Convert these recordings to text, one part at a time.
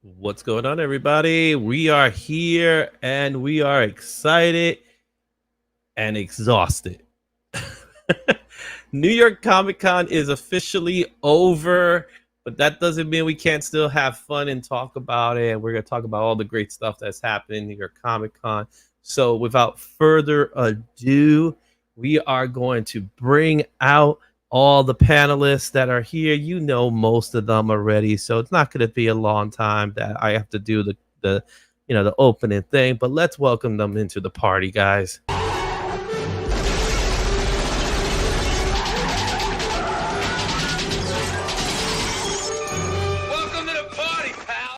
What's going on, everybody? We are here and we are excited and exhausted. New York Comic Con is officially over, but that doesn't mean we can't still have fun and talk about it. And we're going to talk about all the great stuff that's happening in New York Comic Con. So, without further ado, we are going to bring out all the panelists that are here. You know most of them already, so it's not going to be a long time that I have to do the opening thing. But let's welcome them into the party, guys. Welcome to the party, pal.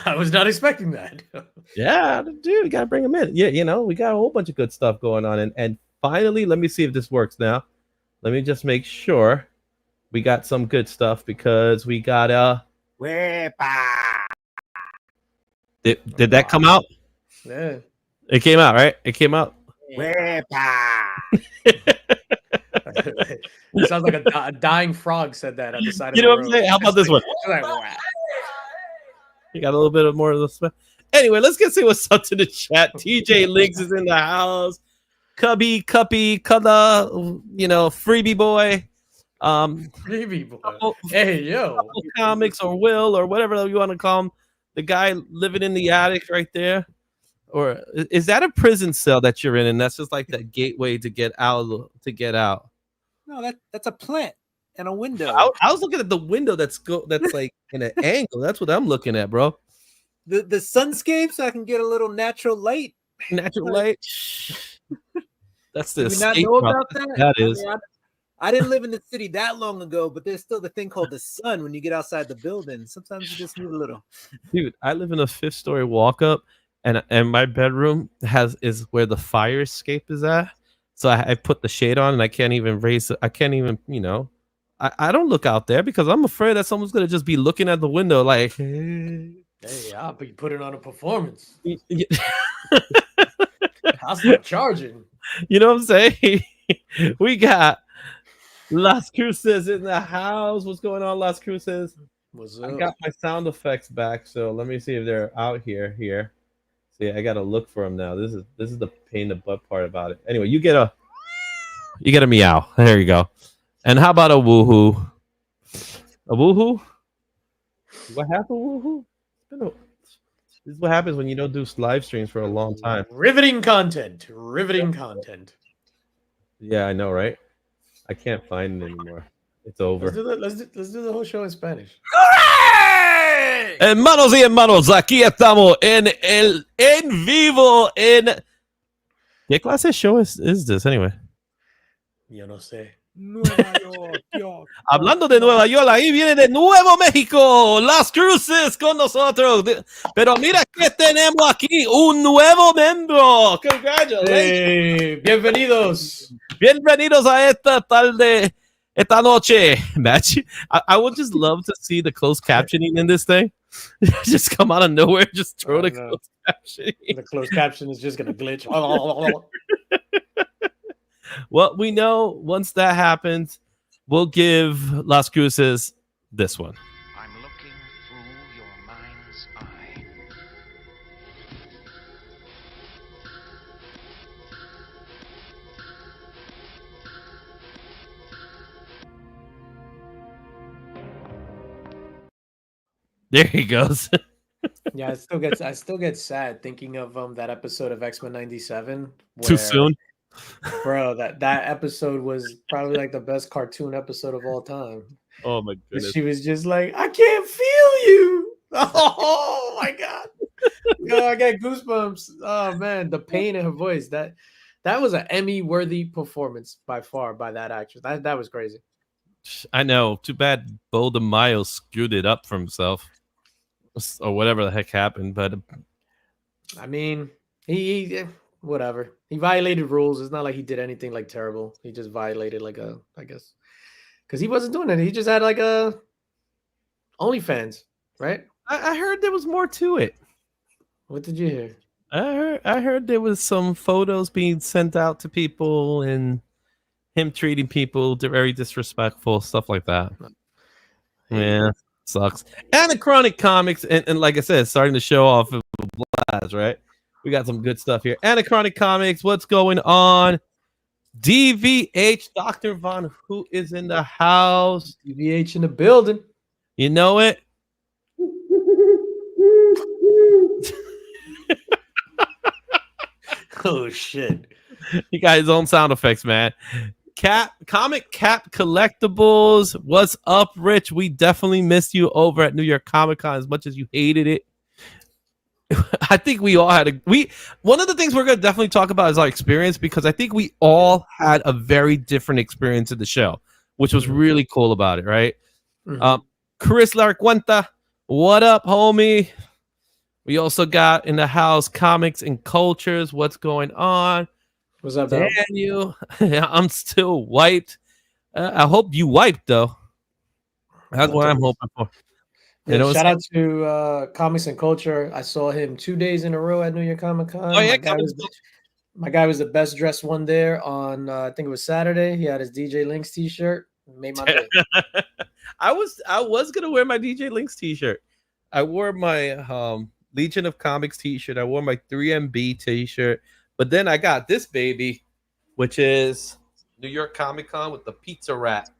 I was not expecting that. Yeah, dude, we gotta bring them in. Yeah, we got a whole bunch of good stuff going on, and finally, let me see if this works now. Let me just make sure we got some good stuff because we got Did that come out? Yeah. It came out, right? It came out. It sounds like a dying frog said that at the side of the road. You know what I'm saying? How about this one? You got a little bit of more of the. Anyway, let's get see what's up to the chat. TJ Links is in the house. Cubby, Cuppy, Cuda, Freebie Boy. Freebie Boy. Hey, yo. Comics or Will or whatever you want to call him. The guy living in the attic right there. Or is that a prison cell that you're in? And that's just like that gateway to get out. No, that's a plant and a window. I was looking at the window that's like in an angle. That's what I'm looking at, bro. The sunscape, so I can get a little natural light. Natural light. That's the. Do you not know about that? That is. I didn't live in the city that long ago, but there's still the thing called the sun when you get outside the building. Sometimes you just need a little. Dude, I live in a 5th-story walk-up, and my bedroom is where the fire escape is at. So I put the shade on, and I can't even raise it. I can't even, I don't look out there because I'm afraid that someone's gonna just be looking at the window like, hey, I'll be putting on a performance. I'll start charging. You know what I'm saying? We got Las Cruces in the house. What's going on, Las Cruces? What's up? I got my sound effects back, so let me see if they're out here. See, I gotta look for them now. This is the pain in the butt part about it. Anyway, you get a meow. There you go. And how about a woohoo? A woohoo? What happened, woohoo? This is what happens when you don't do live streams for a long time. Riveting content. Yeah, I know, right? I can't find it anymore. It's over. Let's do the whole show in Spanish. Hermanos y hermanos, aquí estamos en vivo en. ¿Qué clase de show is this anyway? Yo no sé. Nueva York. Hablando de Nueva York, ahí viene de Nuevo México, Las Cruces con nosotros. Pero mira que tenemos aquí un nuevo miembro. Congratulations. Hey, bienvenidos. Bienvenidos a esta tarde, esta noche. Imagine, I would just love to see the closed captioning in this thing. Just come out of nowhere, just throw the closed captioning. The closed caption is just gonna glitch. Well, we know once that happens, we'll give Las Cruces this one. I'm looking through your mind's eye. There he goes. Yeah, I still get sad thinking of that episode of X-Men 97. Too soon. Bro, that episode was probably like the best cartoon episode of all time. Oh my goodness. She was just like, I can't feel you. Oh my god. Yo, I got goosebumps. Oh man, the pain in her voice. That was an Emmy-worthy performance by far by that actress. That was crazy. I know. Too bad Bo DeMaio screwed it up for himself. Or whatever the heck happened, but I mean, he whatever. He violated rules. It's not like he did anything like terrible. He just violated I guess, because he wasn't doing it. He just had like a OnlyFans, right? I heard there was more to it. What did you hear? I heard there was some photos being sent out to people and him treating people very disrespectful, stuff like that. Yeah, sucks. Anachronic Comics, and like I said, starting to show off of Blast, right? We got some good stuff here. Anachronic Comics, what's going on? DVH, Dr. Von Who is in the house. DVH in the building. You know it? Oh shit. He got his own sound effects, man. Comic Cap Collectibles. What's up, Rich? We definitely missed you over at New York Comic Con as much as you hated it. I think we all had one of the things we're gonna definitely talk about is our experience, because I think we all had a very different experience at the show, which was really cool about it, right? Mhm. Chris Larquenta, what up, homie? We also got in the house Comics and Cultures. What's going on? What's up, Dom? Daniel, I'm still wiped. I hope you wiped though. That's what I'm hoping for. Yeah, shout out to Comics and Culture. I saw him 2 days in a row at New York Comic Con. Oh yeah, my guy was the best dressed one there on I think it was Saturday. He had his DJ Links t-shirt. Made my day. I was gonna wear my DJ Links t-shirt. I wore my Legion of Comics t-shirt. I wore my 3MB t-shirt, but then I got this baby, which is New York Comic Con with the pizza rat.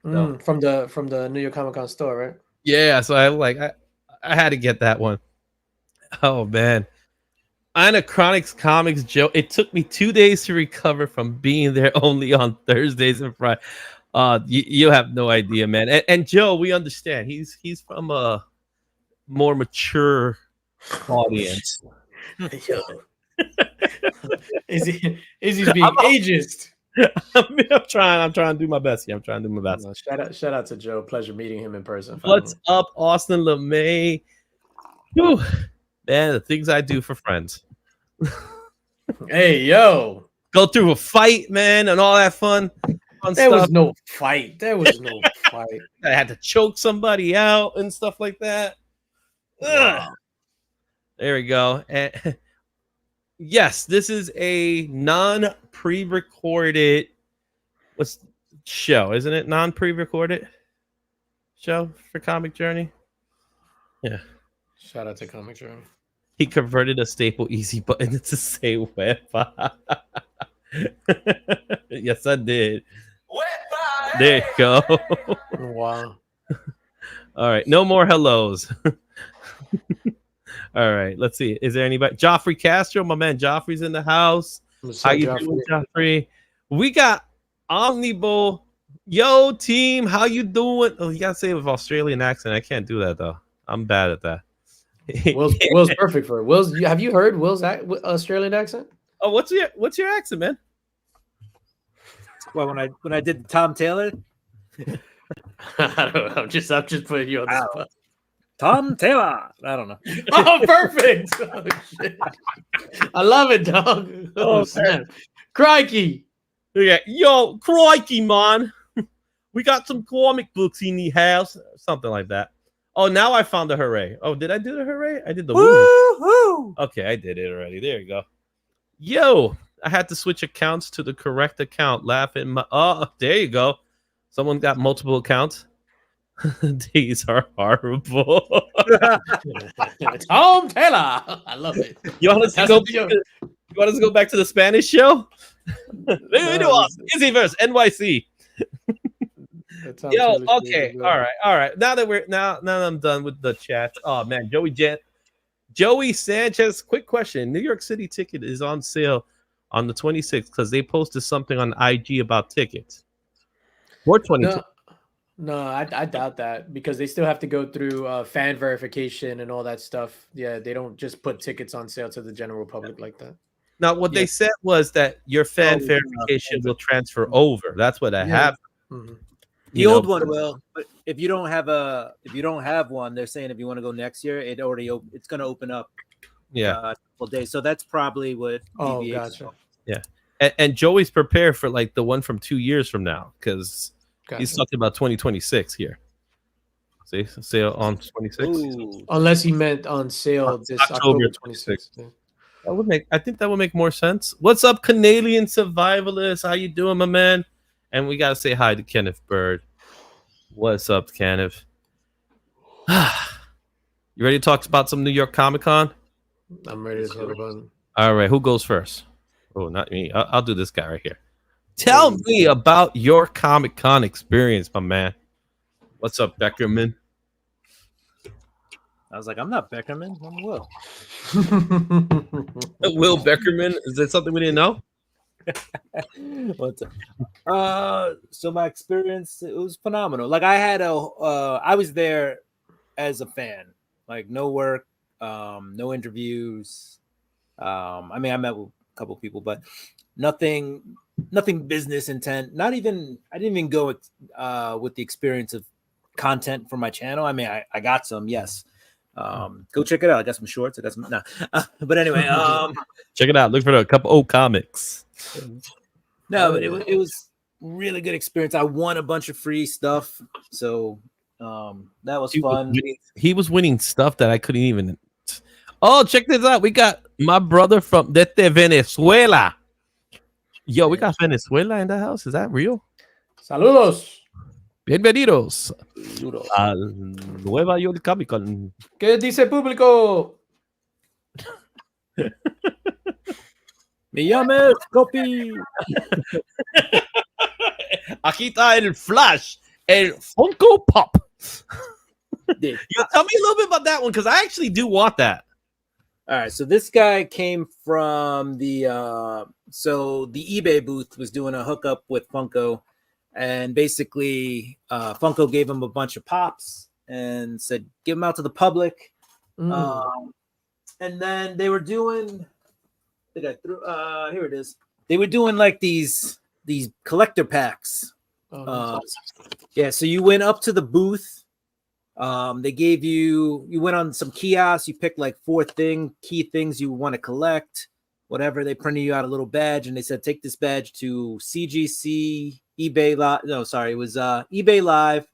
From the New York Comic Con store, right? Yeah, so I had to get that one. Oh man. Anachronics Comics, Joe. It took me 2 days to recover from being there only on Thursdays and Fridays. You have no idea, man. And Joe, we understand. He's from a more mature audience. Is he being ageist? I'm trying to do my best. Yeah, I'm trying to do my best. No, shout out to Joe. Pleasure meeting him in person. What's up, Austin LeMay? Whew. Man, the things I do for friends. Hey, yo. Go through a fight, man, and all that fun There stuff. was no fight. There was no fight. I had to choke somebody out and stuff like that. Wow. There we go. And yes, this is a non-pre-recorded show, isn't it? Non-pre-recorded show for Comic Journey. Yeah. Shout out to Comic Journey. He converted a staple easy button to say web. Yes, I did. There you go. Wow. All right, no more hellos. All right, let's see. Is there anybody? Joffrey Castro, my man. Joffrey's in the house. How you doing, Joffrey? We got Omnibull. Yo, team, how you doing? Oh, you gotta say it with Australian accent. I can't do that though. I'm bad at that. Will's perfect for it. Have you heard Will's Australian accent? Oh, what's your accent, man? Well, when I did Tom Taylor, I don't know. I'm just putting you on the spot. Tom Taylor. I don't know. Oh, perfect. Oh, shit. I love it, dog. Oh, snap. Crikey. Yeah, yo, crikey, man. We got some comic books in the house. Something like that. Oh, now I found the hooray. Oh, did I do the hooray? I did the woo. Okay, I did it already. There you go. Yo, I had to switch accounts to the correct account. Laughing. There you go. Someone got multiple accounts. These are horrible. Tom Taylor. I love it. You want us to go back to the Spanish show? Easy verse NYC. Yo, okay, all right. Now that I'm done with the chat. Oh man, Joey Sanchez. Quick question: New York City ticket is on sale on the 26th because they posted something on IG about tickets. Or 22. No, I doubt that because they still have to go through fan verification and all that stuff. Yeah, they don't just put tickets on sale to the general public like that. Now, what they said was that your fan verification will transfer over. That's what I have. Mm-hmm. The old one will, but if you don't have one, they're saying if you want to go next year, it's going to open up. Yeah, a couple days. So that's probably what. Oh, gotcha. Yeah, and Joey's prepared for like the one from 2 years from now because he's talking about 2026 here. See, sale on 26. Unless he meant on sale this October 26th. Yeah. I think that would make more sense. What's up, Canadian survivalist? How you doing, my man? And we gotta say hi to Kenneth Bird. What's up, Kenneth? You ready to talk about some New York Comic Con? I'm ready to talk about. All right, who goes first? Oh, not me. I'll do this guy right here. Tell me about your Comic Con experience, my man. What's up, Beckerman? I was like, I'm not Beckerman. I'm Will. Will Beckerman? Is that something we didn't know? What's up? So my experience, it was phenomenal. Like I was there as a fan, like no work, no interviews. I mean, I met with a couple people, but nothing business intent. Not even, I didn't even go with the experience of content for my channel. I mean, I got some, yes. Go check it out. I got some shorts. I got some, but anyway, check it out. Look for a couple old comics. No, but it was really good experience. I won a bunch of free stuff, so that was fun. He was winning stuff that I couldn't even. Oh, check this out. We got my brother from desde Venezuela. Yo, we got Venezuela in the house. Is that real? Saludos. Bienvenidos a Nueva York Comic Con. ¿Qué dice público? Me llames Copy. Aquí está el Flash, el Funko Pop. Yo, tell me a little bit about that one because I actually do want that. All right, so this guy came from the eBay booth was doing a hookup with Funko, and basically Funko gave him a bunch of pops and said give them out to the public. And then they were doing. I think I threw. Here it is. They were doing like these collector packs. Yeah, so you went up to the booth. They gave you went on some kiosks, you picked like 4 key things you want to collect, whatever. They printed you out a little badge and they said take this badge to CGC, eBay Live. No, sorry, it was eBay Live,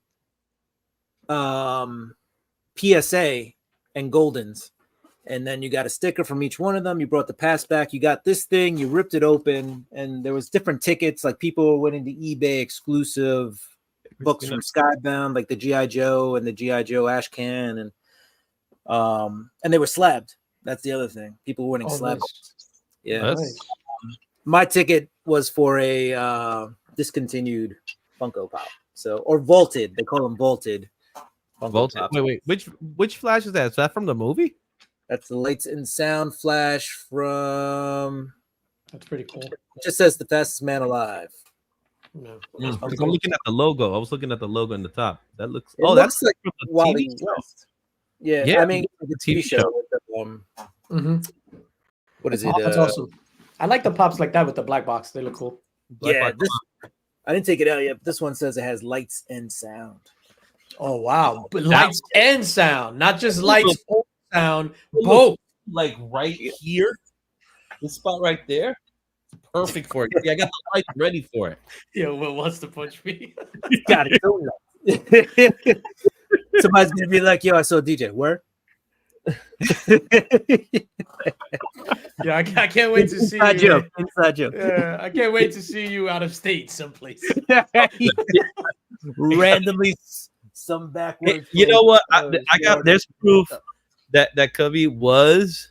PSA, and Goldens. And then you got a sticker from each one of them. You brought the pass back. You got this thing. You ripped it open, and there was different tickets. Like people were winning the eBay exclusive books from Skybound, like the GI Joe and the GI Joe ash can, and they were slabbed. That's the other thing. People were winning slab. Nice. Yeah. Nice. My ticket was for a discontinued Funko Pop. So or vaulted. They call them vaulted. Vaulted. Wait. Which Flash is that? Is that from the movie? That's the Lights and Sound Flash from. That's pretty cool. It just says the fastest man alive. No. I'm looking at the logo. I was looking at the logo in the top. That looks. It looks that's like from the Wally TV show. West. Yeah, Yeah, I mean the TV show. With the, what is it? That's awesome. I like the pops like that with the black box. They look cool. Yeah, I didn't take it out yet. But this one says it has lights and sound. Oh wow! But lights and sound, not just lights or sound. Both. Like right here, this spot right there, perfect for it. Yeah, I got the light ready for it. Yo, Will wants to punch me. Got it. Somebody's gonna be like, "Yo, I saw DJ. Where?" Yeah, I can't wait to see Inside you. joke. Inside joke. Yeah, I can't wait to see you out of state someplace. Randomly, some backwards. You know what? I got there's proof that Cubby was.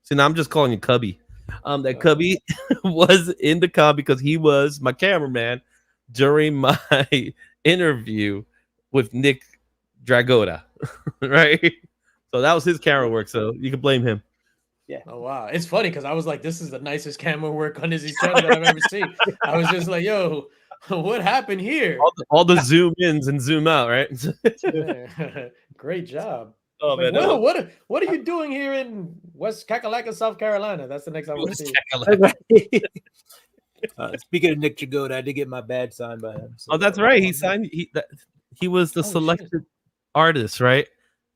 See, now I'm just calling it Cubby. That Cubby was in the con because he was my cameraman during my interview with Nick Dragota, right? So that was his camera work. So you can blame him. Yeah. Oh wow, it's funny because I was like, "This is the nicest camera work on Izzy's channel that I've ever seen." I was just like, "Yo, what happened here?" All the zoom ins and zoom out, right? Yeah. Great job. Oh Like, man, Will, what are you doing here in West Kakalaka, South Carolina? That's the next I want to see. Speaking of Nick Dragota, I did get my badge signed by him. So. oh, that's right. He signed. He was the Oh, selected artist, right?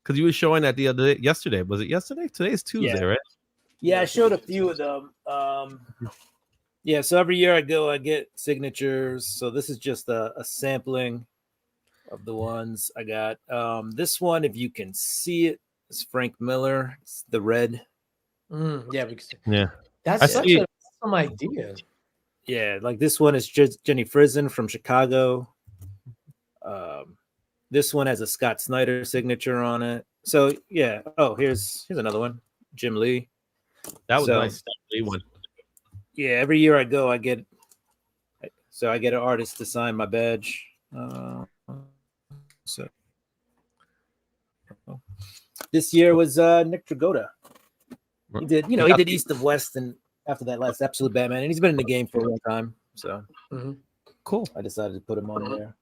Because you were showing that the other day, yesterday. Was it yesterday? Today's Tuesday, right? Yeah, I showed a few of them. Yeah, so every year I go, I get signatures. So this is just a sampling of the ones I got. This one, if you can see it, is Frank Miller. It's the red. Yeah, because Yeah. that's such see an awesome idea. Yeah, like this one is just Jenny Frizen from Chicago. This one has a Scott Snyder signature on it. So yeah. Oh, here's another one. Jim Lee. That was So- nice. That one. Yeah, every year I go, I get an artist to sign my badge. So this year was Nick Dragotta. He did East of West, and after that last Absolute Batman, and he's been in the game for a long time. So Cool. I decided to put him on there.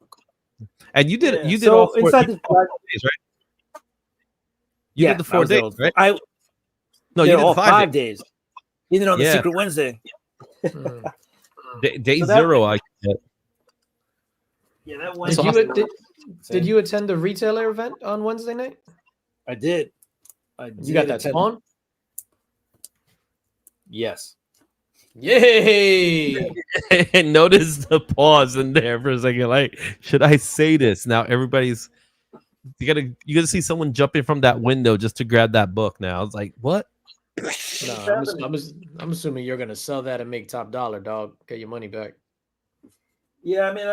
And you did Yeah, you did so all 4 inside days, this black- right? You did the I 4 was there days, all- right? I No, did you did all 5 5 days. days. Even on the Yeah. Secret Wednesday. Day So that- 0, I get. Yeah, that Did Wednesday. you did you attend the retailer event on Wednesday night? I did. You got that Spawn? Yes. Yay! And notice the pause in there for a second. Like, should I say this? Now everybody's you gotta see someone jumping from that window just to grab that book. Now it's like, what? No, I'm assuming you're gonna sell that and make top dollar, dog. Get your money back. Yeah, I mean,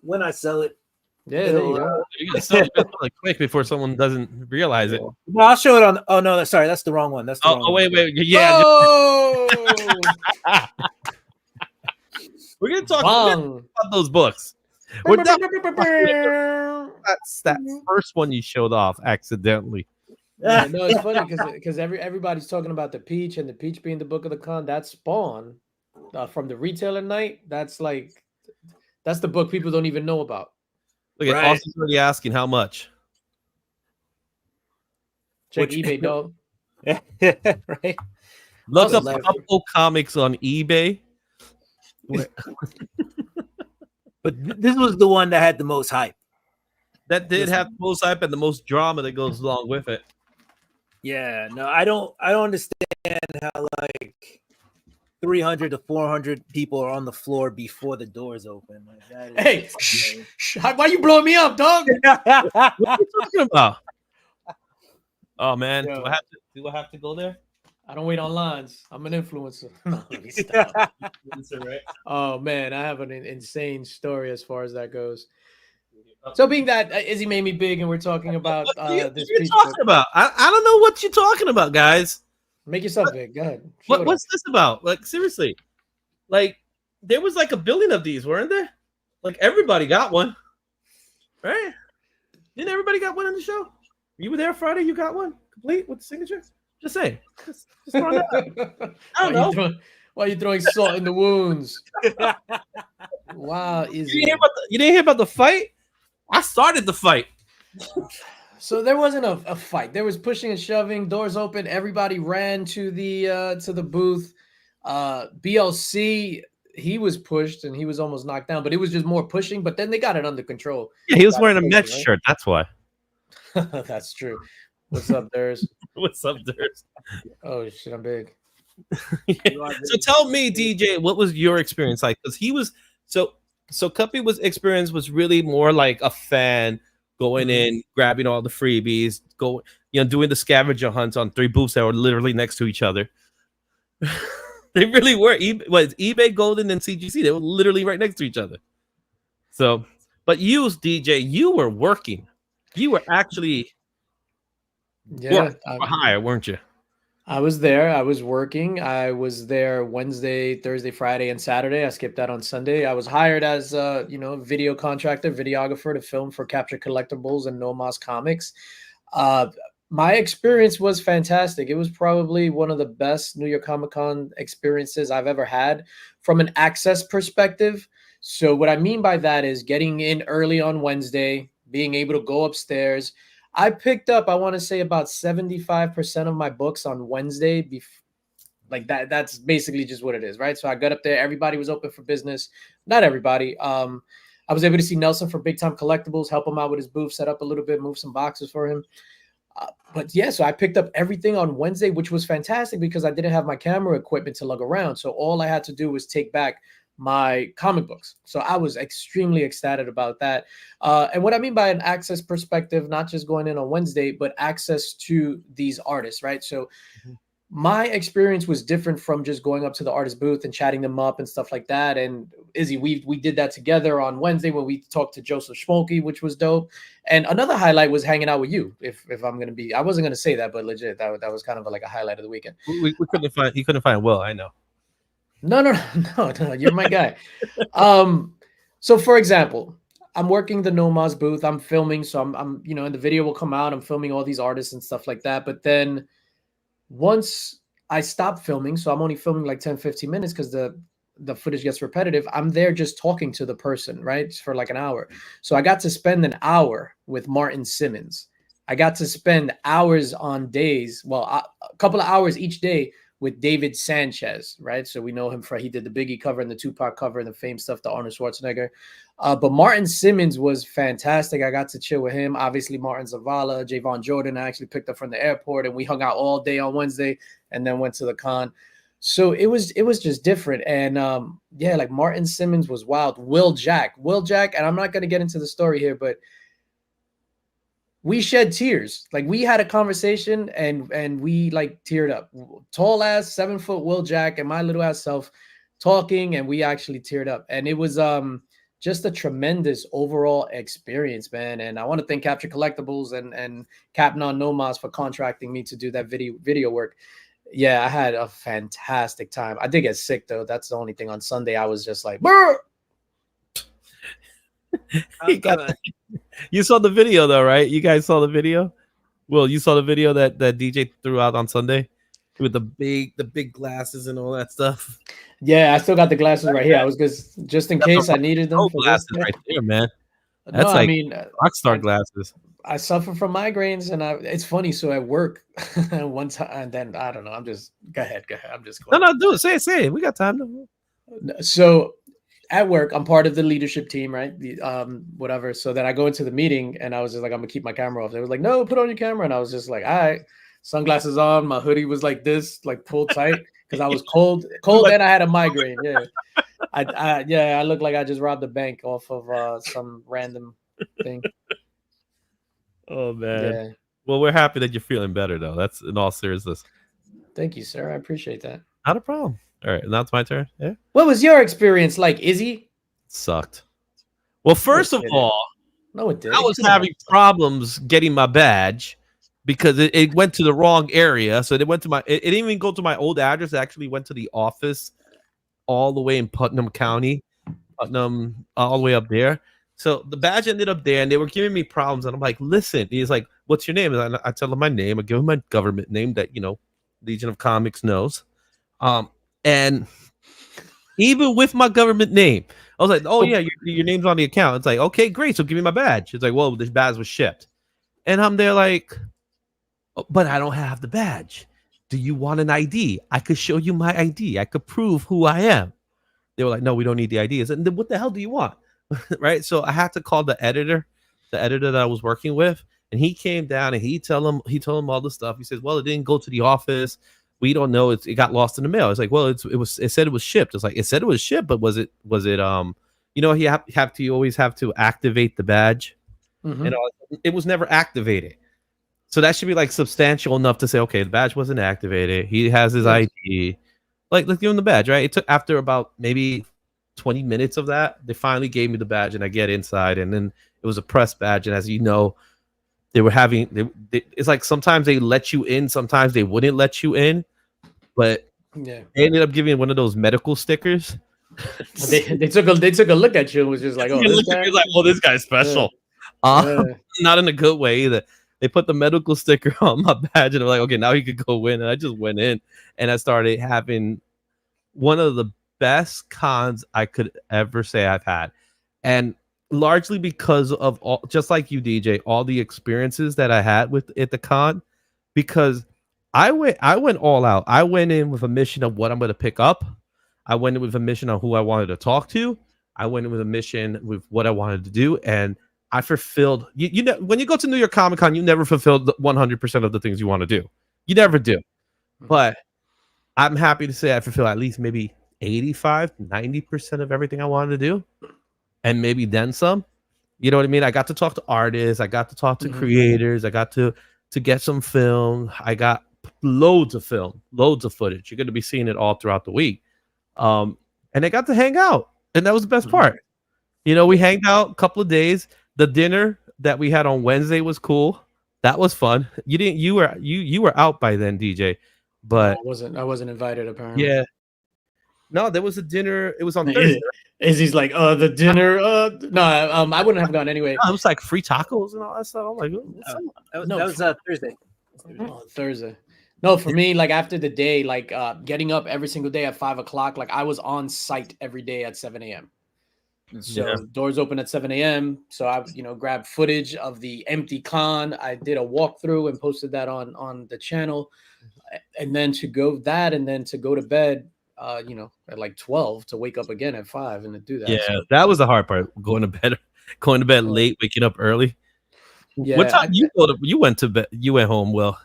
when I sell it. Yeah, there you go. You gotta sell it really quick before someone doesn't realize it. No, I'll show it on. Oh no, sorry, that's the wrong one. That's the wrong Oh, one. wait, yeah. Oh! We're gonna talk Bong. about those books. We're that's that first one you showed off accidentally. Yeah, no, it's funny because everybody's talking about the Peach and the Peach being the book of the con. That's Spawn from the retailer night. That's the book people don't even know about. Look at Right. Austin's already asking how much. Check Which- eBay, dog. Right. Look Also up left. Couple Comics on eBay. But this was the one that had the most hype. That did have the most hype and the most drama that goes along with it. Yeah, no, I don't understand how like 300 to 400 people are on the floor before the doors open. Like, that is Hey, shh, why you blowing me up, dog? What are you talking about? Oh man, Yo. do I have to go there? I don't wait on lines. I'm an influencer. No, let me stop. Right? Oh man, I have an insane story as far as that goes. So being that Izzy made me big, and we're talking about What are you this you're Peach talking book. about? I don't know what you're talking about, guys. Make yourself big. Go ahead. Show it What's this about? Like seriously, like there was like a billion of these, weren't there? Like everybody got one, right? Didn't everybody got one on the show? You were there Friday. You got one complete with the signature. Just say. Just throwing that out. I don't know. Why are you throwing salt in the wounds? Wow, You Izzy. didn't hear about the fight? I started the fight. So there wasn't a fight. There was pushing and shoving. Doors open. Everybody ran to the booth. BLC, he was pushed and he was almost knocked down, but it was just more pushing. But then they got it under control. Yeah, he was wearing a Right? Mets shirt. That's why. That's true. What's up, Durs? What's up, Dirt? Oh shit, I'm big. So tell me, DJ, what was your experience like? Because he was so Cuppy experience was really more like a fan going in, grabbing all the freebies, doing the scavenger hunts on 3 booths that were literally next to each other. They really were. eBay, Golden, and CGC. They were literally right next to each other. So, but you, DJ, you were working. You were actually Yeah, for hire, weren't you? I was there. I was working. I was there Wednesday, Thursday, Friday, and Saturday. I skipped that on Sunday. I was hired as a video contractor, videographer to film for Capture Collectibles and No Mas Comics. My experience was fantastic. It was probably one of the best New York Comic Con experiences I've ever had from an access perspective. So what I mean by that is getting in early on Wednesday, being able to go upstairs. I picked up, I want to say about 75% of my books on Wednesday. Like that's basically just what it is, right? So I got up there, everybody was open for business. Not everybody. I was able to see Nelson for Big Time Collectibles, help him out with his booth, set up a little bit, move some boxes for him. But yeah, so I picked up everything on Wednesday, which was fantastic because I didn't have my camera equipment to lug around. So all I had to do was take back my comic books. So I was extremely ecstatic about that. And what I mean by an access perspective, not just going in on Wednesday, but access to these artists, right? So my experience was different from just going up to the artist booth and chatting them up and stuff like that. And Izzy, we did that together on Wednesday when we talked to Joseph Schmolke, which was dope. And another highlight was hanging out with you. If I'm gonna be, I wasn't gonna say that, but legit, that was kind of like a highlight of the weekend. We couldn't find. You couldn't find Will. I know. No, you're my guy. So for example, I'm working the Nomaz booth. I'm filming, so I'm and the video will come out. I'm filming all these artists and stuff like that. But then once I stop filming, so I'm only filming like 10, 15 minutes because the footage gets repetitive. I'm there just talking to the person, right? For like an hour. So I got to spend an hour with Martin Simmons. I got to spend hours on days, a couple of hours each day with David Sanchez, right? So we know him he did the Biggie cover and the Tupac cover and the Fame stuff, the Arnold Schwarzenegger. But Martin Simmons was fantastic. I got to chill with him. Obviously, Martin Zavala, Javon Jordan, I actually picked up from the airport, and we hung out all day on Wednesday and then went to the con. So it was just different. And like Martin Simmons was wild. Will Jack, and I'm not going to get into the story here, but we shed tears. Like we had a conversation and we like teared up. Tall ass 7 foot Will Jack and my little ass self talking, and we actually teared up. And it was just a tremendous overall experience, man. And I want to thank Capture Collectibles and Captain on Nomaz for contracting me to do that video work. Yeah, I had a fantastic time. I did get sick though. That's the only thing. On Sunday, I was just like, brr! You saw the video though, right? You guys saw the video? Will, you saw the video that DJ threw out on Sunday with the big glasses and all that stuff? Yeah, I still got the glasses right here. I was just in case I needed them. For glasses right there, man. That's rockstar glasses. I suffer from migraines, and it's funny. So at work, one time, and then I don't know. Go ahead. I'm just going. No, do it. Say it. We got time. So at work, I'm part of the leadership team, right? Whatever. So then I go into the meeting, and I was just like, I'm gonna keep my camera off. They were like, no, put on your camera, and I was just like, all right. Sunglasses on. My hoodie was like this, like pulled tight because I was cold, and I had a migraine. Yeah, I look like I just robbed a bank off of some random thing. Oh man. Yeah. Well, we're happy that you're feeling better though. That's in all seriousness. Thank you, sir. I appreciate that. Not a problem. All right, now it's my turn. Yeah. What was your experience like, Izzy? Sucked. Well, first of all, no, it did. I was having problems getting my badge because it went to the wrong area. So it went to it didn't even go to my old address. It actually went to the office all the way in Putnam County, all the way up there. So the badge ended up there, and they were giving me problems. And I'm like, listen, he's like, what's your name? And I tell him my name. I give him my government name that, Legion of Comics knows. And even with my government name, I was like, oh, yeah, your name's on the account. It's like, okay, great. So give me my badge. It's like, well, this badge was shipped. And I'm there like, oh, but I don't have the badge. Do you want an ID? I could show you my ID. I could prove who I am. They were like, no, we don't need the ID. I said, then what the hell do you want? Right. So I had to call the editor that I was working with, and he came down and he told him all the stuff. He says, well, it didn't go to the office. We don't know. It got lost in the mail. It's like, well, it said it was shipped. It's like, it said it was shipped, but was it you always have to activate the badge. Mm-hmm. And it was never activated. So that should be like substantial enough to say, okay, the badge wasn't activated. He has his ID. Like, let's give him the badge, right? It took after about maybe 20 minutes of that, they finally gave me the badge, and I get inside, and then it was a press badge. And as you know, they were having it's like sometimes they let you in, sometimes they wouldn't let you in, but yeah, they ended up giving one of those medical stickers. they took a look at you and was just like, oh, this guy's special. Not in a good way either. They put the medical sticker on my badge, and they're like, okay, now you could go in. And I just went in, and I started having one of the best cons I could ever say I've had. And largely because of all, just like you, DJ, all the experiences that I had at the con, because I went all out. I went in with a mission of what I'm going to pick up. I went in with a mission on who I wanted to talk to. I went in with a mission with what I wanted to do, and I fulfilled. You know, when you go to New York Comic Con, you never fulfilled 100% of the things you want to do. You never do. But I'm happy to say I fulfill at least maybe 85-90% of everything I wanted to do, and maybe then some. You know what I mean? I got to talk to artists, I got to talk to creators, I got to get some film, I got loads of film, loads of footage. You're going to be seeing it all throughout the week. And they got to hang out, and that was the best part. We hanged out a couple of days. The dinner that we had on Wednesday was cool. That was fun. You didn't. You were out by then, DJ. But I wasn't invited apparently. yeah, no, there was a dinner. It was on Thursday. Izzy's like, the dinner. No, I wouldn't have gone anyway. No, it was like free tacos and all that stuff. I'm like, that was Thursday. Oh, Thursday. No, for me, like after the day, like getting up every single day at 5 o'clock, like I was on site every day at 7 a.m. So doors open at 7 a.m. So I, grabbed footage of the empty con. I did a walkthrough and posted that on the channel. And then to go to bed, at like 12 to wake up again at 5 and to do that. Yeah, so, that was the hard part. Going to bed late, waking up early. Yeah, what time you went to bed? You went home, Will.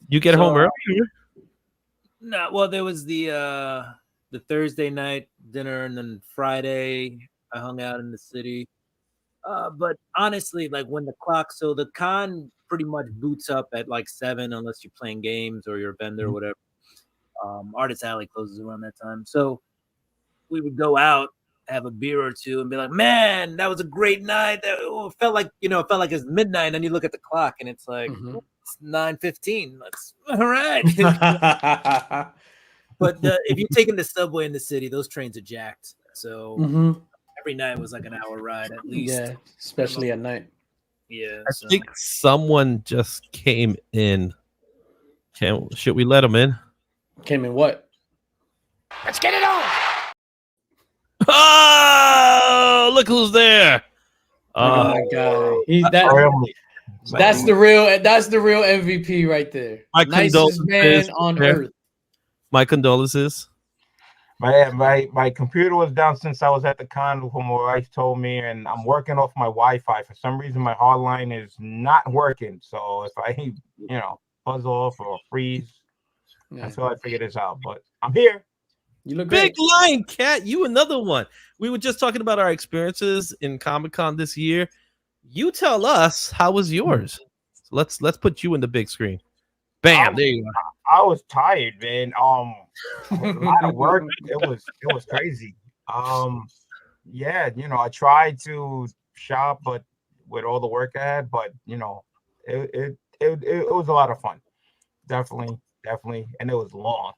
You get home early? No, well, there was the Thursday night dinner, and then Friday I hung out in the city. But honestly, like when the con pretty much boots up at like 7 unless you're playing games or you're a vendor or whatever. Artist Alley closes around that time. So we would go out, have a beer or two, and be like, man, that was a great night. It felt like it's midnight, and then you look at the clock and it's like it's 9:15. That's all right. But if you're taking the subway in the city, those trains are jacked. So every night was like an hour ride at least. Yeah, especially at night. Yeah. I think someone just came in. Should we let them in? Came in what? Let's get it on. Oh, look who's there! Oh my god, that's the real MVP right there. My Nicest man on earth. My condolences. My computer was down since I was at the con, what my wife told me, and I'm working off my Wi-Fi. For some reason, my hard line is not working. So if I, buzz off or freeze, until I figure this out. But I'm here. You look Big great. Lion Cat. You another one. We were just talking about our experiences in Comic-Con this year. You tell us, how was yours? So let's put you in the big screen. Bam! There you go. I was tired, man. A lot of work. It was crazy. I tried to shop, but with all the work I had, but it was a lot of fun. Definitely, and it was long.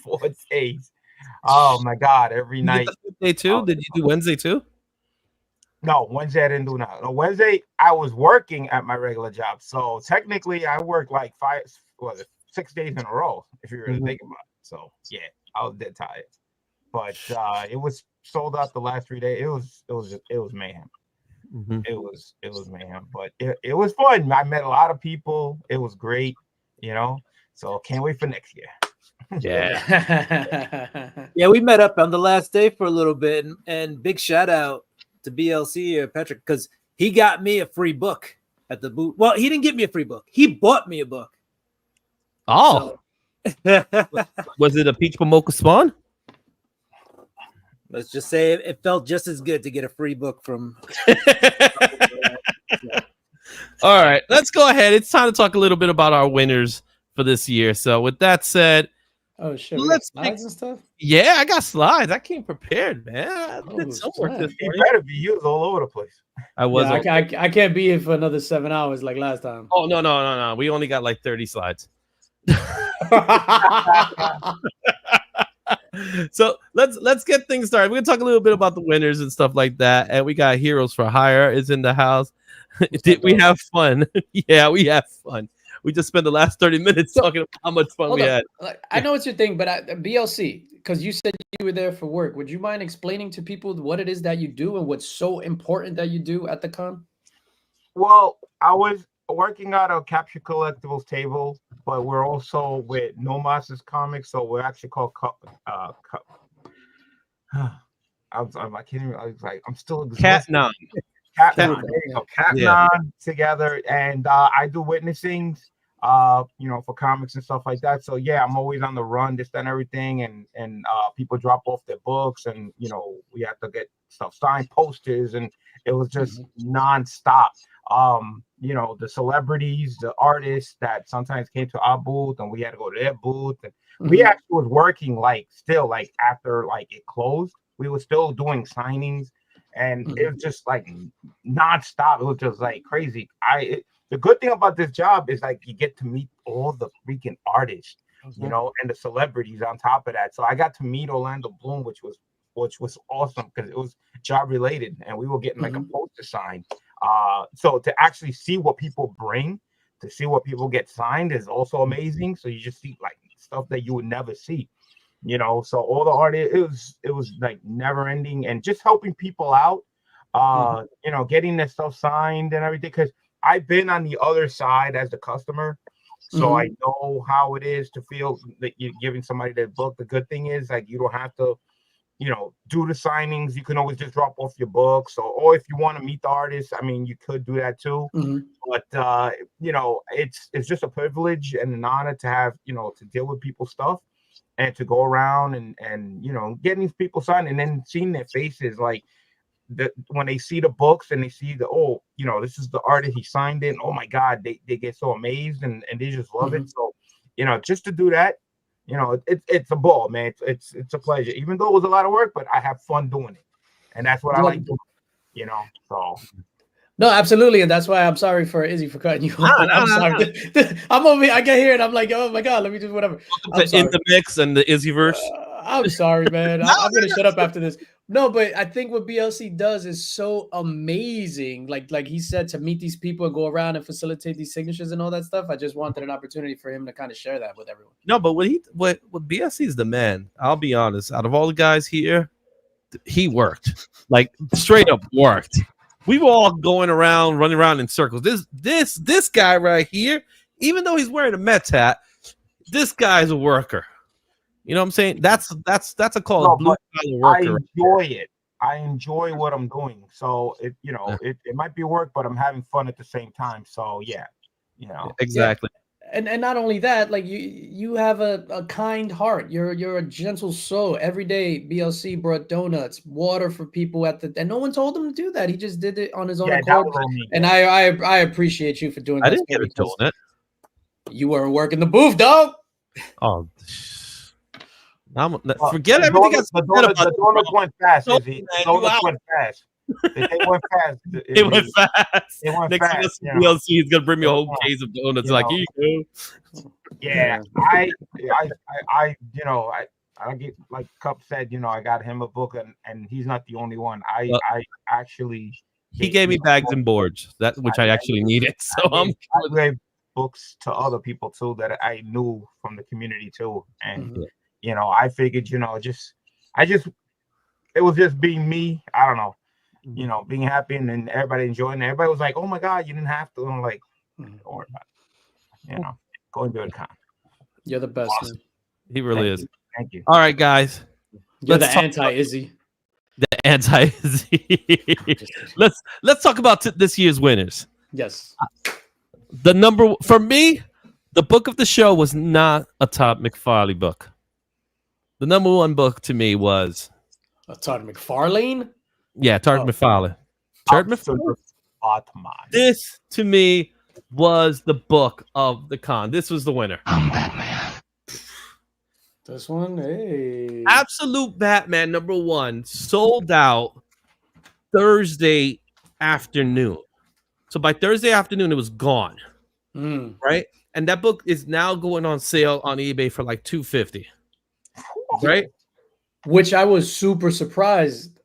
4 days. Oh my god! Every night. Day too? Did you do Wednesday too? No, Wednesday I didn't do nothing. No, Wednesday I was working at my regular job, so technically I worked like 6 days in a row. If you really think about it. So yeah, I was dead tired. But it was sold out the last 3 days. It was mayhem. It was mayhem, but it was fun. I met a lot of people. It was great, So can't wait for next year. Yeah. Yeah, we met up on the last day for a little bit, and big shout out to BLC or Patrick, because he got me a free book at the booth. Well, he didn't get me a free book. He bought me a book. Oh. Was it a Peach Pomoka Spawn? Let's just say it felt just as good to get a free book from. All right, let's go ahead. It's time to talk a little bit about our winners for this year. So with that said, oh shit, let's slides and stuff. Yeah, I got slides. I came prepared, man. I did some work this You morning. better be used all over the place. I was. I can't be here for another 7 hours like last time. Oh no. We only got like 30 slides. So let's get things started. We're gonna talk a little bit about the winners and stuff like that. And we got Heroes for Hire is in the house. Did we have fun? Yeah, we have fun. We just spent the last 30 minutes talking about how much fun we had. Like, I know it's your thing, but BLC, because you said you were there for work. Would you mind explaining to people what it is that you do and what's so important that you do at the con? Well, I was working at a Capture Collectibles table, but we're also with No Monsters Comics, so we're actually called I can't even. I was like, I'm still exhausted. Cat Catnon together, and I do witnessings. for comics and stuff like that. So yeah, I'm always on the run, this, that, and everything. And people drop off their books, and we have to get stuff signed, posters, and it was just nonstop. The celebrities, the artists that sometimes came to our booth, and we had to go to their booth, and we actually was working still after it closed. We were still doing signings, and it was just nonstop. It was just crazy. The good thing about this job is you get to meet all the freaking artists, and the celebrities on top of that. So I got to meet Orlando Bloom, which was awesome because it was job related, and we were getting a poster signed. So to actually see what people bring, to see what people get signed is also amazing. So you just see stuff that you would never see, So all the art, it was never ending, and just helping people out, getting their stuff signed and everything. Because I've been on the other side as the customer, so I know how it is to feel that you're giving somebody their book. The good thing is you don't have to do the signings. You can always just drop off your books, or if you want to meet the artist, I mean, you could do that too. But it's just a privilege and an honor to have to deal with people's stuff and to go around and getting these people signed, and then seeing their faces when they see the books and they see this is the artist, he signed it. Oh my God, they get so amazed and they just love it. So just to do that. It's a ball, man. It's a pleasure, even though it was a lot of work, but I have fun doing it, and that's what I like doing. So no, absolutely, and that's why I'm sorry for Izzy for cutting you off. I'm sorry. I'm over here. I get here and I'm like, oh my God, let me do whatever. In the mix and the Izzyverse. I'm sorry, man. I'm gonna shut up after this. No, but I think what BLC does is so amazing. Like he said, to meet these people and go around and facilitate these signatures and all that stuff. I just wanted an opportunity for him to kind of share that with everyone. No, but what BLC is the man. I'll be honest. Out of all the guys here, he worked straight up worked. We were all going around, running around in circles. This guy right here, even though he's wearing a Mets hat, this guy's a worker. You know what I'm saying? That's a call blue collar worker. I enjoy it. I enjoy what I'm doing. So it might be work, but I'm having fun at the same time. So yeah, exactly. Yeah. And not only that, you have a kind heart. You're a gentle soul. Every day BLC brought donuts, water for people and no one told him to do that. He just did it on his own accord. And I appreciate you for doing that. I didn't get a donut. You weren't working the booth, dog. Oh. Forget everything. The donuts went fast. The donuts went fast. They went fast. It went fast. Next fast. BLC is gonna bring me a whole case of donuts. Here you go. Yeah, I get like Cup said. I got him a book, and he's not the only one. I actually he gave me bags and boards which I actually needed. So I gave books to other people too that I knew from the community too, and. I figured, it was just being me. I don't know, being happy and everybody enjoying it. Everybody was like, oh my God, you didn't have to. I'm like, don't worry about it. Go and do it. You're the best, man. He really is. Thank you. All right, guys. You're the anti-Izzy. The anti-Izzy. Let's talk about this year's winners. Yes. For me, the book of the show was not a Todd McFarlane book. The number one book to me was Todd McFarlane. Yeah, Todd McFarlane. Todd McFarlane. This to me was the book of the con. This was the winner. I'm Batman. This one, hey. Absolute Batman #1 sold out Thursday afternoon. So by Thursday afternoon, it was gone. Right? And that book is now going on sale on eBay for $250. Right, which I was super surprised.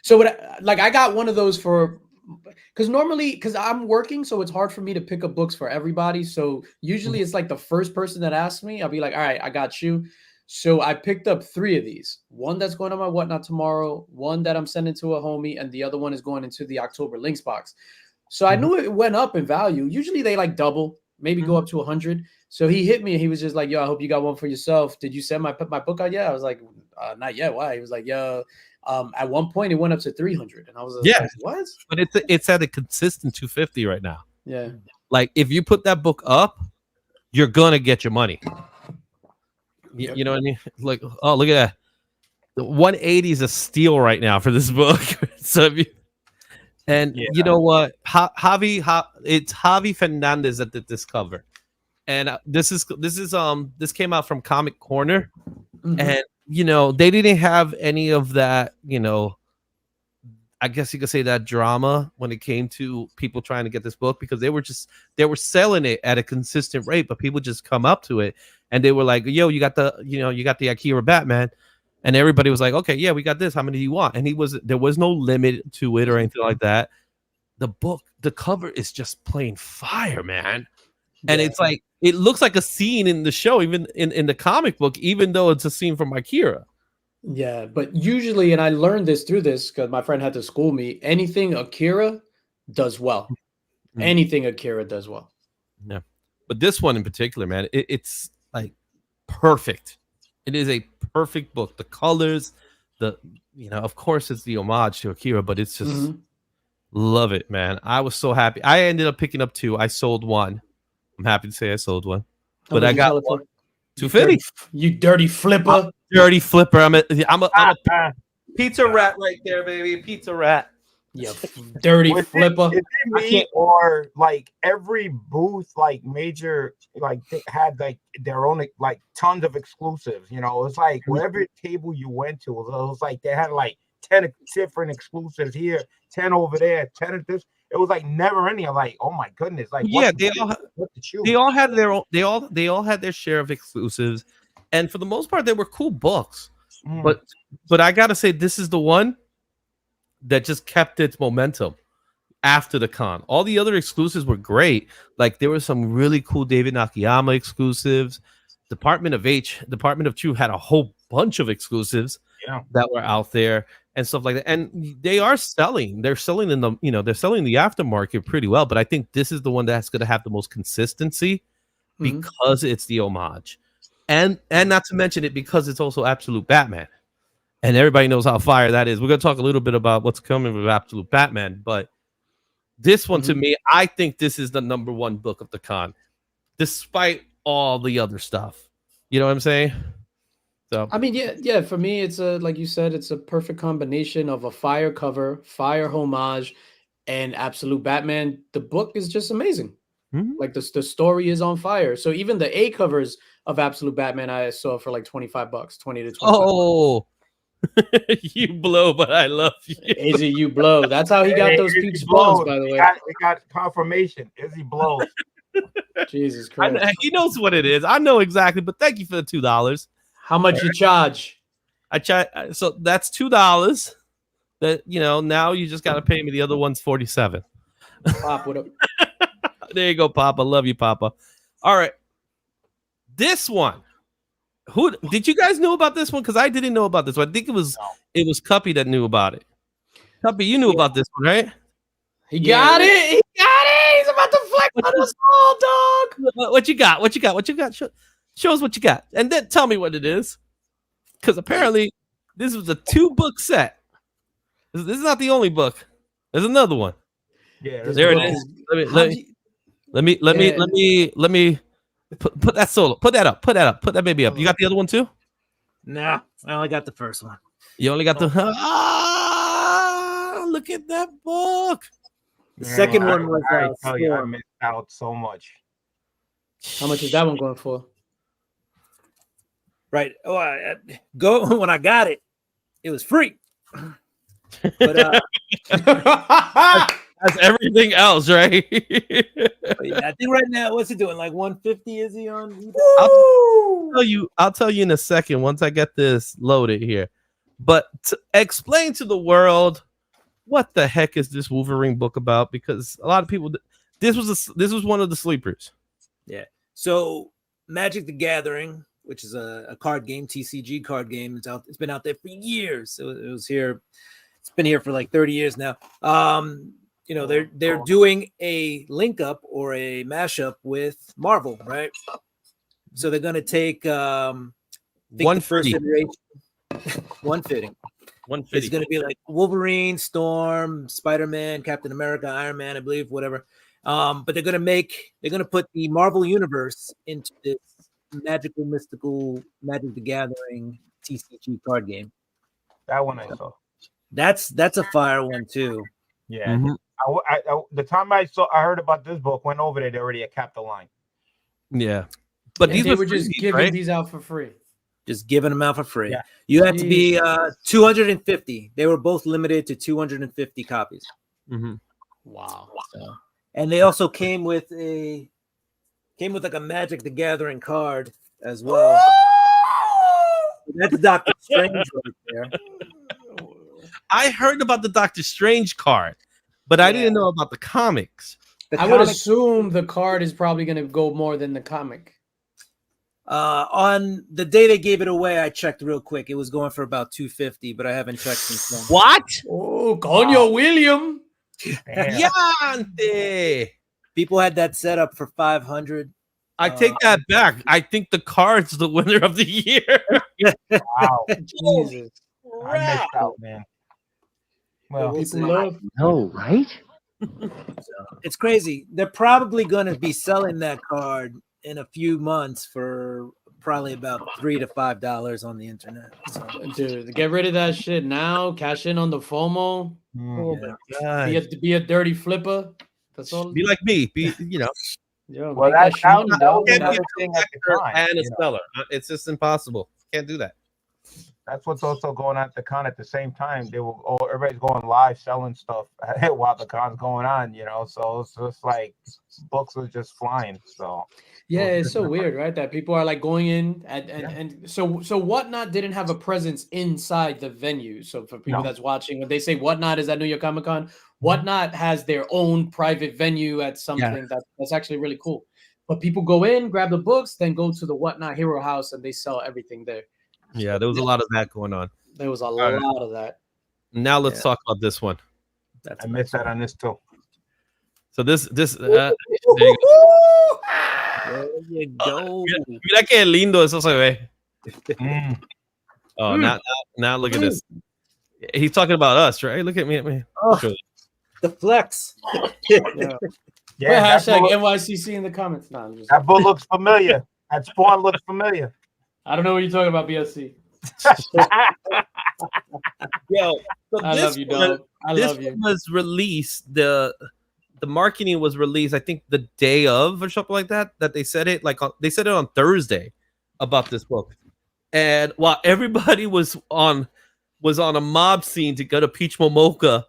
So I got one of those because I'm working, so it's hard for me to pick up books for everybody. So usually it's the first person that asks me, I'll be like, all right, I got you. So I picked up 3 of these. One that's going on my Whatnot tomorrow, one that I'm sending to a homie, and the other one is going into the October links box. So I knew it went up in value. Usually they double, maybe go up to 100. So he hit me and he was just like, yo, I hope you got one for yourself. Did you send my book out yet? I was like, not yet. Why? He was like, yo, at one point it went up to 300. And I was like, what? But it's at a consistent 250 right now. Yeah. Like if you put that book up, you're gonna get your money. You know what I mean? Like, oh, look at that. The 180 is a steal right now for this book. So if you, and Yeah. you know what, it's Javi Fernandez that did this cover, and this came out from Comic Corner, Mhm. and you know they didn't have any of that, you know, I guess you could say that drama when it came to people trying to get this book, because they were selling it at a consistent rate, but people just come up to it and they were like, yo, you got the Akira Batman, and everybody was like, okay, yeah, we got this, how many do you want? And there was no limit to it or anything like that. The cover is just plain fire, man. And Yeah. it's like it looks like a scene in the show, even in the comic book, even though it's a scene from Akira. Yeah, but usually, and I learned this through this because my friend had to school me. Anything Akira does well. Mm. Anything Akira does well. Yeah, but this one in particular, man, it's like perfect. It is a perfect book. The colors, of course, it's the homage to Akira, but it's just Mhm. love it, man. I was so happy. I ended up picking up 2. I sold 1. I'm happy to say I sold 1, How but much I you got sell it for? 250. You dirty flipper. Dirty flipper. I'm a Uh, pizza rat right there, baby. Pizza rat. You dirty Was flipper. Is it I me can't- or like every booth, like major, like they had like their own like tons of exclusives? You know, it's like wherever table you went to, it was like they had like 10 different exclusives here, 10 over there, 10 of this. It was like never any. I'm like, oh my goodness, like Yeah, what to choose? they all had their own. They all had their share of exclusives, and for the most part, they were cool books. Mm. But I gotta say, this is the one that just kept its momentum after the con. All the other exclusives were great. Like there were some really cool David Nakayama exclusives. Department of Truth had a whole bunch of exclusives Yeah. that were out there and stuff like that. And they are selling. They're selling in the they're selling the aftermarket pretty well. But I think this is the one that's going to have the most consistency Mhm. because it's the homage, and not to mention it because it's also Absolute Batman. And everybody knows how fire that is. We're going to talk a little bit about what's coming with Absolute Batman, but this one to me, I think this is the number 1 book of the con, despite all the other stuff. You know what I'm saying? So I mean, yeah. For me, it's like you said, it's a perfect combination of a fire cover, fire homage, and Absolute Batman. The book is just amazing. Mhm. Like the story is on fire. So even the A covers of Absolute Batman I saw for like $25, 20 to 25. oh, you blow, but I love you. Izzy, you blow. That's how he got Hey, those Izzy peach blondes, blows. by the We way. got confirmation. Izzy blows. Jesus I Christ. know, he knows what it is. I know exactly, but thank you for the $2. How much you charge? I try, so that's $2. That now you just got to pay me. The other one's $47. Pop, what up? There you go, Papa. Love you, Papa. All right, this one. Who did you guys know about this one? Because I didn't know about this one. I think it was Cuppy that knew about it. Cuppy, you knew about this one, right? He got it. He got it. He's about to flex on us all, dog. What you got? What you got? What you got? Show us what you got, and then tell me what it is. Because apparently, this was a 2-book set. This is not the only book. There's another one. Yeah, There it is. Let me put that solo. Put that up. Put that baby up. You got the other one too? Nah, I only got the first one. You only got the look at that book. The second one was I tell you, I Storm. missed out so much. How much is that one going for? Right. Oh, go when I got it, it was free. But That's everything else, right? yeah, I think right now, what's it doing? Like 150? Is he on? I'll tell you in a second once I get this loaded here. But explain to the world what the heck is this Wolverine book about? Because a lot of people, this was one of the sleepers. Yeah. So Magic the Gathering, which is a card game, TCG card game, it's been out there for years. It was here. It's been here for like 30 years now. They're doing a link up or a mashup with Marvel, right? So they're gonna take One first fitting. iteration, one fitting. It's gonna be like Wolverine, Storm, Spider-Man, Captain America, Iron Man, I believe, whatever. But they're gonna put the Marvel universe into this magical, mystical, Magic the Gathering TCG card game. That one I saw. That's a fire one too. Yeah. Mhm. The time I heard about this book, went over there, they already had capped the line. Yeah, but And these they were were just freebies, giving right? these out for free. Just giving them out for free. Yeah. You had to be 250. They were both limited to 250 copies. Mhm. Wow. So, and they also came with like a Magic the Gathering card as well. That's Doctor Strange right there. I heard about the Doctor Strange card, but I didn't know about the comics. I would assume the card is probably going to go more than the comic. On the day they gave it away, I checked real quick. It was going for about 250, but I haven't checked since then. What? Oh, Coño William. Damn. Yante! People had that set up for 500. I take that back. I think the card's the winner of the year. Wow. Jesus. I missed out, man. Well, We'll People see. love. No, right? It's crazy. They're probably going to be selling that card in a few months for probably about $3 to $5 on the internet. So, Dude, get rid of that shit now. Cash in on the FOMO. Oh my God. Be a dirty flipper. That's all. Be like me. Be Yo, well, make that shmoney, was dog. can't be another a thing at the collector time. and a you know. seller. It's just impossible. Can't do that. That's what's also going on at the con at the same time. Everybody's going live selling stuff while the con's going on, So it's just like books are just flying. So Yeah, it's so weird, right? That people are like going in and so Whatnot didn't have a presence inside the venue. So for people No. that's watching, when they say Whatnot is at New York Comic Con, Whatnot has their own private venue at something that's actually really cool. But people go in, grab the books, then go to the Whatnot Hero House and they sell everything there. Yeah, there was a lot of that going on. There was a right. lot of that. Now let's talk about this one. I missed that on this too. So this there you there you go. go. Mira qué lindo eso se ve. Mm. Oh, now look at this. He's talking about us, right? Look at me. Oh, the flex. Yeah. Yeah, Hashtag NYCC in the comments. Nah, I'm just, that book looks familiar. That spawn looks familiar. I don't know what you're talking about, BSC. Yo, so I love you, dog. I love you. This was released. The marketing was released, I think, the day of or something like that. That they said it they said it on Thursday about this book, and while everybody was on a mob scene to go to Peach Momoka,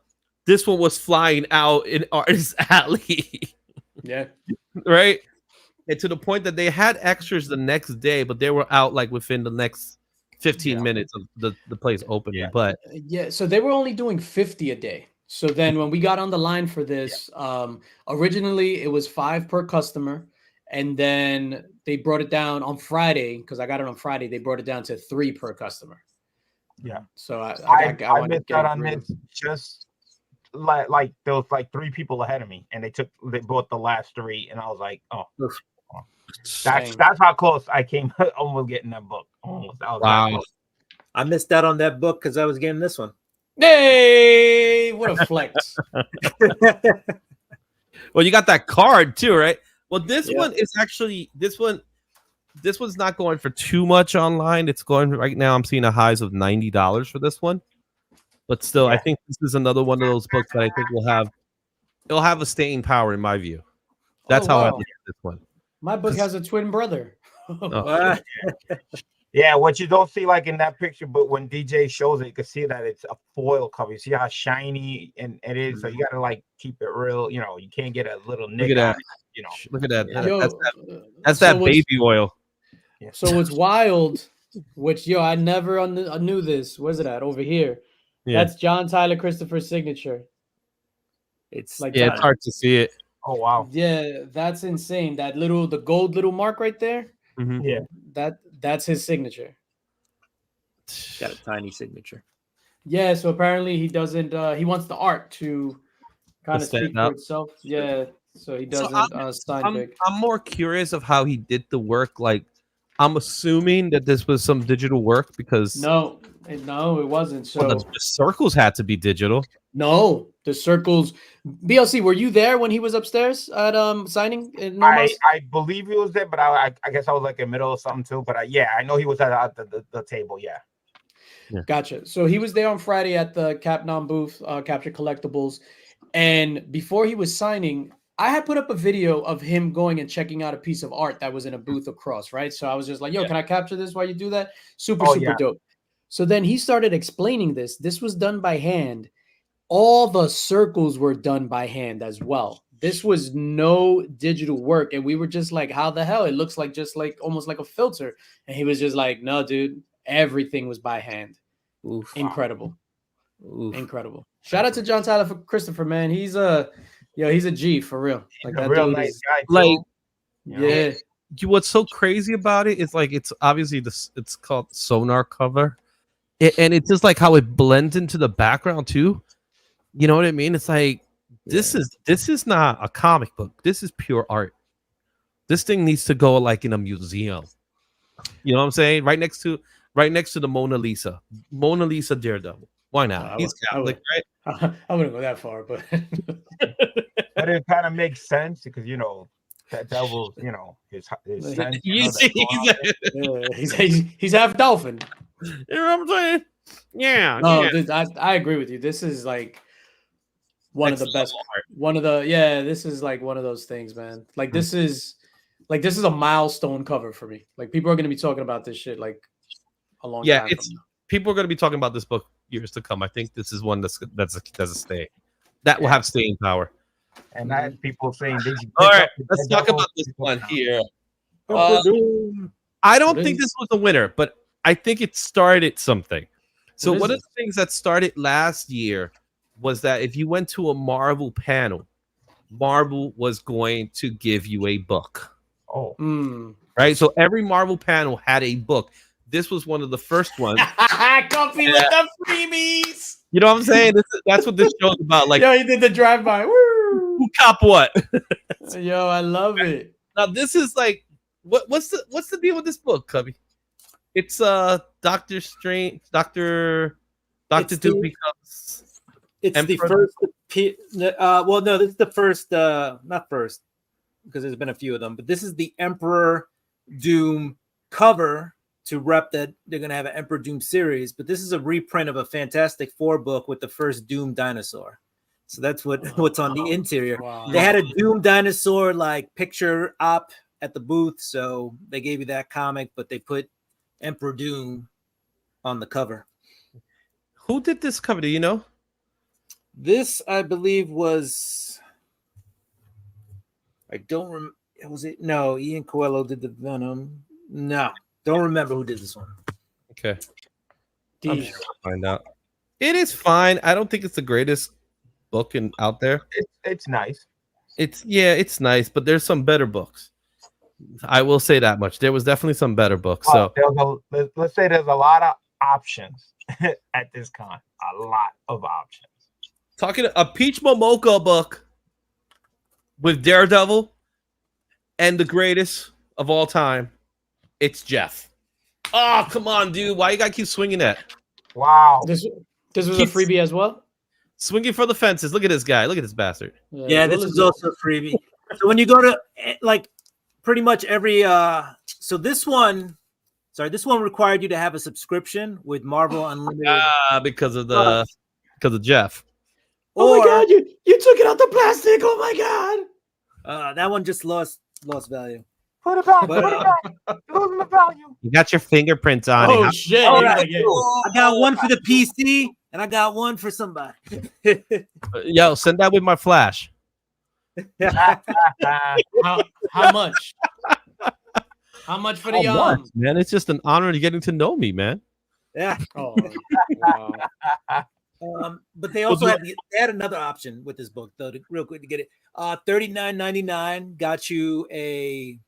this one was flying out in Artist Alley. Yeah. Right, and to the point that they had extras the next day, but they were out like within the next 15 minutes of the place opening. Yeah. But Yeah, so they were only doing 50 a day. So then when we got on the line for this, originally it was 5 per customer, and then they brought it down on Friday because I got it on Friday. They brought it down to 3 per customer. Yeah. So I missed out on this just like there was like 3 people ahead of me, and they bought the last 3, and I was like, oh. That's how close I came almost getting that book. Almost. wow. I missed out on that book because I was getting this one. Hey, what a flex. Well, you got that card too, right? Well, this one is actually this one's not going for too much online. It's going right now. I'm seeing a highs of $90 for this one, but still, I think this is another one of those books that I think it'll have a staying power in my view. That's how I look at this one. My book has a twin brother. Oh. Yeah, what you don't see like in that picture, but when DJ shows it, you can see that it's a foil cover. You see how shiny and it is. So you gotta like keep it real. You can't get a little nick. Look at that. Look at that. That's that baby oil. Yeah. So it's wild, which I never knew this. Where's it at? Over here. Yeah. That's John Tyler Christopher's signature. It's like it's hard to see it. Oh wow. Yeah, that's insane. The gold little mark right there. Mm-hmm. Yeah. That's his signature. Got a tiny signature. Yeah, so apparently he doesn't he wants the art to kind of speak for itself. Yeah. So he doesn't sign big. I'm more curious of how he did the work. Like, I'm assuming that this was some digital work because no, No, it wasn't. Well, So the circles had to be digital. no, the circles. BLC, were you there when he was upstairs at signing in Normas? I believe he was there, but I guess I was like in the middle of something too. But yeah, I know he was at the table. Yeah. Gotcha. So he was there on Friday at the Capnom booth, Capture Collectibles, and before he was signing, I had put up a video of him going and checking out a piece of art that was in a booth across, right? So I was just like, "Yo, can I capture this while you do that?" Super, Oh, super yeah. dope. So then he started explaining this. This was done by hand. All the circles were done by hand as well. This was no digital work, and we were just like, "How the hell? It looks like just like almost like a filter." And he was just like, "No, dude, everything was by hand." Oof. Incredible. Oof. Incredible. Shout out to John Tyler for Christopher, man. He's a G for real. Like He's a that real dude nice is guy, too. Like, You know? yeah. What's so crazy about it is like it's obviously this. It's called sonar cover, and it's just like how it blends into the background too. You know what I mean? It's like this is not a comic book. This is pure art. This thing needs to go like in a museum. You know what I'm saying? Right next to the Mona Lisa. Mona Lisa Daredevil. Why not? He's Catholic, right? I wouldn't go that far, but But it kind of makes sense because that devil, his sense. You see, he's half dolphin. you know what I'm saying? Yeah. No, yeah. dude, I agree with you. This is like one of the Next best. level art. This is like one of those things, man. Like this is a milestone cover for me. Like people are gonna be talking about this shit like a long time. It's people are going to be talking about this book years to come. I think this is one that's a stay. That will have staying power. And I had people saying, "Did you?" All right, let's talk about this one here. I don't think this was the winner, but I think it started something. So What is one of it? the things that started last year was that if you went to a Marvel panel, Marvel was going to give you a book. Oh, Right? So every Marvel panel had a book. This was one of the first ones. Comfy with the freebies. You know what I'm saying? That's what this show's about. Like, Yo, he did the drive-by. Woo! who cop what? Yo, I love it. Now this is like, what's the deal with this book, Cubby? It's Doctor Strange, Doctor Doom becomes. It's the Emperor. first. Well, no, this is the first. Not first, because there's been a few of them, but this is the Emperor Doom cover to rep that they're gonna have an Emperor Doom series. But this is a reprint of a Fantastic Four book with the first Doom dinosaur. So that's what's on the interior. Wow. They had a Doom dinosaur like picture op at the booth, so they gave you that comic, but they put Emperor Doom on the cover. Who did this cover? Do you know? This, I believe, was. I don't remember. Was it? No, Ian Coelho did the Venom. No, don't remember who did this one. Okay, I'm sure we'll find out. It is fine. I don't think it's the greatest book out there. it's nice. It's nice, but there's some better books. I will say that much. There was definitely some better books. Well, So let's say there's a lot of options at this con. A lot of options. talking a Peach Momoko book with Daredevil and the greatest of all time, it's Jeff. Oh, come on, dude. Why you gotta keep swinging that? Wow. This was a freebie as well. Swinging for the fences. Look at this guy. Look at this bastard. Yeah, this is also a freebie. So when you go to like pretty much every so this one required you to have a subscription with Marvel Unlimited. Because of Jeff. Oh my god, you took it out the plastic. Oh my god. That one just lost value. Put it back. Put it back. Losing the value. You got your fingerprints on Oh it. shit! All right, I got one for the PC and I got one for somebody. Yo, send that with my flash. How much? How much for the man? It's just an honor to getting to know me, man. Yeah. Oh, wow. But they also had another option with this book, though, real quick to get it. $39.99 got you a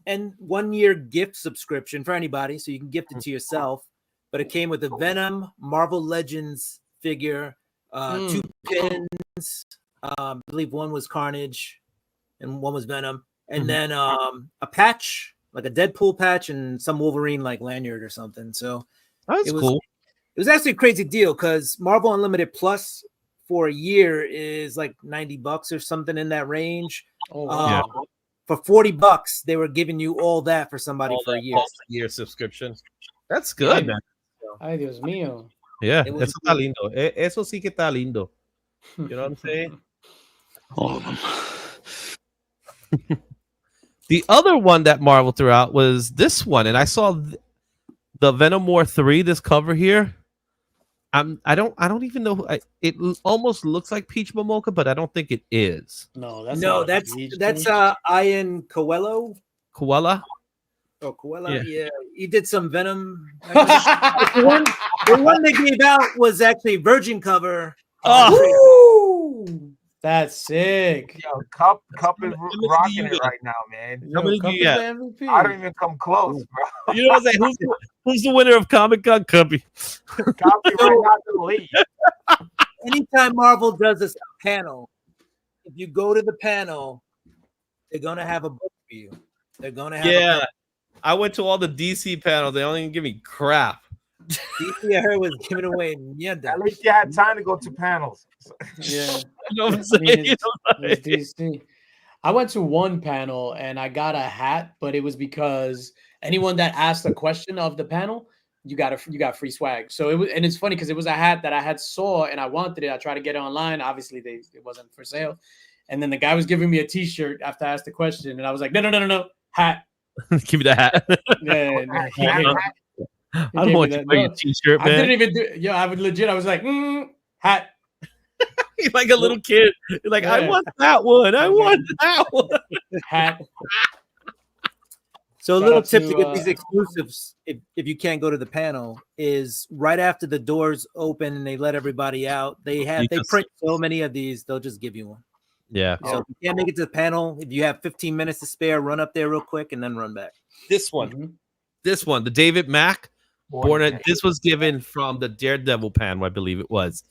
1-year gift subscription for anybody, so you can gift it to yourself. But it came with a Venom Marvel Legends figure, 2 pins. I believe one was Carnage and one was Venom, and then a patch, like a Deadpool patch, and some Wolverine like lanyard or something. So that's cool. was actually a crazy deal because Marvel Unlimited Plus for a year is like $90 or something in that range. Oh, wow. For $40, they were giving you all that for somebody All for a that year. year subscription. That's good, man. Ay, Dios mío. Yeah, It was eso está lindo. Eso sí que está lindo. You know what I'm saying? All of them. The other one that Marvel threw out was this one, and I saw the Venom War 3. This cover here. I don't even know. It almost looks like Peach Momoka, but I don't think it is. No, That's Ian Coelho. Koala. Oh, Coelho. Yeah. Yeah, he did some Venom. the one they gave out was actually Virgin cover. Oh, that's sick. Yo, Cup is many rocking do you it right now, man. How many do you got? MVP. I don't even come close, bro. You know what I'm saying? Who's the winner of Comic Con? Cubby. Copy right out the lead. Anytime Marvel does this panel, if you go to the panel, they're gonna have a book for you. They're gonna have Yeah, I went to all the DC panels. They only give me crap. DC, I heard, was giving away mierda. At least you had time to go to panels. Yeah. You know what I'm I saying? mean, You know, it's DC. I went to one panel and I got a hat, but it was because anyone that asked a question of the panel, you got free swag. So it was, and it's funny because it was a hat that I had saw and I wanted it. I tried to get it online. Obviously, it wasn't for sale. And then the guy was giving me a T-shirt after I asked the question, and I was like, no, hat. give me the hat. Yeah, I don't want you to wear your T-shirt, I man. didn't even do. Yo, I would legit. I was like, hat. You're like a little kid. You're like, I Yeah. want that one. I want that one. Hat. So a Shout little out tip to, to get these exclusives, if you can't go to the panel, is right after the doors open and they let everybody out, they print so many of these, they'll just give you one. Yeah. So if you can't make it to the panel, if you have 15 minutes to spare, run up there real quick and then run back. This one. Mhm. This one. The David Mack. Boy, This was given from the Daredevil panel, I believe it was.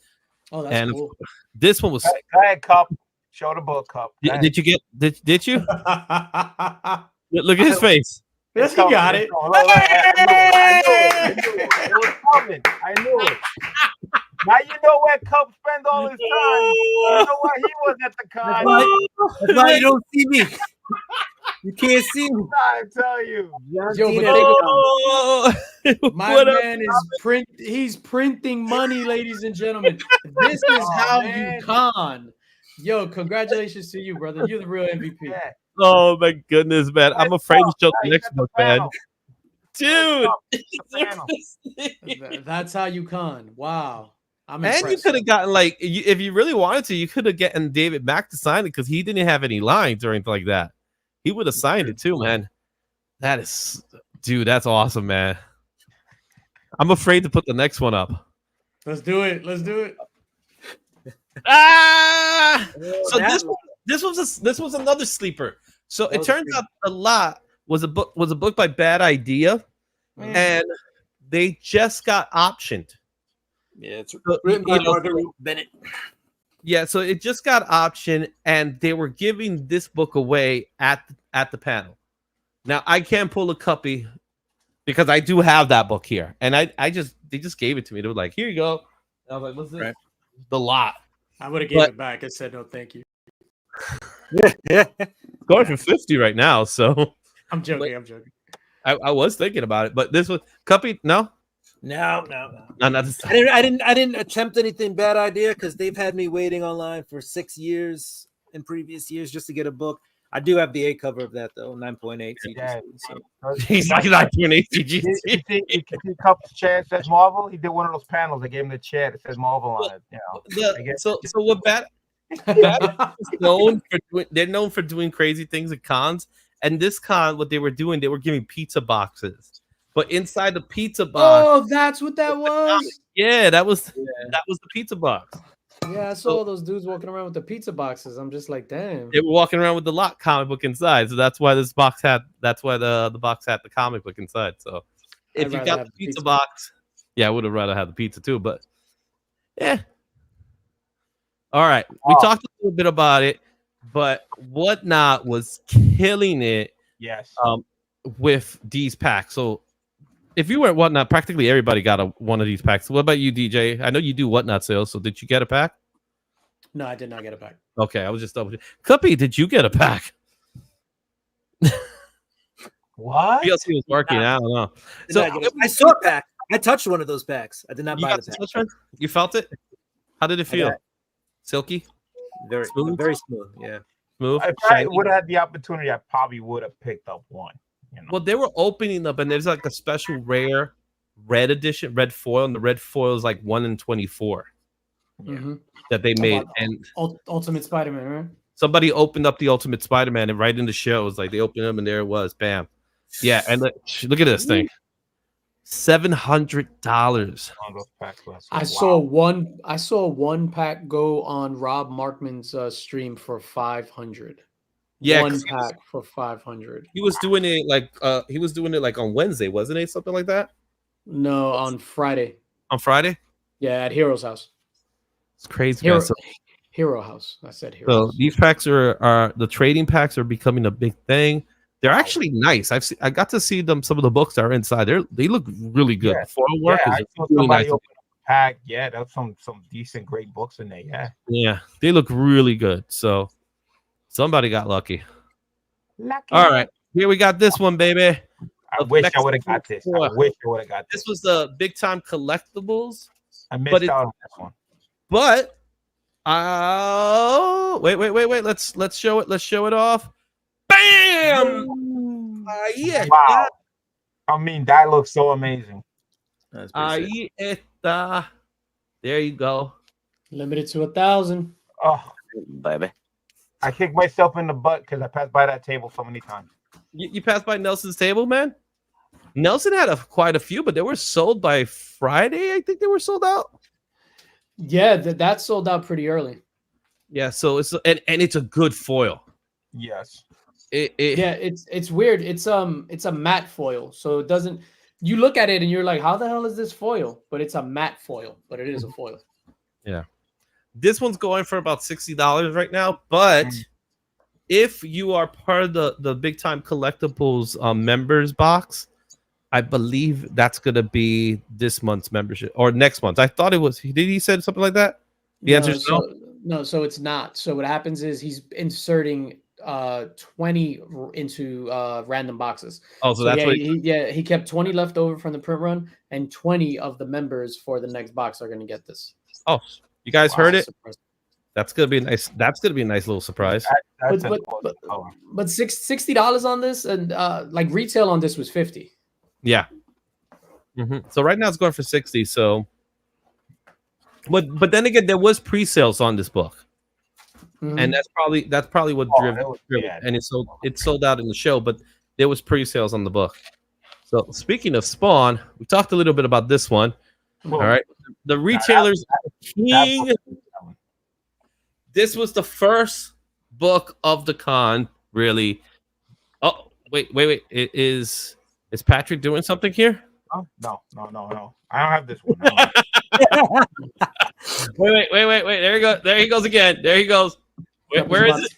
Oh, that's And cool. this one was. Go ahead, Cup. Show the book, Cup. Go ahead. Did you get? Did you? Look at his face. Yes, he got it. I knew it. It was coming. I knew it. Now you know where Cup spend all his time. You know where he was at the con. That's why you don't see me. You can't see me. I tell you. Yo, but Oh, my what up? man is he's printing money, ladies and gentlemen. This is Oh, how man. you con. Yo, congratulations to you, brother. You're the real MVP. Yeah. Oh my goodness, man! I'm afraid to show the Now you next got the book, man. panel. Dude, The panel. That's how you con. Wow. I'm and you impressed. could have gotten like, if you really wanted to, you could have gotten David Mack to sign it because he didn't have any lines or anything like that. He would have signed it too, man. That is, dude, that's awesome, man. I'm afraid to put the next one up. Let's do it. Let's do it. Ah! Oh, So that this was another sleeper. So That it was turns good. out a lot was a book by Bad Idea, Mm. and they just got optioned. Yeah, it's So, written by you know, Marguerite Bennett. yeah, so it just got optioned, and they were giving this book away at the panel. Now I can't pull a copy because I do have that book here, and they just gave it to me. They were like, "Here you go." And I was like, "What's this?" Right. The lot. I would have gave But- it back and said no, thank you. Going for 50 right now, so I'm joking. I'm joking. I was thinking about it, but this was copy. No, No. not this time. I didn't attempt anything Bad Idea because they've had me waiting online for 6 years in previous years just to get a book. I do have the A cover of that though, 9.8 CGC. Yeah. So He's like not doing You ACG. see Cup's chair that says Marvel? He did one of those panels. They gave him the chair that says Marvel on it. You know. I guess- So what Bad is known for they're known for doing crazy things at cons, and this con, what they were doing, they were giving pizza boxes, but inside the pizza box, Oh, that's what that was. yeah, that was the pizza box. Yeah, I saw those dudes walking around with the pizza boxes. I'm just like, damn. They were walking around with the lot comic book inside, so that's why the box had the comic book inside. So if I'd you rather got have the the pizza pizza. box, yeah, I would have rather had the pizza too, but yeah. All right, we Oh. talked a little bit about it, but Whatnot was killing it Yes. with D's pack. So if you were at Whatnot, practically everybody got one of these packs. What about you, DJ? I know you do Whatnot sales, so did you get a pack? No, I did not get it back. Okay, I was just double. Cuppy, did you get a pack? What? PLC was working. I don't know. Did So not get it. I saw a pack. I touched one of those packs. I did not you buy got the the pack. touch one? You felt it? How did it feel? got- Silky, Very Smooth? very smooth. Yeah. smooth. If I shiny? would have had the opportunity, I probably would have picked up one. You know? Well, they were opening up, and there's like a special rare red edition, red foil, and the red foil is like 1 in 24 Mhm. that they made. About And Ultimate Spider-Man, right? somebody opened up the Ultimate Spider-Man, and right in the show, it was like they opened them, and there it was, bam. Yeah, and look at this thing, $700. On those packs last I year. saw Wow. one pack go on Rob Markman's stream for 500. Yeah, one 'cause pack for 500. he was doing it like on Wednesday, wasn't it? Something like that No, on Friday. on Friday. Yeah, at Hero's house. It's crazy, Hero, man. So, Hero house. I said Hero. so House. these packs are the trading packs are becoming a big thing. They're Wow. actually nice. I got to see them. Some of the books that are inside. They look really good. Yeah. The foil work Yeah, I is saw really somebody nice. open up a pack. Yeah, that's some decent, great books in there. Yeah. Yeah, they look really good. So somebody got lucky. Lucky. All right, here we got this one, baby. I wish I would have got this. I Four. wish I would have got This this. was the big time collectibles, I but missed it- out on this one. but wait. Let's show it. Let's show it off. Bam! Yeah. Wow. I mean, that looks so amazing. That's pretty sick. Ahí está. There you go. Limited to 1,000. Oh, Baby. I kicked myself in the butt because I passed by that table so many times. You passed by Nelson's table, man. Nelson had quite a few, but they were sold by Friday. I think they were sold out. Yeah, that sold out pretty early. Yeah, so it's and it's a good foil. Yes. Yeah, it's weird. It's a matte foil, so it doesn't. You look at it and you're like, how the hell is this foil? But it's a matte foil, but it is a foil. This one's going for about $60 right now, but if you are part of the big time collectibles members box, I believe that's gonna be this month's membership or next month. I thought it was. Did he said something like that? The answer is no. No, so it's not. So what happens is he's inserting 20 into random boxes. Oh, so that's yeah, what. he kept 20 left over from the print run, and 20 of the members for the next box are going to get this. Oh, you guys heard it. Surprise. That's gonna be nice. That's gonna be a nice little surprise. That's But $60 on this, and like retail on this was 50. Yeah. So right now it's going for 60. So, but then again, there was pre-sales on this book, Mhm. and that's probably what Oh, drove that was- it. yeah. And it sold out in the show, but there was pre-sales on the book. So speaking of Spawn, we talked a little bit about this one. All right, the retailers king. This was the first book of the con, really. Oh, wait. It is Patrick doing something here? Oh, no. I don't have this one. Wait. There he goes again. There he goes. Where is it?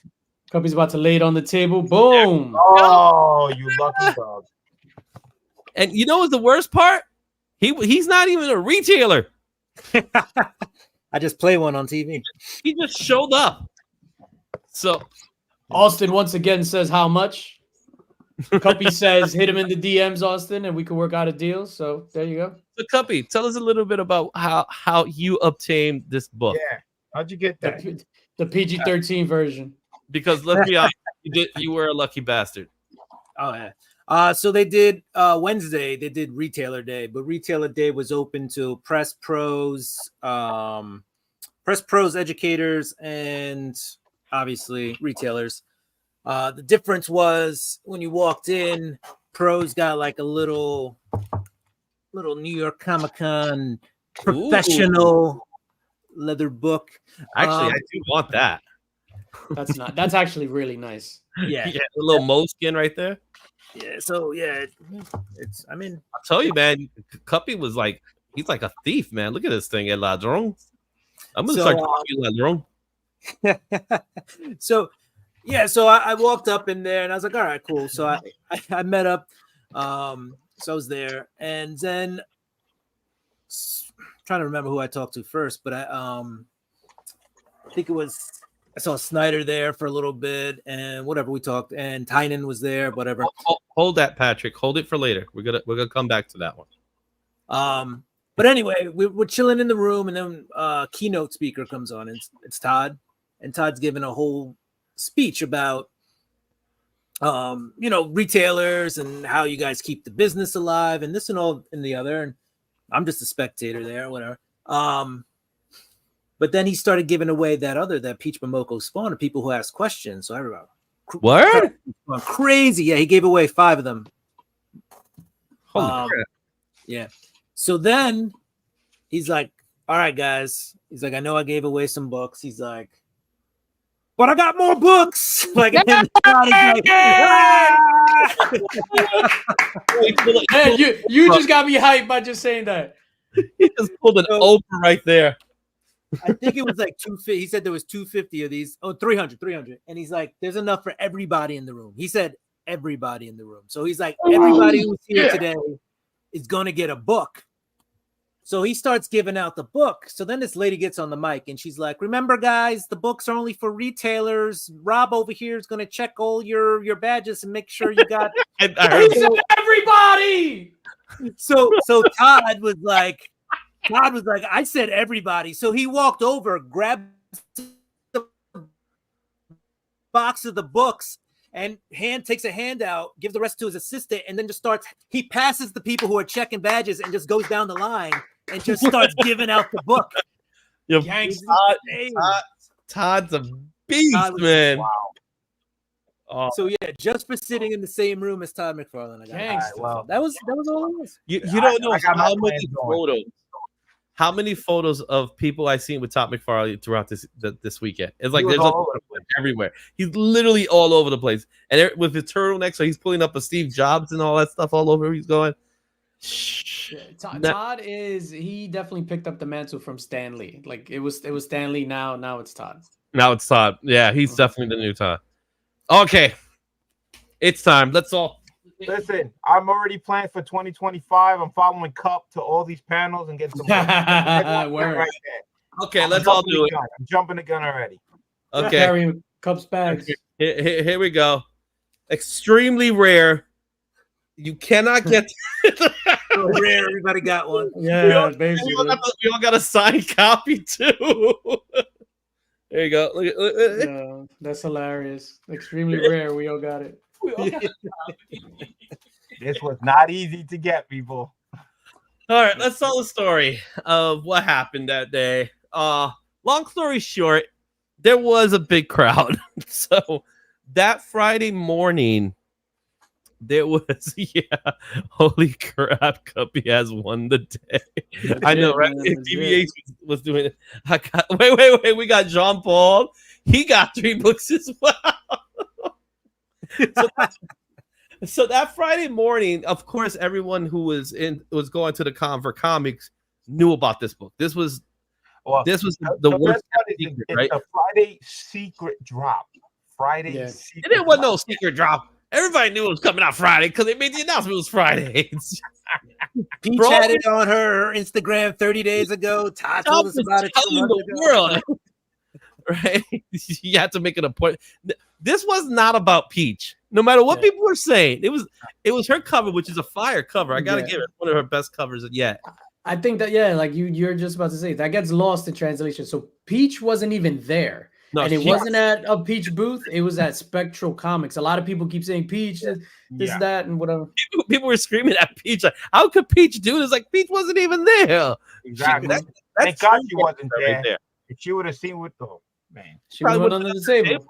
Cubby's about to lay it on the table. Boom. Oh, you lucky dog. And you know what's the worst part? He's not even a retailer. I just play one on TV. He just showed up. So Austin once again says how much. Cuppy says hit him in the DMs, Austin, and we can work out a deal. So there you go. So Cuppy, tell us a little bit about how you obtained this book. Yeah. How'd you get that? The PG-13 version. Because let's be honest, you were a lucky bastard. Oh yeah. So they did Wednesday. They did Retailer Day, but Retailer Day was open to press pros, educators, and obviously retailers. The difference was when you walked in, pros got like a little New York Comic Con professional leather book. Actually, I do want that. That's actually really nice. Yeah. Yeah, a little moleskin right there. Yeah. So yeah, it's. I mean, I'll tell you, man. Cuppy was like, he's like a thief, man. Look at this thing, El Ladrón. I'm gonna start calling you Ladrón. So yeah, so I walked up in there and I was like, all right, cool. So I met up. So I was there, and then trying to remember who I talked to first, but I think it was I saw Snyder there for a little bit, and whatever we talked, and Tynan was there, whatever. Hold that, Patrick. Hold it for later. We're gonna come back to that one. But anyway, we're chilling in the room, and then keynote speaker comes on, and it's Todd, and Todd's giving a whole speech about retailers and how you guys keep the business alive, and this and all and the other, and I'm just a spectator there, whatever. But then he started giving away that Peach Momoko spawn to people who asked questions. So everybody, Word? Crazy. Yeah, he gave away 5 of them. Holy crap. Yeah. So then he's like, all right, guys. He's like, I know I gave away some books. He's like, but I got more books. Like, and like, Man, you just got me hyped by just saying that. He just pulled an Oprah right there. I think it was like 250. He said there was 250 of these. Oh, 300. And he's like, there's enough for everybody in the room. He said everybody in the room. So he's like, everybody who's here today is going to get a book. So he starts giving out the book. So then this lady gets on the mic and she's like, remember, guys, the books are only for retailers. Rob over here is going to check all your badges and make sure you got everybody. So Todd was like, I said everybody. So he walked over, grabbed the box of the books, and takes a handout, gives the rest to his assistant, and then just he passes the people who are checking badges and just goes down the line and just starts giving out the book. Todd's a beast, man. Wow. Oh. So yeah, just for sitting in the same room as Todd McFarlane, that was all it was. You don't know how many photos. How many photos of people I've seen with Todd McFarlane throughout this weekend? It's like there's everywhere. He's literally all over the place, and with his turtleneck, so he's pulling up a Steve Jobs and all that stuff all over. He's going. Todd he definitely picked up the mantle from Stan Lee. Like it was Stan Lee. Now it's Todd. Now it's Todd. Yeah, he's definitely the new Todd. Okay, it's time. Let's all. Listen, I'm already planning for 2025. I'm following Cup to all these panels and getting some right there. Okay, let's all do it. I'm jumping the gun already. Okay. Carrying Cup's bags. Here we go. Extremely rare. You cannot get rare. Everybody got one. Yeah, we all got a signed copy too. There you go. Look, that's hilarious. Extremely rare. We all got it. This was not easy to get, people. All right, let's tell the story of what happened that day. Long story short, there was a big crowd. So that Friday morning, there was holy crap, Cuppy has won the day. I know, right? DVH was doing it. Wait, we got Jean Paul. He got 3 books as well. So that Friday morning, of course, everyone who was going to the con for comics knew about this book. This was the worst secret, right? The Friday secret drop. It didn't want no secret drop. Everybody knew it was coming out Friday because they made the announcement it was Friday. Peach had it on her Instagram 30 days ago. Todd told us about it 2 months ago. World. Right? You had to make an appointment. This was not about Peach. No matter what people were saying, it was her cover, which is a fire cover. I gotta give it one of her best covers yet. I think that like you're just about to say, that gets lost in translation. So Peach wasn't even there. No, and it wasn't at a Peach booth. It was at Spectral Comics. A lot of people keep saying Peach, this, that, and whatever. People were screaming at Peach. Like, how could Peach do this? Like, Peach wasn't even there. Exactly. Thank God she wasn't there. If she would have seen what the man, she would have went under the table.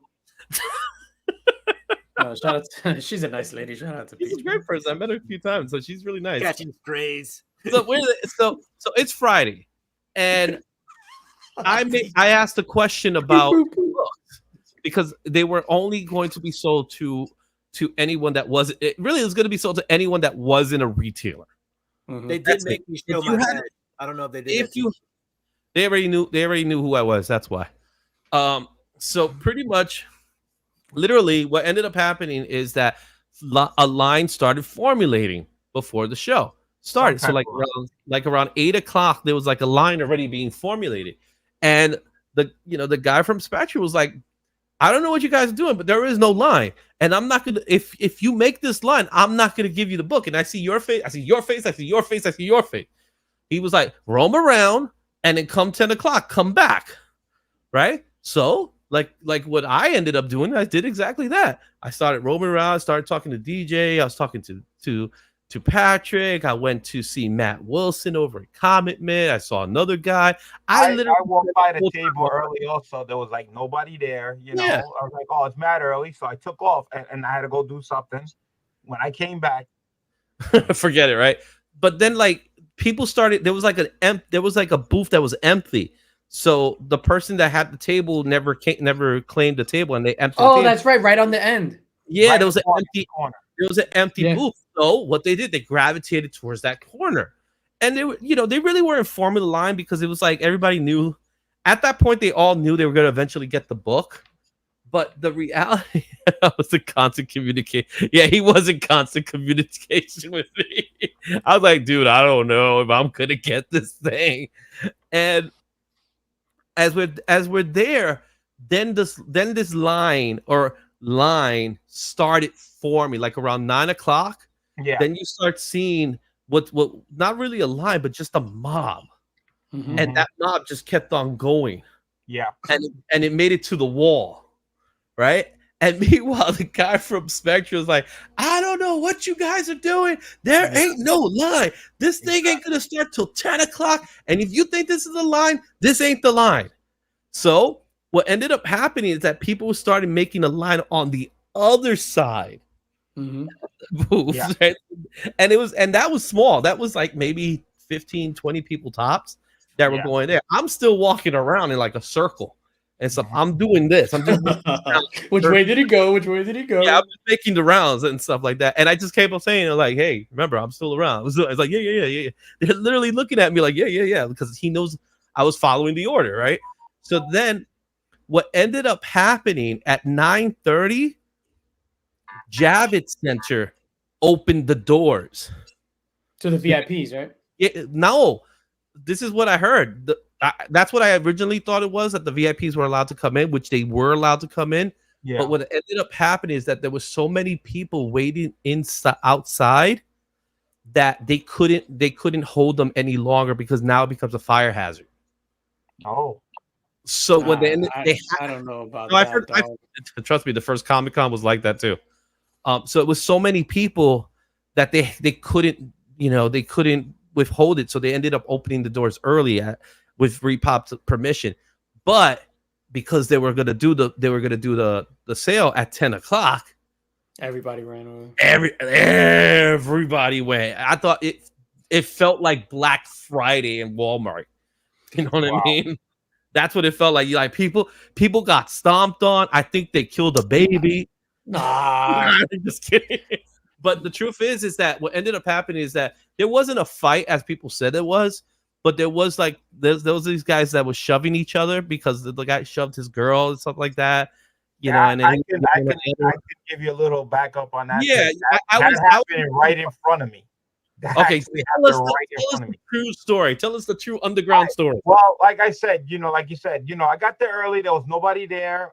Shout out to, she's a nice lady. Shout out to Peach. She's a great person. I met her a few times, so she's really nice. Catching strays. So it's Friday, and I asked a question about books because they were only going to be sold to anyone that was. It really was going to be sold to anyone that wasn't a retailer. Mm-hmm. They did make me show my head. I don't know if they did. They already knew who I was. That's why. So pretty much, literally, what ended up happening is that a line started formulating before the show started. So Sometime around. like around 8 o'clock, there was like a line already being formulated, and the guy from Spectrum was like, I don't know what you guys are doing, but there is no line. And I'm not gonna if you make this line, I'm not gonna give you the book. And I see your face, I see your face, I see your face, I see your face. He was like, roam around and then come 10 o'clock, come back. Right? So like what I ended up doing, I did exactly that. I started roaming around, I started talking to DJ, I was talking to Patrick. I went to see Matt Wilson over at Comet Man. I saw another guy. I literally walked by the table early also. There was like nobody there, you know. Yeah. I was like, oh, it's mad early. So I took off and I had to go do something. When I came back, forget it, right? But then like people started, there was like a booth that was empty. So the person that had the table never claimed the table, and they emptied the Oh, table. that's right on the end. Yeah, right there was an corner, empty corner. there was an empty Yeah. booth. So what they did, they gravitated towards that corner. And they were, they really weren't forming the line because it was like everybody knew at that point, they all knew they were going to eventually get the book. But the reality was in constant communication. Yeah, he was in constant communication with me. I was like, dude, I don't know if I'm gonna get this thing. And as we're there, then this line started forming like around 9 o'clock. Yeah. Then you start seeing what not really a line, but just a mob. Mhm. And that mob just kept on going. Yeah. And it made it to the wall, right? And meanwhile, the guy from Spectre was like, I don't know what you guys are doing. There ain't no line. This thing ain't gonna start till 10 o'clock. And if you think this is the line, this ain't the line. So what ended up happening is that people started making a line on the other side. Mhm. Booth, Yeah. right? And that was small. That was like maybe 15, 20 people tops that were Yeah. going there. I'm still walking around in like a circle and stuff. I'm doing this. I'm just Which way did he go? Which way did he go? yeah, I'm just making the rounds and stuff like that. And I just kept on saying, like, hey, remember, I'm still around. It's like, yeah. They're literally looking at me like, yeah, because he knows I was following the order, right? So then what ended up happening at 9:30, Javits Center opened the doors. To the VIPs, right? No, this is what I heard. That's what I originally thought it was, that the VIPs were allowed to come in, which they were allowed to come in. Yeah. But what ended up happening is that there was so many people waiting outside that they couldn't hold them any longer because now it becomes a fire hazard. Oh. So when they I don't know about no, that. trust me, the first Comic-Con was like that too. So it was so many people that they couldn't, they couldn't withhold it. So they ended up opening the doors early with Repop's permission. But because they were gonna do the sale at 10 o'clock, Everybody ran away. Everybody went. I thought it felt like Black Friday in Walmart. You know what I mean? That's what it felt like. Like people got stomped on. I think they killed a baby. Nah. I'm just kidding. But the truth is that what ended up happening is that there wasn't a fight as people said it was, but there was these guys that were shoving each other because the guy shoved his girl and stuff like that. And then I can give you a little backup on that. Yeah, that happened right in front of me. Okay, tell us the true story. Tell us the true underground story. Well, like I said, like you said, I got there early. There was nobody there.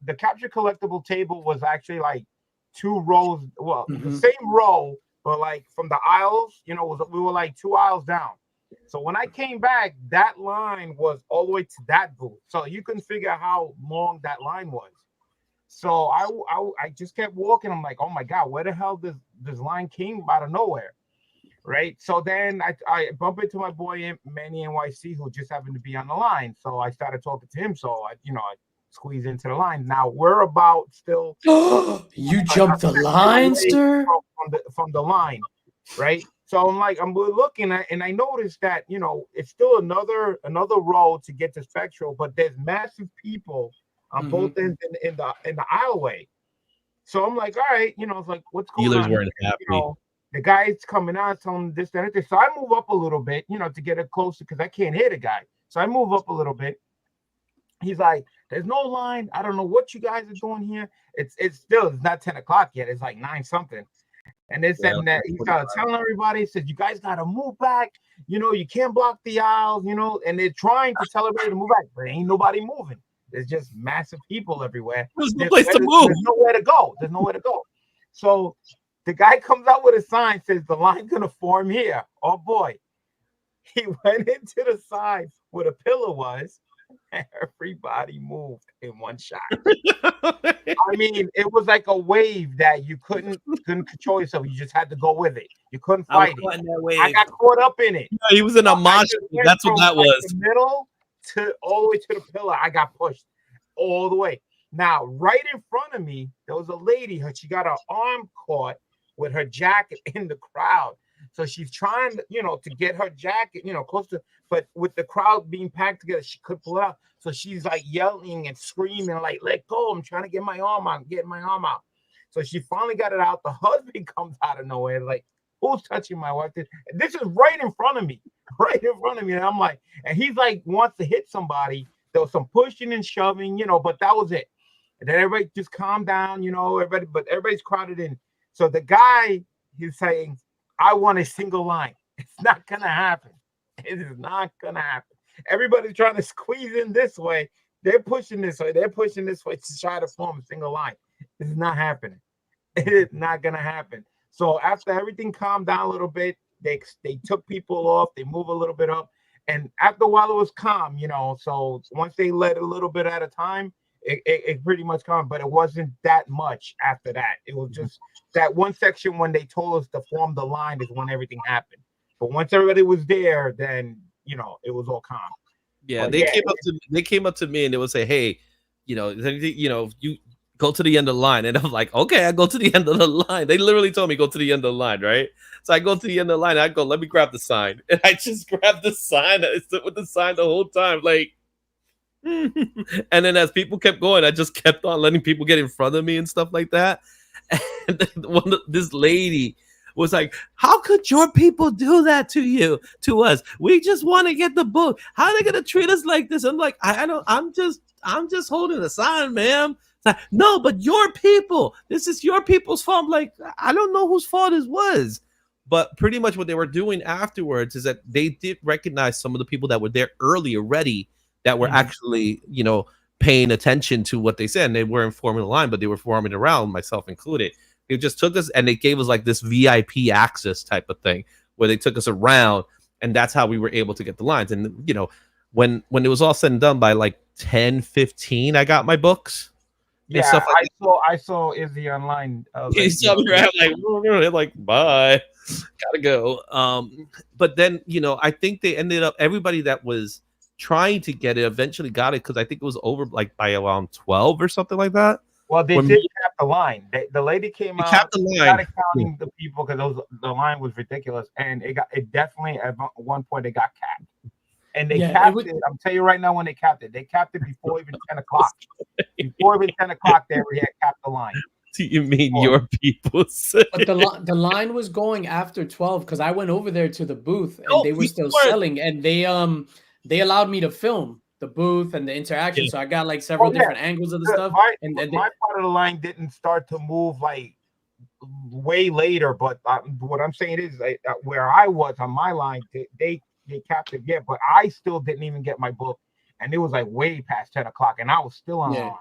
The capture collectible table was actually like 2 rows. Well, the same row, but like from the aisles, we were like 2 aisles down. So when I came back, that line was all the way to that booth. So you can figure out how long that line was. So I just kept walking. I'm like, oh my God, where the hell this line came out of nowhere, right? So then I bump into my boy Manny NYC, who just happened to be on the line. So I started talking to him. So I squeeze into the line. Now we're about still. You jumped the line, sir? From the line, right? So I'm looking at, and I noticed that it's still another row to get to Spectral, but there's massive people on both ends in the aisleway. So I'm like, all right, it's like, what's going on? Dealers weren't happy. The guy's coming out telling this, that, and this. So I move up a little bit, to get it closer because I can't hear the guy. So I move up a little bit. He's like, there's no line. I don't know what you guys are doing here. It's not 10 o'clock yet. It's like 9 something. And they said that he started telling everybody, he said, you guys got to move back. You know, you can't block the aisles, you know, and they're trying to tell everybody to move back, but ain't nobody moving. There's just massive people everywhere. There's no place to move. There's nowhere to go. There's nowhere to go. So the guy comes out with a sign, says the line's going to form here. Oh, boy. He went into the side where the pillar was. Everybody moved in one shot. I mean, it was like a wave that you couldn't control yourself. You just had to go with it. You couldn't fight it. I got caught up in it. Yeah, he was in a mosh. That's what that was. The middle to all the way to the pillar. I got pushed all the way. Now, right in front of me, there was a lady. She got her arm caught with her jacket in the crowd. So she's trying, you know, to get her jacket, you know, close to, but with the crowd being packed together, she could pull out. So she's like yelling and screaming, like, let go. I'm trying to get my arm out, getting my arm out. So she finally got it out. The husband comes out of nowhere, like, who's touching my wife? This is right in front of me, And I'm like, and he's like, wants to hit somebody. There was some pushing and shoving, you know, but that was it. And then everybody just calmed down, you know, but everybody's crowded in. So the guy, he's saying, I want a single line. It's not going to happen. It is not going to happen. Everybody's trying to squeeze in this way. They're pushing this way. They're pushing this way to try to form a single line. It's not happening. It is not going to happen. So after everything calmed down a little bit, they took people off. They moved a little bit up. And after a while, it was calm, you know. So once they let a little bit at a time, it pretty much calmed. But it wasn't that much after that. It was just that one section when they told us to form the line is when everything happened. But once everybody was there, then, you know, it was all calm. Yeah, they came up to me and they would say, hey, you know, you go to the end of the line. And I'm like, okay, I go to the end of the line. They literally told me go to the end of the line, right? So I go to the end of the line. I go, let me grab the sign. And I just grabbed the sign. I stood with the sign the whole time, like. And then as people kept going, I just kept on letting people get in front of me and stuff like that. And then this lady was like, how could your people do that to us? We just want to get the book. How are they gonna treat us like this? I'm like, I'm just holding a sign, ma'am. It's like, no, but your people, this is your people's fault. I'm like, I don't know whose fault it was. But pretty much what they were doing afterwards is that they did recognize some of the people that were there early already that were actually, you know, paying attention to what they said. And they weren't forming a line, but they were forming around, myself included. They just took us and they gave us like this VIP access type of thing where they took us around, and that's how we were able to get the lines. And, you know, when it was all said and done by like 10:15, I got my books. Yeah, stuff like I saw Izzy online. He saw me around like, bye, gotta go. But then, you know, I think they ended up, everybody that was trying to get it eventually got it, because I think it was over like by around 12 or something like that. Well, they did cap the line. The lady came out, capped the line, started counting the people because the line was ridiculous, and it definitely at one point it got capped. And they capped it. I'm telling you right now, when they capped it before even 10 o'clock. Before even 10 o'clock, they already had capped the line. Do you mean your people say? But the line was going after 12, because I went over there to the booth and they were still selling, and they allowed me to film the booth and the interaction. So I got like several different angles of the stuff. My part of the line didn't start to move like way later, but what I'm saying is where I was on my line, they capped it, but I still didn't even get my book, and it was like way past 10 o'clock, and I was still on line.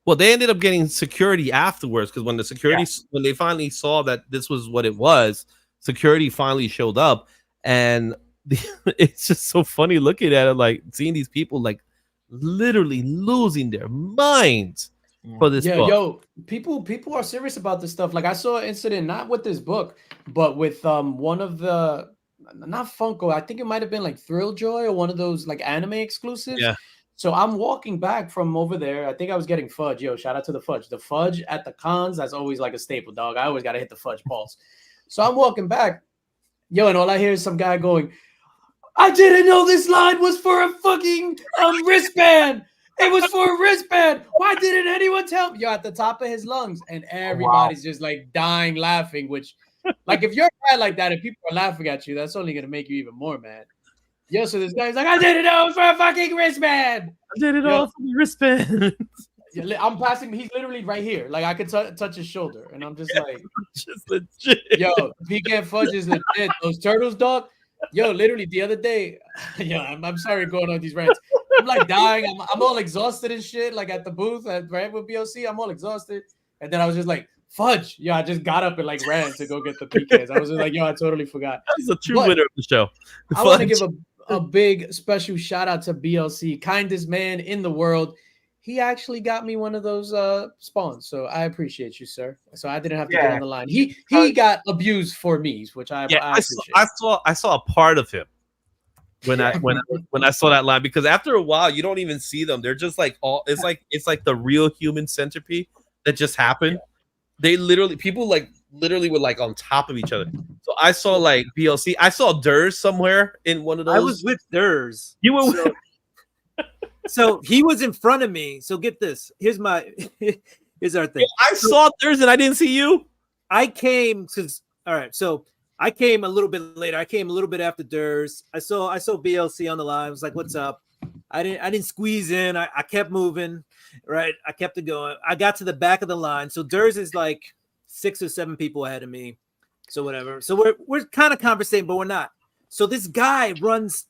Well, they ended up getting security afterwards, because when the security, when they finally saw that this was what it was, security finally showed up, and it's just so funny looking at it, like seeing these people like literally losing their minds for this book. Yo, people are serious about this stuff. Like, I saw an incident, not with this book, but with one of the, not Funko, I think it might have been like Thrill Joy or one of those like anime exclusives. Yeah. So I'm walking back from over there. I think I was getting fudge. Yo, shout out to the fudge. The fudge at the cons, that's always like a staple, dog. I always got to hit the fudge pulse. So I'm walking back. Yo, and all I hear is some guy going, I didn't know this line was for a fucking wristband. It was for a wristband. Why didn't anyone tell me? Yo, at the top of his lungs. And everybody's just like dying laughing, which, like, if you're mad like that and people are laughing at you, that's only going to make you even more mad. Yo, so this guy's like, I didn't know it was for a fucking wristband. I did it all for the wristband. I'm passing. He's literally right here. Like I could touch his shoulder, and I'm just like, Just legit. yo, pecan fudge is legit. Those turtles, dog. Yo, literally the other day, yo, I'm sorry going on these rants. I'm like dying. I'm all exhausted and shit. Like at the booth, right with BLC, I'm all exhausted. And then I was just like, fudge. Yo, I just got up and like ran to go get the pecans. I was just like, yo, I totally forgot. That's the true winner of the show. I want to give a big special shout out to BLC, kindest man in the world. He actually got me one of those spawns, so I appreciate you, sir. So I didn't have to get on the line. He got abused for me, which I appreciate. I saw a part of him when I saw that line, because after a while you don't even see them. They're just like it's like the real human centipede that just happened. They people literally were like on top of each other. So I saw like BLC. I saw Durs somewhere in one of those. I was with Durs. You were. So he was in front of me. So get this. Here's our thing. I saw Durs and I didn't see you. I came all right. So I came a little bit later. I came a little bit after Durs. I saw BLC on the line. I was like, "What's up?" I didn't squeeze in. I kept moving. Right. I kept it going. I got to the back of the line. So Durs is like 6 or 7 people ahead of me. So whatever. So we're kind of conversating, but we're not. So this guy runs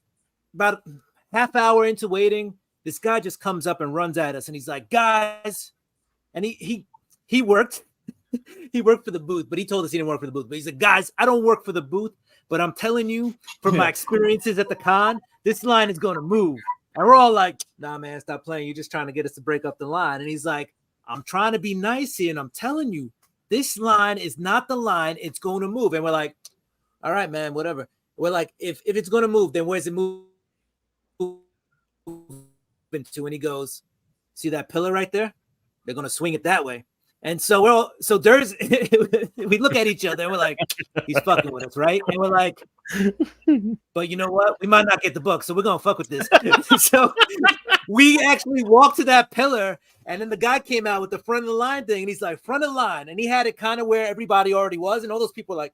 about half hour into waiting. This guy just comes up and runs at us, and he's like, "Guys," and he worked. He worked for the booth, but he told us he didn't work for the booth. But he said, "Guys, I don't work for the booth, but I'm telling you from my experiences at the con, this line is going to move." And we're all like, "Nah, man, stop playing. You're just trying to get us to break up the line." And he's like, "I'm trying to be nice here, and I'm telling you, this line is not the line. It's going to move." And we're like, "All right, man, whatever." We're like, if it's going to move, then where's it move into? And he goes, "See that pillar right there? They're going to swing it that way." And so there's we look at each other and we're like, he's fucking with us, right? And we're like, but you know what? We might not get the book, so we're gonna fuck with this. So we actually walked to that pillar, and then the guy came out with the front of the line thing, and he's like, "Front of the line," and he had it kind of where everybody already was, and all those people were like,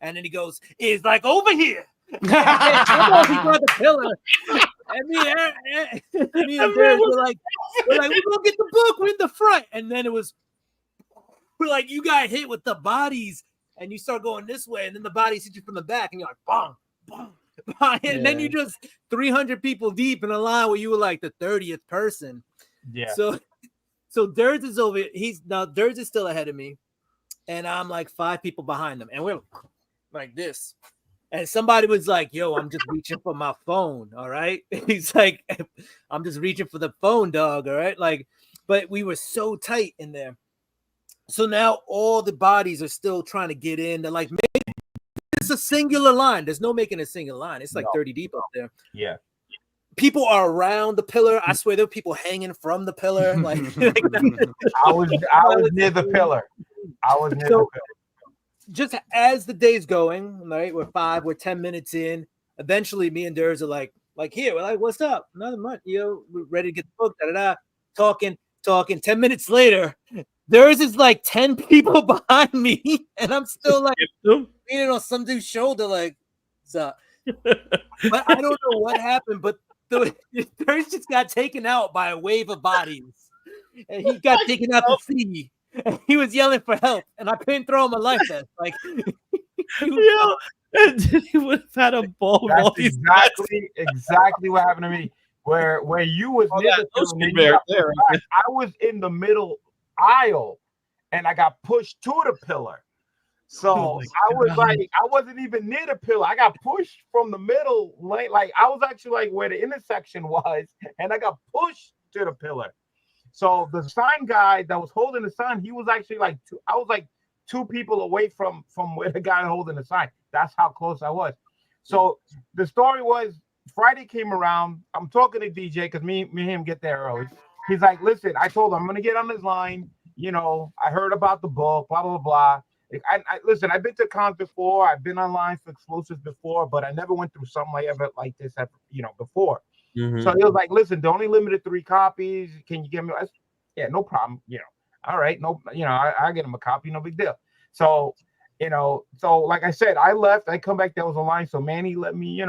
and then he goes, "It's like over here." I'm on the pillar. And me and Derek were like, we're gonna get the book. We're in the front, and then we're like, you got hit with the bodies, and you start going this way, and then the bodies hit you from the back, and you're like, bong, bong, bong. And then you just 300 people deep in a line where you were like the 30th person. Yeah. So Durs is over. Durs is still ahead of me, and I'm like 5 people behind him, and we're like this. And somebody was like, "Yo, I'm just reaching for my phone." All right. He's like, "I'm just reaching for the phone, dog." All right. Like, but we were so tight in there. So now all the bodies are still trying to get in. They're like, it's a singular line. There's no making a single line. It's like 30 deep up there. Yeah. People are around the pillar. I swear there were people hanging from the pillar. Like I was near the pillar. I was near the pillar. Just as the day's going, right? We're 10 minutes in. Eventually, me and Durs are like here. We're like, "What's up? Nothing much. We're ready to get the book." Talking. 10 minutes later, Durs is like 10 people behind me, and I'm still like leaning on some dude's shoulder, like, "What's up?" But I don't know what happened, but Durs just got taken out by a wave of bodies, and he got taken out to sea. And he was yelling for help, and I couldn't throw him a life vest. Like, he would have had a ball. That's exactly what happened to me. Where you was near the pillar, I was in the middle aisle, and I got pushed to the pillar. So I was like, I wasn't even near the pillar. I got pushed from the middle lane. Like I was actually like where the intersection was, and I got pushed to the pillar. So the sign guy that was holding the sign, he was actually like I was like 2 people away from where the guy holding the sign. That's how close I was. So the story was Friday came around. I'm talking to DJ because me and him get there early. He's like, "Listen, I told him I'm gonna get on this line. I heard about the book, blah blah blah. Listen, I've been to cons before. I've been online for explosives before, but I never went through something like this, before." Mm-hmm. So he was like, "Listen, they only limited 3 copies. Can you give me?" Yeah, no problem. All right, no, I get him a copy, no big deal. So So like I said, I left. I come back. There was a line. So Manny let me,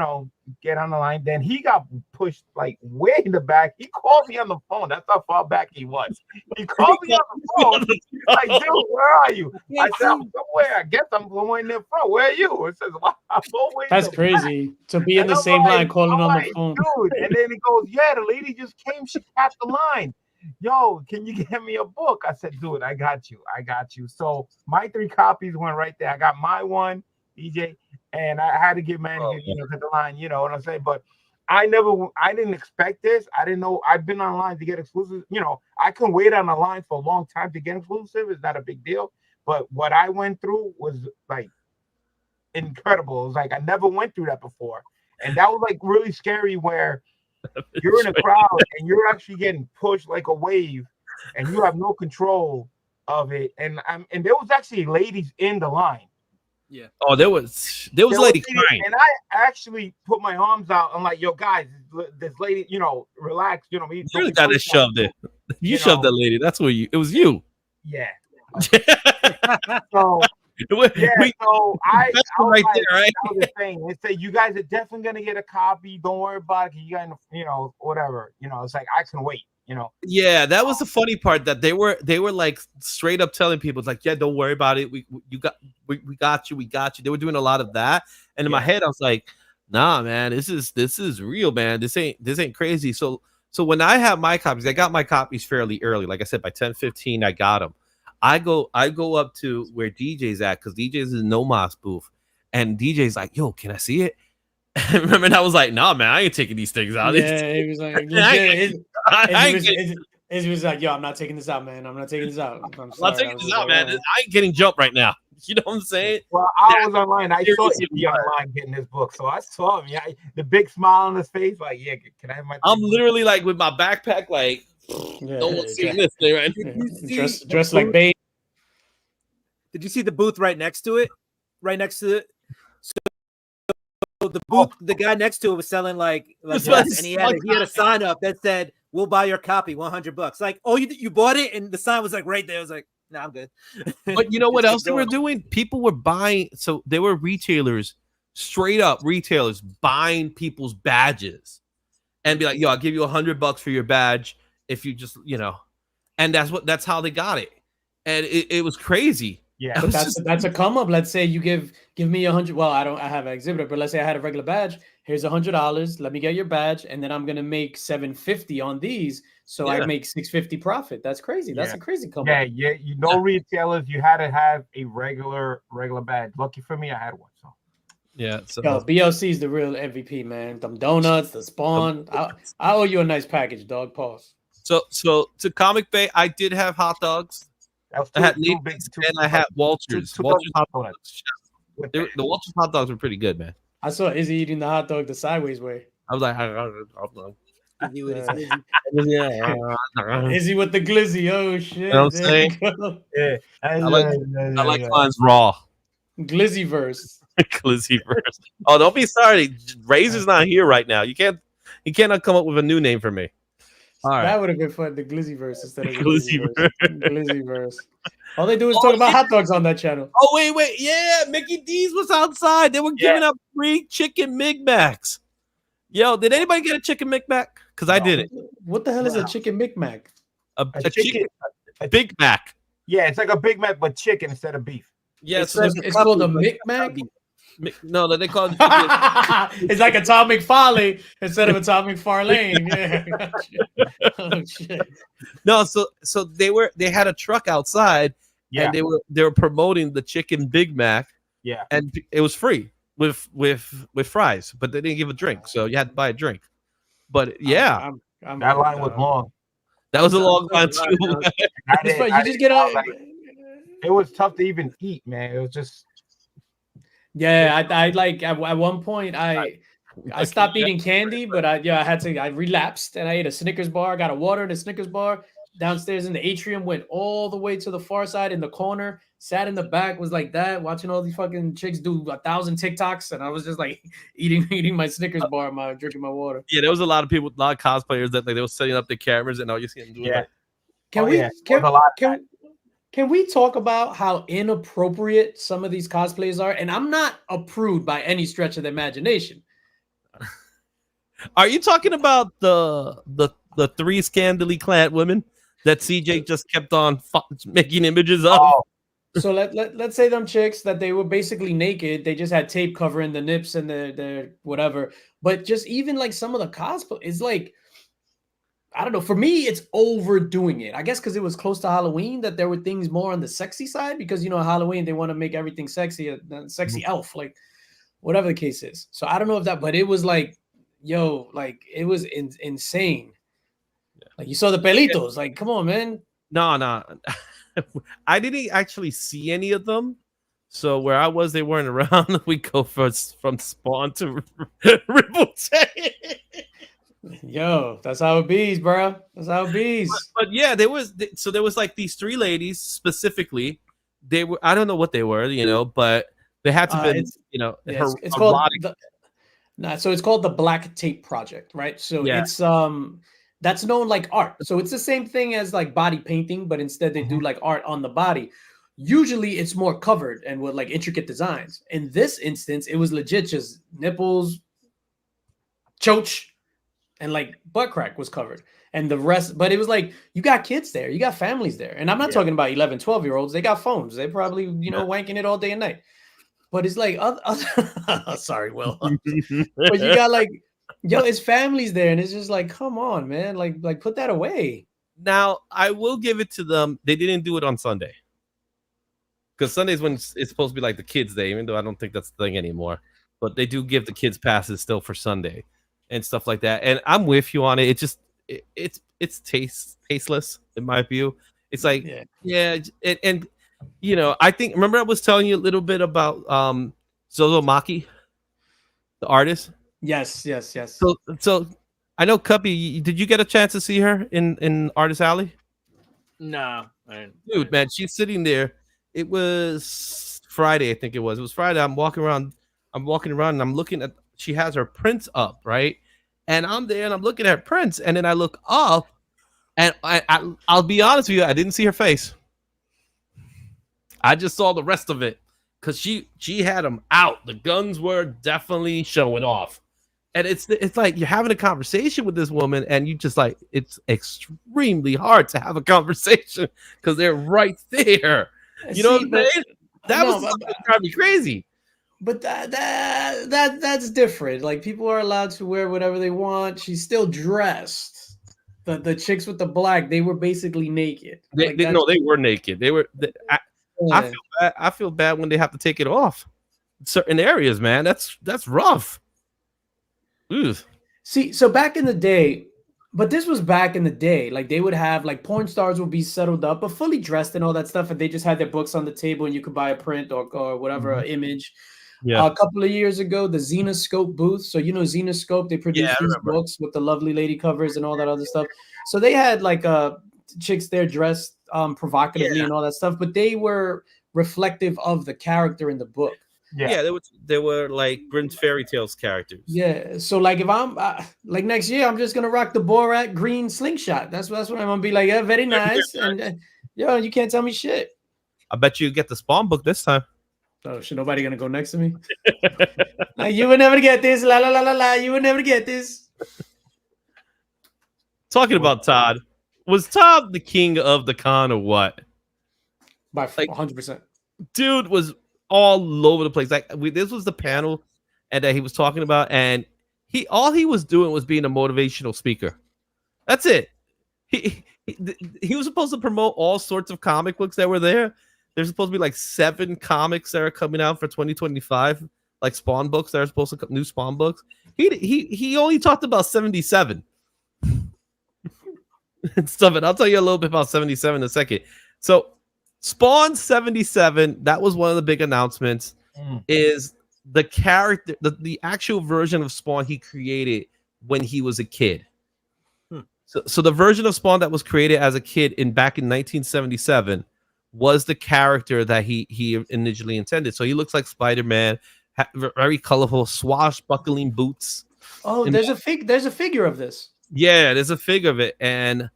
get on the line. Then he got pushed like way in the back. He called me on the phone. That's how far back he was. He called me on the phone. He's like, dude, where are you? I said, I'm somewhere. I guess I'm somewhere in the front. Where are you? It says, wow, I'm always That's crazy to be in the same line calling on the phone. Dude. And then he goes, yeah, the lady just came. She tapped the line. Yo, can you get me a book? I said, dude, I got you. So my 3 copies went right there. I got my one, DJ, and I had to give Manny, to the line, you know what I'm saying? But I didn't expect this. I didn't know. I've been online to get exclusive. I can wait on the line for a long time to get exclusive. It's not a big deal. But what I went through was like incredible. It was like I never went through that before. And that was like really scary where you're in a crowd and you're actually getting pushed like a wave and you have no control of it. And there was actually ladies in the line. Yeah. Oh, there was ladies crying. And I actually put my arms out. I'm like, yo, guys, this lady, relax. You're the guy that shoved it. You shoved that lady. That's where it was you. Yeah. So so I was right like, there, right? I was saying, they say you guys are definitely gonna get a copy. Don't worry about it. You guys, whatever. It's like I can wait. Yeah, that was the funny part, that they were like straight up telling people, it's like, yeah, don't worry about it. We got you. They were doing a lot of that, and in my head, I was like, nah, man, this is real, man. This ain't crazy. So when I have my copies, I got my copies fairly early. Like I said, by 10:15, I got them. I go up to where DJ's at, because DJ's in No Mas booth, and DJ's like, yo, can I see it? And remember, and I was like, nah, man, I ain't taking these things out. Yeah, he was like, he was like, yo, I'm not taking this out, man. I'm not taking this out. I'm not taking this out, man. I ain't getting jumped right now. You know what I'm saying? Well, I was online. I saw him be online getting this book, so I saw him. Yeah, the big smile on his face, like, yeah, can I have my? I'm literally like with my backpack, like, no one's seeing this thing, right? Dressed like babe. Did you see the booth right next to it? Right next to it. So the booth, the guy next to it was selling like this, and he had a sign up that said, "We'll buy your copy, $100." Like, oh, you bought it, and the sign was like right there. I was like, nah, I'm good. But you know what else they were doing? People were buying. So there were retailers, straight up retailers, buying people's badges, and be like, "Yo, I'll give you $100 for your badge if you just, and that's how they got it, and it was crazy. Yeah, but that's a come up. Let's say you give me 100. Well, I have an exhibitor, but let's say I had a regular badge. Here's $100. Let me get your badge, and then I'm gonna make $750 on these, so I make $650 profit. That's crazy. That's a crazy come up. Yeah. Retailers, you had to have a regular badge. Lucky for me, I had one. So yeah. So BLC is the real MVP, man. Them donuts, the Spawn. I owe you a nice package, dog. Pause. So to Comic Bay, I did have hot dogs. I had and I had Walters. Walters hot dogs. The Walters hot dogs were pretty good, man. I saw Izzy eating the hot dog the sideways way. I was like, Izzy with the glizzy. Oh shit! You know what I'm saying? Yeah, I like mine's raw. Glizzyverse. Glizzyverse. Oh, don't be sorry. Razor's not here right now. You cannot come up with a new name for me. All right. That would have been fun. The Glizzyverse instead of the Glizzyverse. Glizzyverse. All they do is talk about hot dogs on that channel. Oh, wait. Yeah, Mickey D's was outside. They were giving up free chicken Micmacs. Yo, did anybody get a chicken Micmac? Because I didn't. What the hell is a chicken Micmac? A Big Mac. Yeah, it's like a Big Mac, but chicken instead of beef. Yes, it's called a Micmac. No, they call it. It's like a Tom McFarlane instead of a Tom McFarlane. Yeah. Oh shit. No, so they had a truck outside, and they were promoting the chicken Big Mac. Yeah, and it was free with fries, but they didn't give a drink, so you had to buy a drink. But yeah, that line was long. That was a long line too. It was tough to even eat, man. It was just. Yeah, I like at one point I stopped eating candy, but I relapsed and I ate a Snickers bar, got a water and a Snickers bar downstairs in the atrium, went all the way to the far side in the corner, sat in the back, was like that, watching all these fucking chicks do 1,000 TikToks, and I was just like eating my Snickers bar, drinking my water. Yeah, there was a lot of people, a lot of cosplayers that they were setting up the cameras, and all you see them doing. Yeah. Like, Can we talk about how inappropriate some of these cosplays are? And I'm not a prude by any stretch of the imagination. Are you talking about the three scandally clad women that CJ just kept on making images of? Oh, So let's say them chicks that they were basically naked. They just had tape covering the nips and their whatever. But just even like some of the cosplay is like, I don't know. For me, it's overdoing it. I guess because it was close to Halloween that there were things more on the sexy side because, you know, Halloween, they want to make everything sexy, a sexy elf, like whatever the case is. So I don't know if that, but it was like, yo, like it was insane. Like you saw the pelitos. Like, come on, man. No. I didn't actually see any of them. So where I was, they weren't around. We go from Spawn to Ripple Tank. Yo, that's how it bees, bro. That's how it bees. But yeah, there was like these three ladies specifically. They were, I don't know what they were, you know, but they had to be, you know, it's called so it's called the Black Tape Project, right? So it's that's known like art. So it's the same thing as like body painting, but instead they do like art on the body. Usually it's more covered and with like intricate designs. In this instance, it was legit just nipples, choach, and like butt crack was covered. And the rest, but it was like, you got kids there, you got families there. And I'm not talking about 11, 12-year-olds. They got phones. They probably, you know, wanking it all day and night. But it's like, sorry, Will. But you got like, yo, it's families there. And it's just like, come on, man. Like put that away. Now, I will give it to them. They didn't do it on Sunday. Because Sunday's when it's supposed to be like the kids' day, even though I don't think that's the thing anymore. But they do give the kids passes still for Sunday and stuff like that. And I'm with you on it. It just it's tasteless in my view. It's like and you know, I think, remember I was telling you a little bit about Zozo Maki, the artist. Yes. So I know Cuppy, did you get a chance to see her in Artist Alley? No, Dude, man, she's sitting there. It was Friday, I think it was. It was Friday. I'm walking around and I'm looking at, she has her prints up, right? And I'm there and I'm looking at prints, and then I look up, and I'll be honest with you, I didn't see her face. I just saw the rest of it because she had them out. The guns were definitely showing off, and it's like you're having a conversation with this woman, and you just like, it's extremely hard to have a conversation because they're right there. You know what I'm saying? That was driving me crazy. But that's different. Like, people are allowed to wear whatever they want. She's still dressed. The chicks with the black, they were basically naked. They were naked. They were. I feel bad when they have to take it off. Certain areas, man. That's rough. Ugh. See, so back in the day, but this was back in the day. Like, they would have, like, porn stars would be settled up, but fully dressed and all that stuff, and they just had their books on the table, and you could buy a print or whatever image. Yeah. A couple of years ago, the Xenoscope booth. So, you know, Xenoscope, they produced these books with the lovely lady covers and all that other stuff. So they had like chicks there dressed provocatively and all that stuff, but they were reflective of the character in the book. Yeah, they were like Grimm's fairy tales characters. Yeah, so like if I'm like next year, I'm just gonna rock the Borat green slingshot. That's what I'm gonna be like. Yeah, very nice. And yo, you can't tell me shit. I bet you get the Spawn book this time. Oh, should nobody gonna go next to me? Like, you would never get this. La la la la la. You would never get this. Talking about Todd, was Todd the king of the con or what? By 100%. Dude was all over the place. Like, this was the panel, and that he was talking about, and all he was doing was being a motivational speaker. That's it. He was supposed to promote all sorts of comic books that were there. There's supposed to be like 7 comics that are coming out for 2025, like Spawn books that are supposed to come, new Spawn books. He only talked about 77 and stuff. And I'll tell you a little bit about 77 in a second. So Spawn 77, that was one of the big announcements, is the character, the actual version of Spawn he created when he was a kid. So the version of Spawn that was created as a kid back in 1977 was the character that he initially intended. So he looks like Spider-Man, very colorful, swashbuckling boots. Oh, there's a figure of this. Yeah, there's a figure of it, and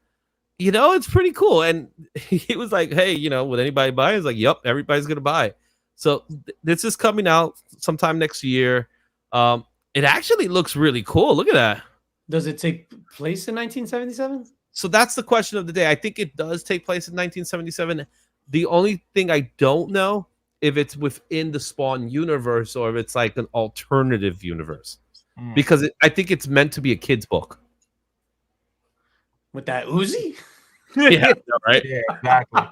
it's pretty cool. And he was like, hey, would anybody buy? He's like, yep, everybody's gonna buy. So this is coming out sometime next year. It actually looks really cool. Look at that. Does it take place in 1977? So that's the question of the day. I think it does take place in 1977. The only thing I don't know if it's within the Spawn universe or if it's like an alternative universe, because I think it's meant to be a kid's book. With that Uzi? Yeah, right. Yeah, exactly.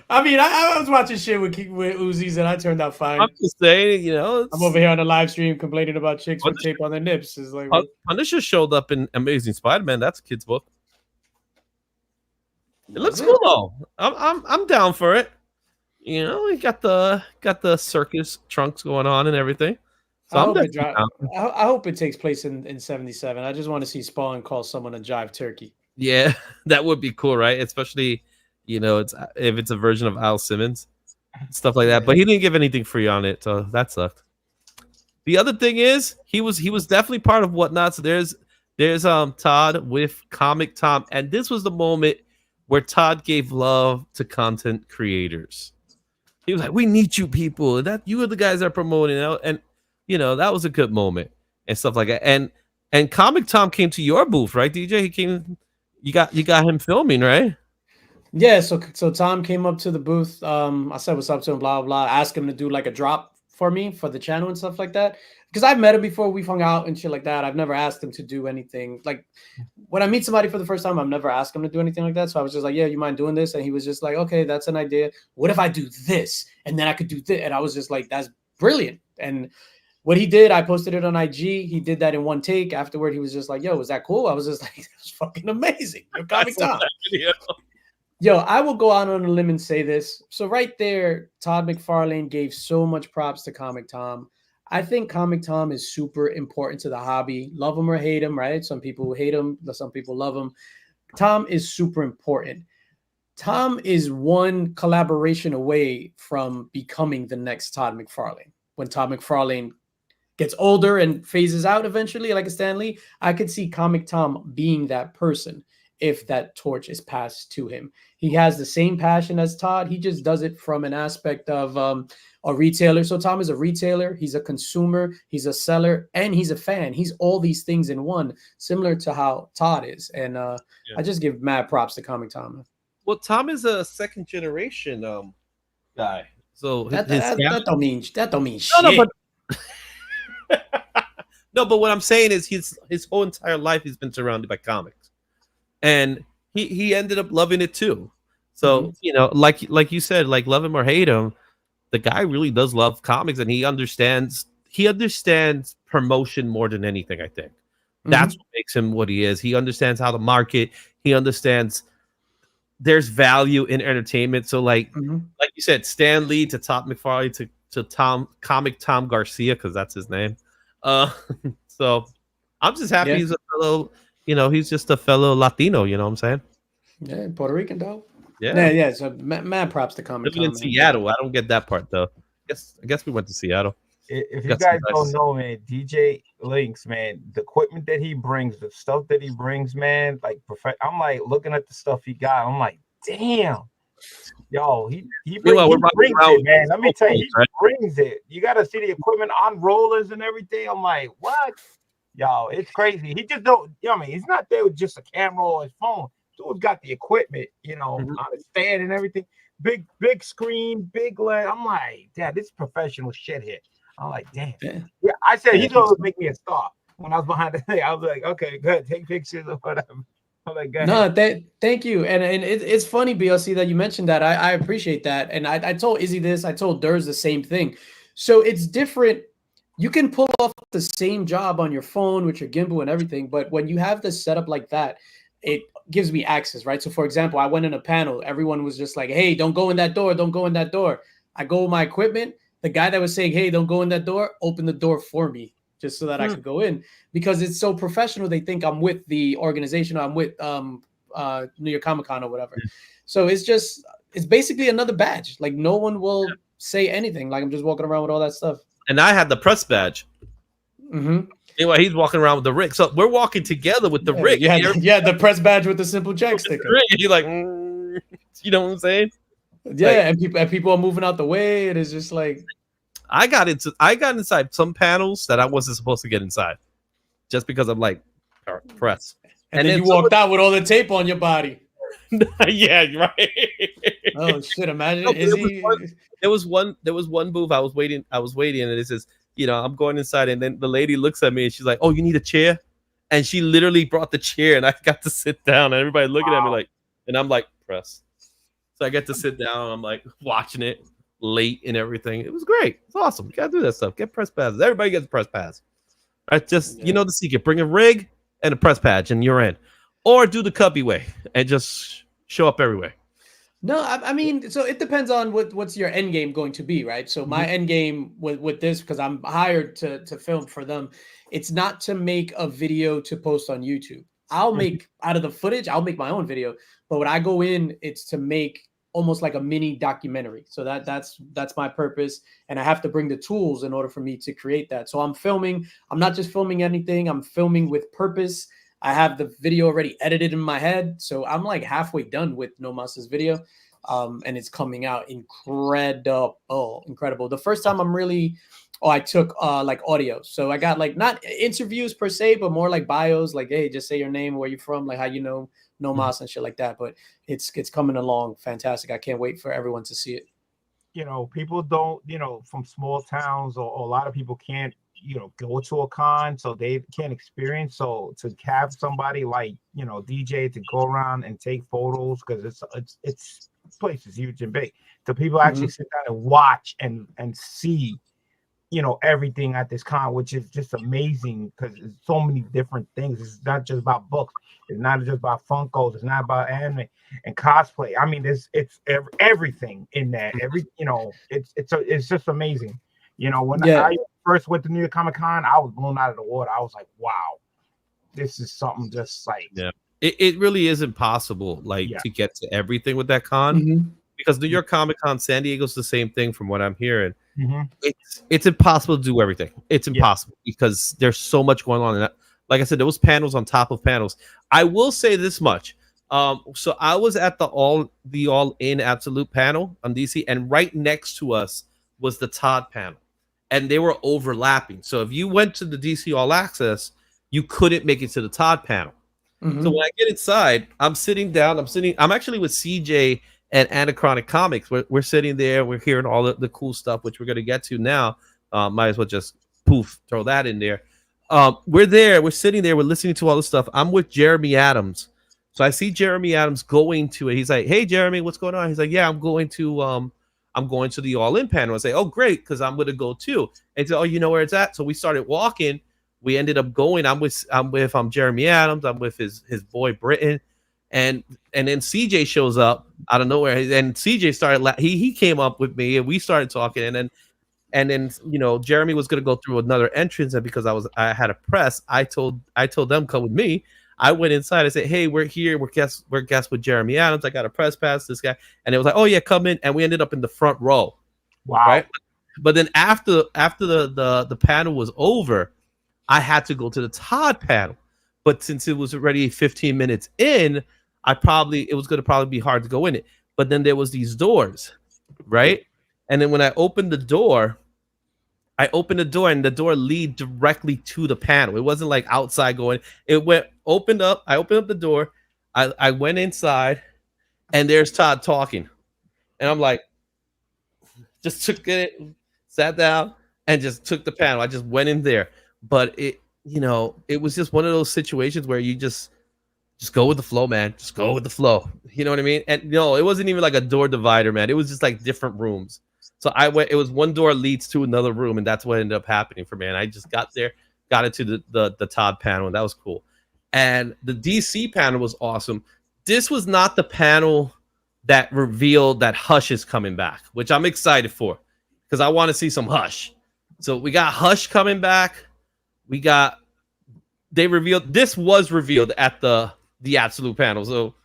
I mean, I was watching shit with Uzis and I turned out fine. I'm just saying, I'm over here on the live stream complaining about chicks with tape on their nips. It's like Punisher showed up in Amazing Spider-Man. That's a kid's book. It looks cool though. I'm down for it. We got the circus trunks going on and everything. So I hope it takes place in 77. I just want to see Spawn call someone a jive turkey. Yeah, that would be cool, right? Especially, if it's a version of Al Simmons, stuff like that. But he didn't give anything free on it, so that sucked. The other thing is he was definitely part of Whatnot. So there's Todd with Comic Tom, and this was the moment where Todd gave love to content creators. He was like, "We need you people. That you are the guys that are promoting it." And that was a good moment and stuff like that. And Comic Tom came to your booth, right, DJ? He came. You got him filming, right? Yeah. So Tom came up to the booth. I said what's up to him, blah blah. Asked him to do like a drop for me for the channel and stuff like that. Because I've met him before, we've hung out and shit like that. I've never asked him to do anything. Like when I meet somebody for the first time, I've never asked him to do anything like that. So I was just like, yeah, you mind doing this? And he was just like, okay, that's an idea. What if I do this? And then I could do this. And I was just like, that's brilliant. And what he did, I posted it on IG. He did that in one take. Afterward, he was just like, yo, was that cool? I was just like, it was fucking amazing. You're Comic Tom. Yo, I will go out on a limb and say this. So right there, Todd McFarlane gave so much props to Comic Tom. I think Comic Tom is super important to the hobby. Love him or hate him, right? Some people hate him, some people love him. Tom is super important. Tom is one collaboration away from becoming the next Todd McFarlane. When Todd McFarlane gets older and phases out eventually, like a Stan Lee, I could see Comic Tom being that person if that torch is passed to him. He has the same passion as Todd. He just does it from an aspect of a retailer. So Tom is a retailer. He's a consumer. He's a seller. And he's a fan. He's all these things in one, similar to how Todd is. And I just give mad props to Comic Tom. Well, Tom is a second generation guy. So that don't mean shit. No, but what I'm saying is his whole entire life he's been surrounded by comics. And he ended up loving it too. So, like you said, like love him or hate him, the guy really does love comics and he understands promotion more than anything, I think. That's what makes him what he is. He understands how to market. He understands there's value in entertainment. So like you said, Stan Lee to Todd McFarlane to Comic Tom Garcia, because that's his name. So I'm just happy he's a fellow, he's just a fellow Latino, you know what I'm saying? Yeah, Puerto Rican dog. Yeah. So mad props to Comic Tom. Living in Seattle. I don't get that part though. I guess we went to Seattle. If you guys don't know, man, DJ Links, man, the equipment that he brings, the stuff that he brings, man, like I'm like looking at the stuff he got. I'm like, damn, yo, he brings it, man. Let me tell you, he brings it. You got to see the equipment on rollers and everything. I'm like, what? Yo, it's crazy. He just don't. He's not there with just a camera or his phone. Dude's got the equipment, on the stand and everything. Big screen, big leg. I'm like, damn, this is professional shit here. I'm like, damn. Yeah, I said he's gonna make me a star. When I was behind the thing, I was like, okay, good. Take pictures or whatever. I'm like, no, thank you. And it's funny, BLC, that you mentioned that. I appreciate that. And I told Izzy this. I told Durs the same thing. So it's different. You can pull off the same job on your phone with your gimbal and everything, but when you have this setup like that, it gives me access, right? So for example, I went in a panel. Everyone was just like, hey, don't go in that door. Don't go in that door. I go with my equipment. The guy that was saying, hey, don't go in that door, opened the door for me just so that I could go in, because it's so professional. They think I'm with the organization. Or I'm with New York Comic Con or whatever. So it's basically another badge. Like no one will say anything. Like I'm just walking around with all that stuff. And I had the press badge. Anyway, he's walking around with the rig. So we're walking together with the rig. Yeah, the press badge with the simple Jack sticker. You're like, you know what I'm saying? Yeah, and people are moving out the way. It is just like I got inside some panels that I wasn't supposed to get inside, just because I'm like press. and then you walked out with all the tape on your body. Yeah, right. Oh shit! Imagine No, there was one booth I was waiting, and it says, I'm going inside, and then the lady looks at me and she's like, "Oh, you need a chair?" And she literally brought the chair, and I got to sit down, and everybody looking at me like, and I'm like, press. So I get to sit down, I'm like watching it late and everything. It was great. It's awesome. You gotta do that stuff. Get press passes. Everybody gets a press pass. Right? Just you know the secret. Bring a rig and a press badge, and you're in. Or do the cubby way and just show up everywhere. No, I mean, so it depends on what's your end game going to be, right? So my end game with this, because I'm hired to film for them, it's not to make a video to post on YouTube. I'll make out of the footage, I'll make my own video, but when I go in, it's to make almost like a mini documentary. So that's my purpose, and I have to bring the tools in order for me to create that. So I'm not just filming anything, I'm filming with purpose. I have the video already edited in my head, so I'm like halfway done with No Mas's video, and it's coming out incredible. The first time I took like audio, so I got like not interviews per se, but more like bios, like hey, just say your name, where you from, like how you know No Mas and shit like that. But it's coming along fantastic. I can't wait for everyone to see it. People don't, from small towns, or a lot of people can't go to a con, so they can't experience. So to have somebody like DJ to go around and take photos, because it's place is huge and big, so people actually sit down and watch and see everything at this con, which is just amazing, because there's so many different things. It's not just about books, it's not just about Funkos, it's not about anime and cosplay. I mean, it's everything in that. It's just amazing. When I first went to New York Comic Con, I was blown out of the water. I was like, wow, this is something just like it really is impossible to get to everything with that con, because New York Comic Con, San Diego's the same thing from what I'm hearing. It's impossible to do everything. It's impossible because there's so much going on. And like I said, there was panels on top of panels. I will say this much. So I was at the all in absolute panel on DC, and right next to us was the Todd panel, and they were overlapping. So if you went to the DC All Access, you couldn't make it to the Todd panel. So when I get inside, I'm sitting down. I'm actually with CJ and Anachronic Comics. We're sitting there. We're hearing all the cool stuff, which we're going to get to now. Might as well just throw that in there. We're there. We're sitting there. We're listening to all the stuff. I'm with Jeremy Adams. So I see Jeremy Adams going to it. He's like, "Hey, Jeremy, what's going on?" He's like, "Yeah, I'm going to the All In panel." I say, "Oh, great, because I'm going to go too." And he said, "Oh, you know where it's at?" So we started walking. We ended up going. I'm with Jeremy Adams. I'm with his boy Britton, and then CJ shows up out of nowhere. And CJ started. He came up with me, and we started talking. And then Jeremy was going to go through another entrance, and because I had a press, I told them come with me. I went inside. I said, "Hey, we're here. We're guests with Jeremy Adams. I got a press pass. This guy." And it was like, "Oh yeah, come in." And we ended up in the front row. Wow. Right. But then after the panel was over, I had to go to the Todd panel. But since it was already 15 minutes in, it was going to probably be hard to go in it. But then there was these doors, right? And then when I opened the door, and the door lead directly to the panel. It wasn't like outside going. It opened up. I opened up the door. I went inside, and there's Todd talking. And I'm like, just took it, sat down, and just took the panel. I just went in there. But it was just one of those situations where you just go with the flow, man. Just go with the flow. You know what I mean? And no, it wasn't even like a door divider, man. It was just like different rooms. So it was one door leads to another room, and that's what ended up happening for me. And I just got there, got into the Todd panel, and that was cool. And the DC panel was awesome. This was not the panel that revealed that Hush is coming back, which I'm excited for because I want to see some Hush. So we got Hush coming back. This was revealed at the absolute panel. So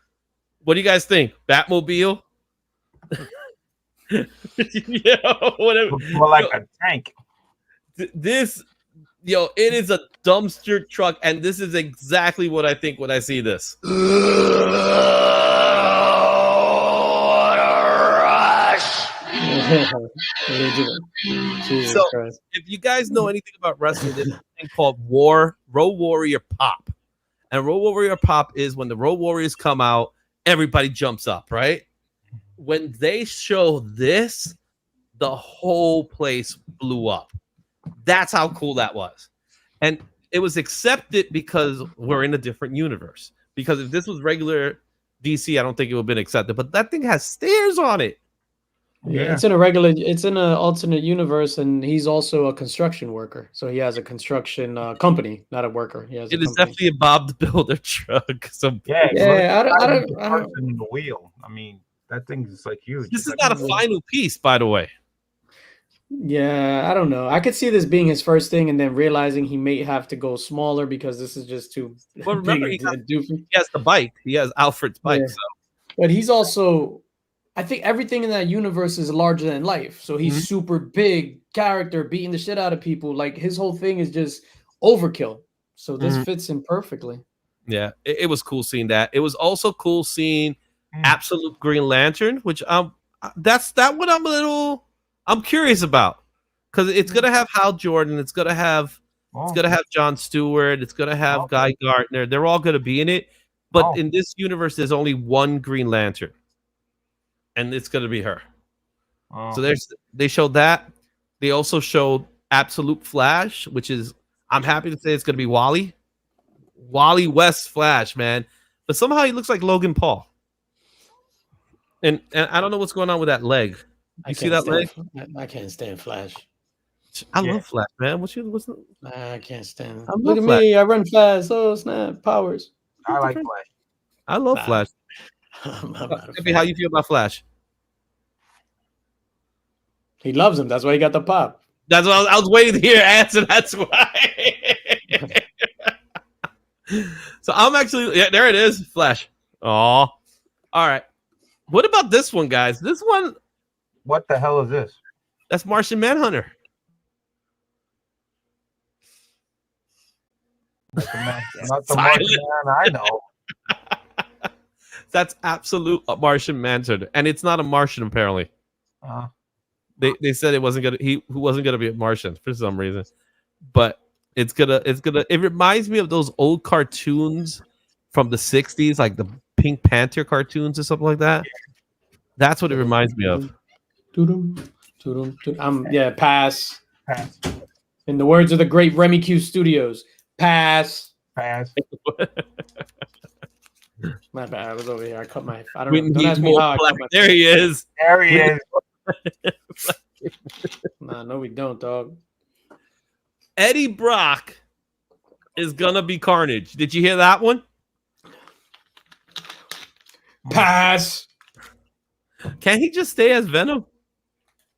what do you guys think? Batmobile? Yeah, whatever. More like a tank. This Yo, it is a dumpster truck, and this is exactly what I think when I see this. Jesus So, Christ. if you guys know anything about wrestling, there's a thing called Road Warrior Pop. And Road Warrior Pop is when the Road Warriors come out, everybody jumps up, right? When they show this, the whole place blew up. That's how cool that was. And it was accepted because we're in a different universe. Because if this was regular DC, I don't think it would have been accepted. But that thing has stairs on it. Yeah, it's in an alternate universe, and he's also a construction worker. So he has a construction company, not a worker. He has It a is company. definitely a Bob the Builder truck. So Yeah, Yeah, I the don't. person in the wheel. I mean, that thing's like huge. this is It's not a like, final piece, by the way. Yeah, I don't know. I could see this being his first thing, and then realizing he may have to go smaller because this is just too Well, remember, big and doofy. He has the bike. He has Alfred's bike. Yeah. So But he's also, I think everything in that universe is larger than life. So he's super big character, beating the shit out of people. Like his whole thing is just overkill. So this fits him perfectly. yeah, it was cool seeing that. It was also cool seeing Absolute Green Lantern, which that's that one I'm curious about because it's gonna have Hal Jordan, it's gonna have John Stewart, it's gonna have Guy Gardner. They're all gonna be in it, but in this universe, there's only one Green Lantern, and it's gonna be her. So they showed that. They also showed Absolute Flash, which is I'm happy to say it's gonna be Wally West Flash, man. But somehow he looks like Logan Paul. And I don't know what's going on with that leg. You see that leg? I can't stand Flash. I love Flash, man. what's I can't stand. I Look love at Flash. me. I run fast. Oh, snap. Powers. I like Flash. I love Flash. I'm not a Tippy, how you feel about Flash? He loves him. That's why he got the pop. That's what I was waiting to hear your answer. That's why. So I'm actually there. It is Flash. Oh, all right. What about this one, guys? This one, What the hell is this? that's Martian Manhunter. Not the Martian man I know. That's absolute Martian Manhunter, and it's not a Martian apparently. They said it wasn't gonna be a Martian for some reason, but it reminds me of those old cartoons from the 60s, like the Pink Panther cartoons or something like that. That's what it reminds me of. Yeah, pass. Pass. In the words of the great Remy Q Studios, pass. Pass. My bad. I was over here. I cut my. I We don't need ask me more how I Flash. cut my. There he is. There he is. Nah, no, we don't, dog. Eddie Brock is gonna be Carnage. Did you hear that one? Pass. Can he just stay as Venom?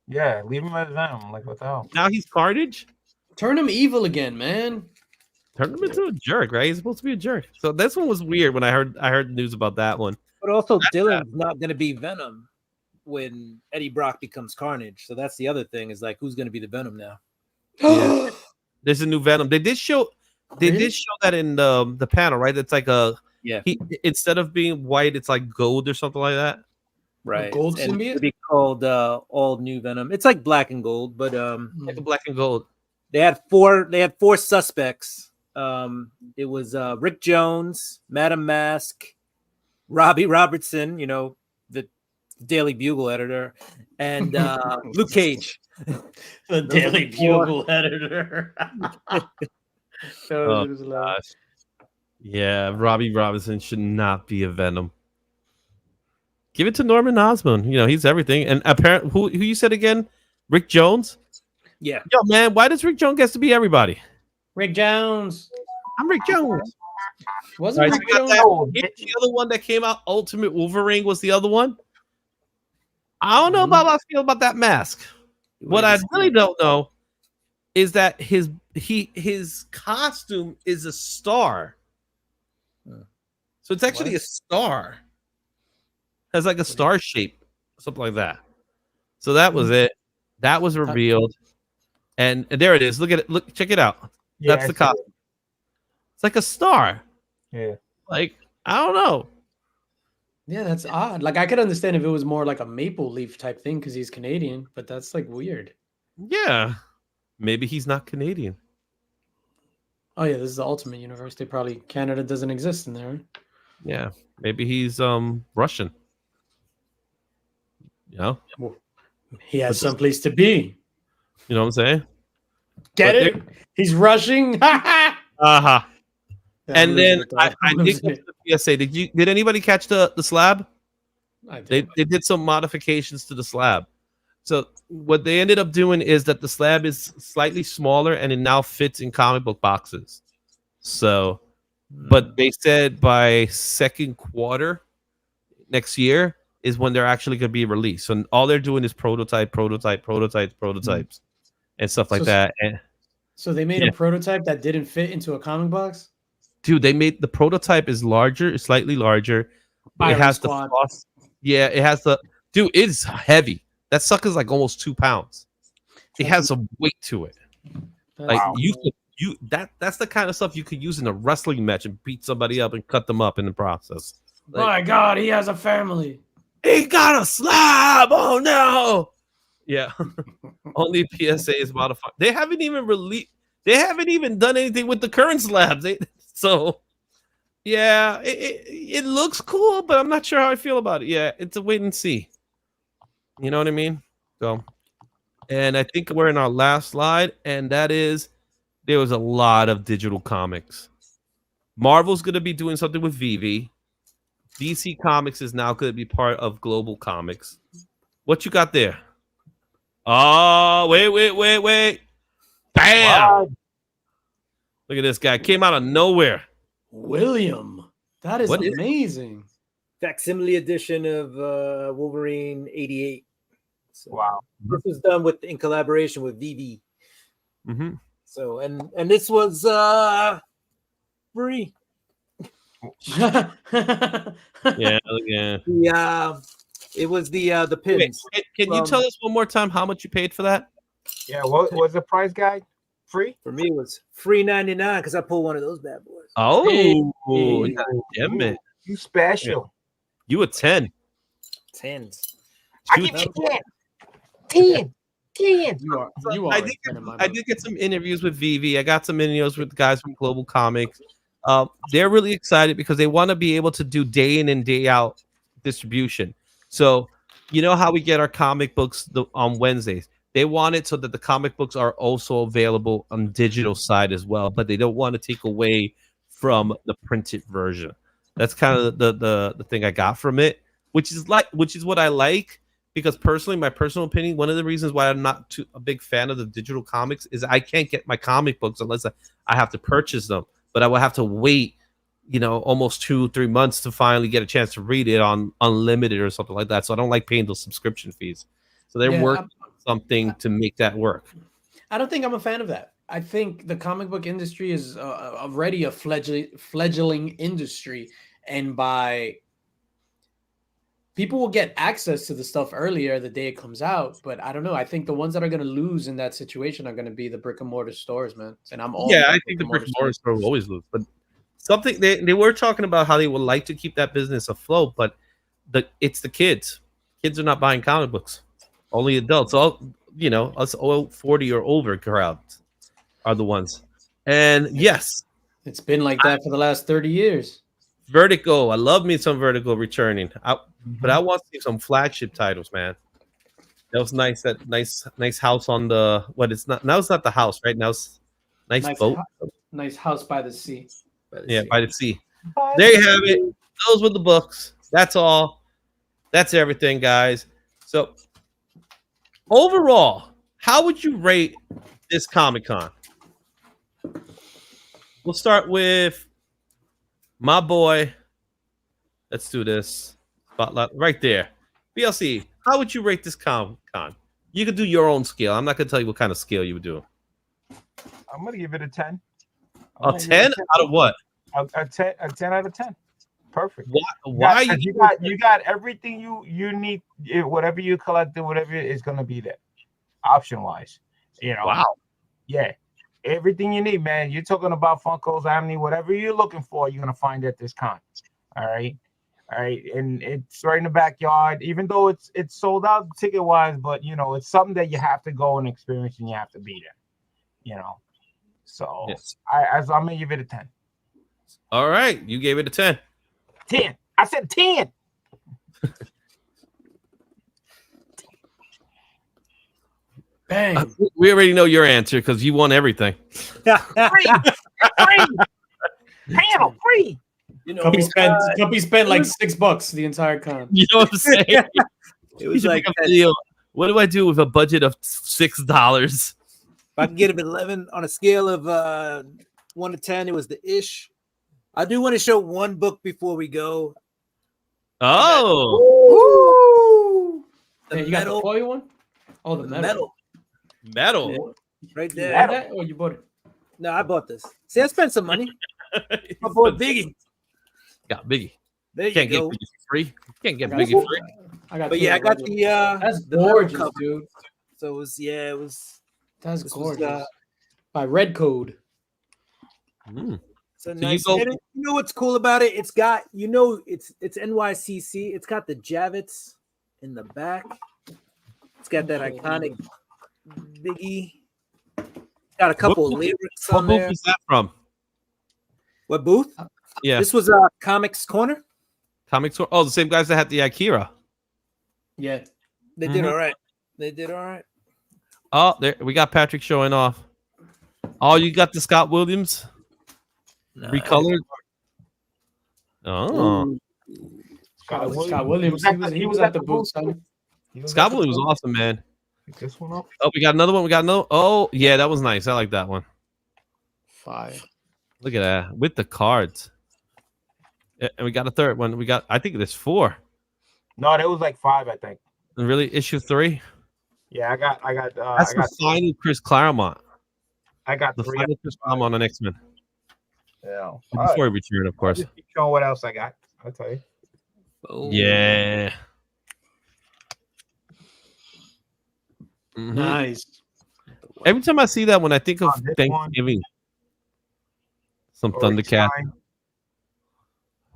Yeah, leave him as Venom. Like, what the hell? Now he's Carnage? Turn him evil again, man. Turn him into a jerk, right? He's supposed to be a jerk. So this one was weird when I heard the news about that one. But also, Dylan's not going to be Venom when Eddie Brock becomes Carnage. So that's the other thing is like, who's going to be the Venom now? Yeah. There's a new Venom. They did show that in the panel, right? It's like instead of being white, it's like gold or something like that. Right. Gold and symbiote? it'd be called all new Venom. It's like black and gold, but Like the black and gold. they had four suspects. It was Rick Jones, Madam Mask, Robbie Robertson, the Daily Bugle editor, and Luke Cage. The Daily Bugle editor. Oh, gosh. Yeah, Robbie Robinson should not be a Venom. Give it to Norman Osborn. He's everything. And apparently, who you said again? Rick Jones? Yeah. Yo, man, why does Rick Jones get to be everybody? Rick Jones. I'm Rick Jones. Wasn't Right, Rick so we got Jones? the other one that came out, Ultimate Wolverine, was the other one. I don't know about how I feel about that mask. What I really don't know is that his costume is a star. So it's actually a star. Has like a star shape, something like that. So that was it. That was revealed. And there it is. Look at it. Look, check it out. Yeah, That's the I see it. costume. It's like a star. Yeah. Like, I don't know. Yeah, that's odd. Like I could understand if it was more like a maple leaf type thing because he's Canadian, but that's like weird. Yeah. Maybe he's not Canadian. Oh yeah, this is the Ultimate Universe. They probably Canada doesn't exist in there. Yeah. Maybe he's Russian. You know? Well, he has But this- someplace to be. You know what I'm saying? Get But it? He's rushing. Uh-huh. Yeah, I'm And losing then it, though. I I'm did losing go it. to the PSA. Did anybody catch the slab? I did. They did some modifications to the slab. So what they ended up doing is that the slab is slightly smaller and it now fits in comic book boxes. So, but they said by second quarter next year is when they're actually going to be released. So all they're doing is prototypes, and stuff like So- that. And So they made Yeah. a prototype that didn't fit into a comic box. dude, they made the prototype is larger, it's slightly larger. Byron It has Squad. the frost. Yeah, it has the dude. It's heavy. That sucker's like almost 2 pounds. It has some weight to it. Like Wow. that's the kind of stuff you could use in a wrestling match and beat somebody up and cut them up in the process. My God, he has a family. He got a slab. Oh no. Yeah. Only PSA is modified. They haven't even released. They haven't even done anything with the current slabs. So yeah, it looks cool, but I'm not sure how I feel about it. Yeah, it's a wait and see. You know what I mean? So, and I think we're in our last slide, and that is there was a lot of digital comics. Marvel's going to be doing something with VV. DC Comics is now going to be part of Global Comics. What you got there? Oh, wait. Bam! Wow. Look at this guy. Came out of nowhere. William. That is What is- amazing. Facsimile edition of Wolverine 88. So Wow. this was done in collaboration with VV. Mm-hmm. So and this was free. Yeah, yeah. It was the Wait, pins. can you tell us one more time how much you paid for that? Yeah. What was the price guide? Free? For me, it was $3.99 because I pulled one of those bad boys. Oh, Hey. damn it. You special. You a 10. Tens. I Dude, give you 10. 10. You are. So You are. I a did, friend of mine, I bro. did get some interviews with VV. I got some interviews with the guys from Global Comics. They're really excited because they want to be able to do day in and day out distribution. So, you know how we get our comic books on Wednesdays? They want it so that the comic books are also available on digital side as well, but they don't want to take away from the printed version. That's kind of the thing I got from it, which is what I like. Because personally, my personal opinion, one of the reasons why I'm not a big fan of the digital comics is I can't get my comic books unless I have to purchase them. But I will have to wait, almost 2-3 months to finally get a chance to read it on unlimited or something like that. So I don't like paying those subscription fees. So they're Yeah, working on something to make that work. I don't think I'm a fan of that. I think the comic book industry is already a fledgling industry, and by people will get access to the stuff earlier the day it comes out. But I don't know. I think the ones that are going to lose in that situation are going to be the brick and mortar stores, man. And I'm all Yeah, for I think the brick and mortar store will always lose. But something they were talking about how they would like to keep that business afloat, but it's the kids. Kids are not buying comic books. Only adults. All us all 40 or over crowds are the ones. And yes, It's been like that for the last 30 years. Vertigo. I love me some Vertigo returning. But I want to see some flagship titles, man. That was nice. That nice house on the what? It's not now. It's not the house, right? Now it's nice boat. Nice house by the sea. By the sea. There you have it. Those were the books. That's all. That's everything, guys. So overall, how would you rate this Comic-Con? We'll start with my boy. Let's do this. Spotlight right there. BLC, how would you rate this Comic-Con? You could do your own scale. I'm not going to tell you what kind of scale you would do. I'm going to give it a 10. A 10 out of what? A 10 out of 10. Perfect. Why you got everything you need, whatever you collected, whatever is going to be there, option wise. Wow. Yeah. everything you need, man. You're talking about Funkos, Omni, whatever you're looking for, you're gonna find at this con. All right. All right, and it's right in the backyard. Even though it's sold out ticket wise, but you know it's something that you have to go and experience, and you have to be there. You know, so Yes. I'm gonna give it a 10. All right, you gave it a 10. 10. I said 10. Bang. We already know your answer because you won everything. Free. Panel free. You know, Cuppy spent like $6 the entire con. You know what I'm saying? it was You like make a deal. What do I do with a budget of $6? if I can get him 11 on a scale of 1 to 10, it was the ish. I do want to show one book before we go. Oh, Woo! The Hey, you got the metal, foil one? Oh, the metal. metal. Yeah, right You there. had that or you bought it? No, I bought this. See, I spent some money. I bought Biggie. Got Biggie. There you Can't get go. Biggie for free. You can't get I got Biggie two. free. I got But two yeah, I of got those. the That's the metal gorgeous, cover. dude. So it was it was That's this was, gorgeous. By Red Code. Mm. so you nice. go- And you know what's cool about it? It's got it's NYCC. It's got the Javits in the back. It's got that iconic Biggie. Got a couple What of lyrics What on booth there. is that from? What booth? Yeah, This was Comics Corner. Comic Store. Oh, the same guys that had the Akira. Yeah. They did Mhm. all right. They did all right. Oh, there we got Patrick showing off. Oh, you got the Scott Williams No, recolored. Oh, Ooh. Scott Williams. He was at the booth, son. Scott Williams was awesome, man. Pick this one up. Oh, we got another one. We got another. Oh, yeah, that was nice. I like that one. Fire. Look at that with the cards. Yeah, and we got a third one. We got. I think there's 4. No, there was like 5, I think. And really, issue 3. Yeah, I got That's the final Chris Claremont. I got The 3. final Chris Claremont on X-Men. Yeah. All Before right. he returned, of I'll course. just keep showing what else I got. I'll tell you. Boom. Yeah. Mhm. Nice. Every time I see that one, I think of This Thanksgiving. Some Or Thundercat. Shine.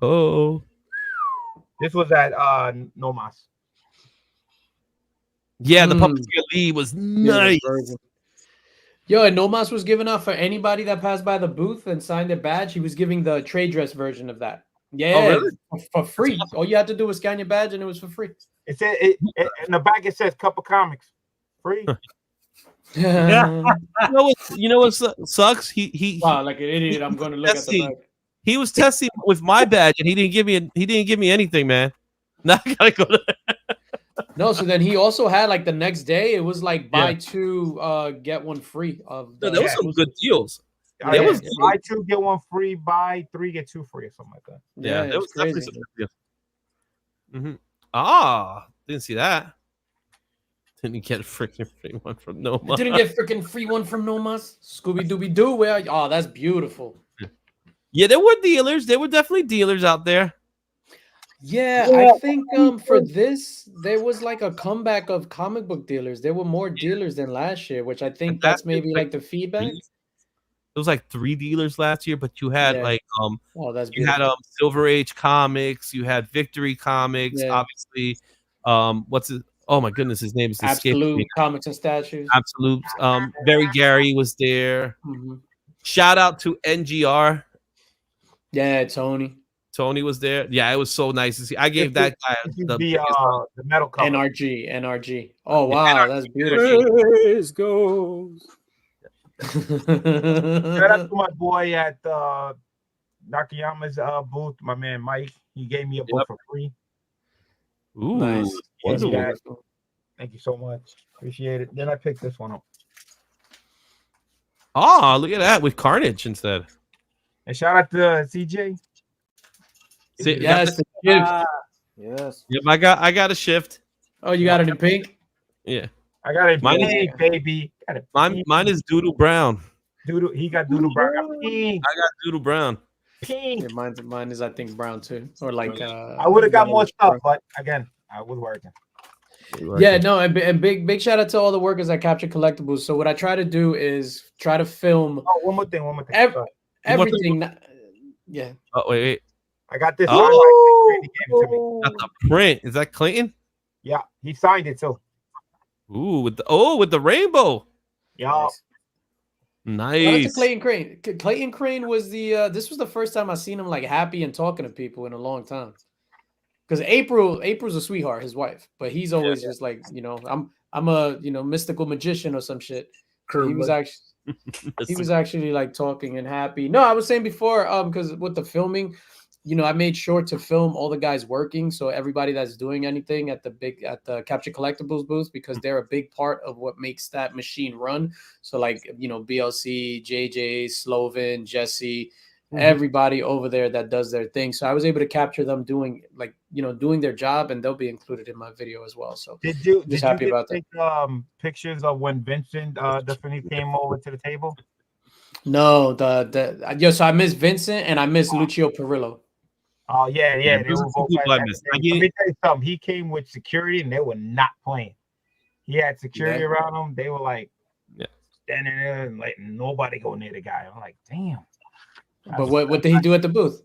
Oh. This was at Nomas. Yeah, the Mm. Puppeteer Lee was Yeah, nice. version. Yo, and Nomas was giving out for anybody that passed by the booth and signed their badge. He was giving the trade dress version of that. Yeah, really? for free. All you had to do was scan your badge, and it was for free. It said in the back. It says Cup of Comics, free. You know what sucks? He Wow, like an idiot. I'm going to look at the Testing. back. he was testing with my badge and he didn't give me anything, man. Now I gotta go to No, so then he also had like the next day. It was like buy Yeah. 2, get 1 free. Of the, there was some good deals. Yeah, There was buy 2 get 1 free. Buy 3 get 2 free, or something like that. Yeah, there was it's definitely crazy. some good deals. Ah, didn't see that. Didn't get a freaking free one from You Noma. didn't get freaking free one from Nomas. Scooby Dooby Doo. Where? Are you? Oh, that's beautiful. Yeah, there were dealers. There were definitely dealers out there. Yeah, I think for this there was like a comeback of comic book dealers. There were more dealers than last year, which I think that that's maybe is, like the feedback. There was like 3 dealers last year, but you had Yeah. like Oh, that's you had beautiful. Silver Age Comics, you had Victory Comics, Yeah. obviously. What's his? Oh my goodness, his name is escaping Absolute me. comics and statues. Absolute. Barry Gary was there. Mhm. Shout out to NGR. Yeah, Tony. Tony was there. Yeah, it was so nice to see. I gave that guy This is the the biggest hug. metal cover. NRG. Oh wow, that's beautiful. Praise goes. Shout out to my boy at Nakayama's booth, my man Mike. He gave me a book for free. Ooh, Nice. That's wonderful. beautiful. Thank you so much. Appreciate it. Then I picked this one up. Oh, look at that with Carnage instead. And shout out to CJ. See, Yes, the gift. Yes. Yep, I got a shift. Oh, you got it in pink? Yeah, I got a Mine is- pink, baby. Got a mine is Doodle Brown. Doodle. He got Doodle Brown. I got pink. I got Doodle Brown. Pink. Yeah, mine is I think brown too. Or like I would have got more yellowish stuff, brown. but again, I was working. Yeah, no, and big shout out to all the workers at Capture Collectibles. So what I try to do is try to film Oh, one more thing. Go ahead. everything. Yeah. Oh wait. I got this Oh, signed by Clayton. He gave it to me. got the print. Is that Clayton? Yeah, he signed it too. Ooh, with the rainbow. Yeah. Nice. Shout out to Clayton Crane. Clayton Crane was the this was the first time I seen him like happy and talking to people in a long time. Because April's a sweetheart, his wife, but he's always just like, I'm a mystical magician or some shit. So he was actually like talking and happy. No, I was saying before, because with the filming, I made sure to film all the guys working, so everybody that's doing anything at the Capture Collectibles booth, because they're a big part of what makes that machine run. So like BLC, JJ, Sloven, Jesse, everybody over there that does their thing. So I was able to capture them doing their job, and they'll be included in my video as well. So did you happy about take pictures of when Vincent definitely came over to the table? No, so I miss Vincent and I miss Lucio Perillo. Oh yeah. They those were are both people I missed. Let me tell you something. He came with security, and they were not playing. He had security around him. They were like standing there and letting nobody go near the guy. I'm like, damn. But what did he do at the booth?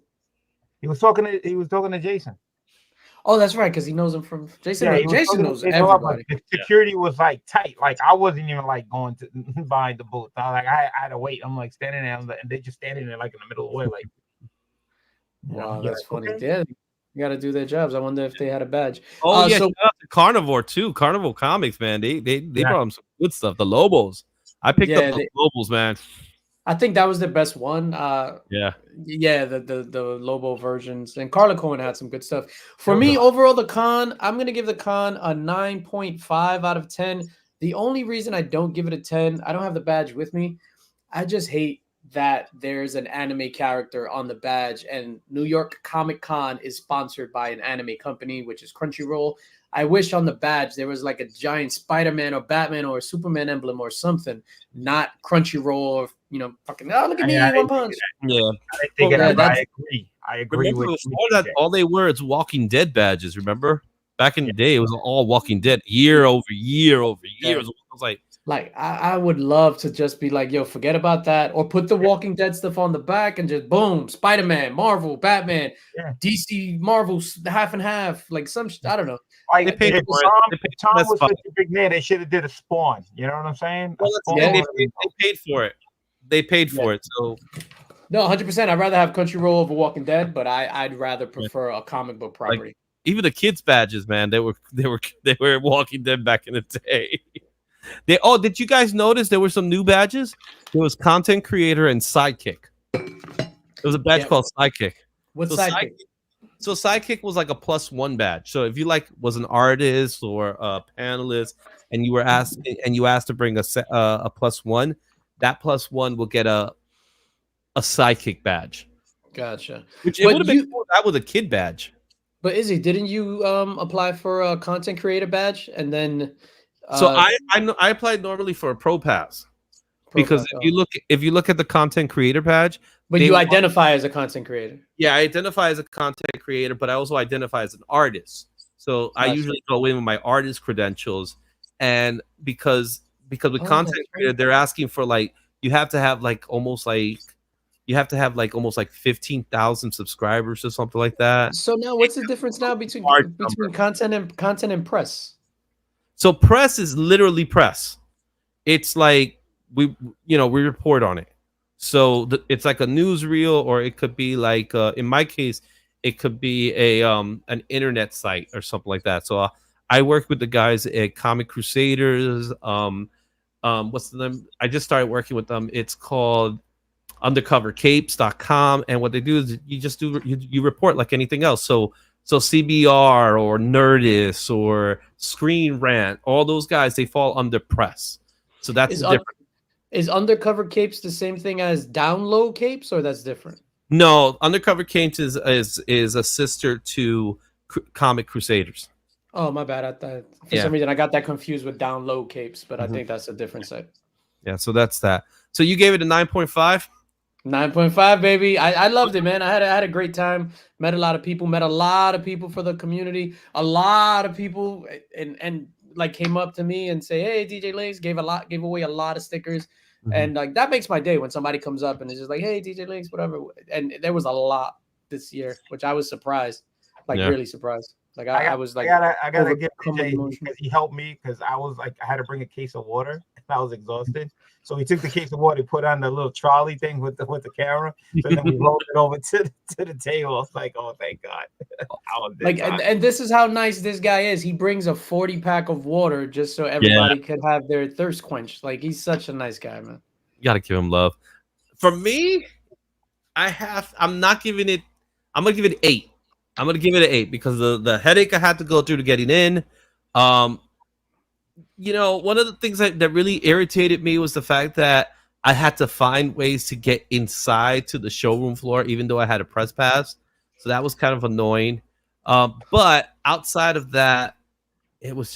He was talking to Jason. Oh, that's right, because he knows him from Jason. Yeah, Jason knows everybody. The security was like tight. Like I wasn't even like going to behind the booth. I had to wait. I'm like standing there, and they just standing there like in the middle of the way. Like, wow, that's funny. Okay. Yeah, you got to do their jobs. I wonder if they had a badge. Oh yeah, shout out to Carnivore too. Carnival Comics, man. They brought them some good stuff. The Lobos. I picked up the Lobos, man. I think that was the best one. The Lobo versions, and Carla Cohen had some good stuff. For me, overall, the con, I'm gonna give the con a 9.5 out of 10. The only reason I don't give it a 10, I don't have the badge with me. I just hate that there's an anime character on the badge, and New York Comic Con is sponsored by an anime company, which is Crunchyroll. I wish on the badge there was like a giant Spider-Man or Batman or Superman emblem or something, not Crunchyroll or fucking look at me, One Punch. I agree with that. All they were is Walking Dead badges. Remember, back in the day, it was all Walking Dead, year over year over year. I was like, I would love to just be like, yo, forget about that, or put the Walking Dead stuff on the back and just boom, Spider-Man, Marvel, Batman, DC, Marvel, half and half, like some I don't know. Like they paid for it. Tom was such a big man. They should have did a Spawn. You know what I'm saying? Well, they paid for it. They paid for it. So no, 100%. I'd rather have Crunchyroll over Walking Dead, but I'd rather prefer a comic book property. Like, even the kids' badges, man, they were Walking Dead back in the day. Did you guys notice there were some new badges? There was content creator and sidekick. There was a badge called sidekick. What's sidekick? So sidekick was like a +1 badge. So if you was an artist or a panelist, and you asked to bring a +1, that +1 will get a sidekick badge. Gotcha. Which it would have been cool. That was a kid badge. But Izzy, didn't you apply for a content creator badge and then? So I applied normally for a pro pass. Because if you look at the content creator badge, but you identify as a content creator. Yeah, I identify as a content creator, but I also identify as an artist. So I usually go in with my artist credentials, and because with content creator, they're asking for you have to have almost 15,000 subscribers or something like that. So now, what's the difference now between content and press? So press is literally press. It's like we report on it. So it's like a newsreel, or it could be in my case, it could be an internet site or something like that. So I work with the guys at Comic Crusaders. What's the name? I just started working with them. It's called undercovercapes.com, and what they do is you report like anything else. So CBR or Nerdist or Screen Rant, all those guys, they fall under press. So that's different. Is Undercover Capes the same thing as Download Capes, or that's different? No, Undercover Capes is a sister to Comic Crusaders. Oh, my bad. For some reason I got that confused with Download Capes, but I think that's a different site. Yeah, so that's that. So you gave it a 9.5? 9.5, baby. I loved it, man. I had a great time. Met a lot of people. Met a lot of people for the community. A lot of people and like came up to me and say, "Hey, DJ Links," gave away a lot of stickers, and like that makes my day when somebody comes up and is just like, "Hey, DJ Links," whatever. And there was a lot this year, which I was surprised, like Yeah. really surprised. Like I was like, I gotta give overcome with DJ emotion. because he helped me because I was like I had to bring a case of water and I was exhausted. So he took the case of water, put on the little trolley thing with the camera, so then we rolled it over to the table. I was like, oh, thank God. I was Like, and this is how nice this guy is. He brings a 40-pack of water just so everybody could have their thirst quenched. Like, he's such a nice guy, man. You gotta give him love. For me, I'm not giving it. I'm gonna give it 8. I'm gonna give it an 8 because the headache I had to go through to getting in. You know, one of the things that really irritated me was the fact that I had to find ways to get inside to the showroom floor, even though I had a press pass. So that was kind of annoying. But outside of that, it was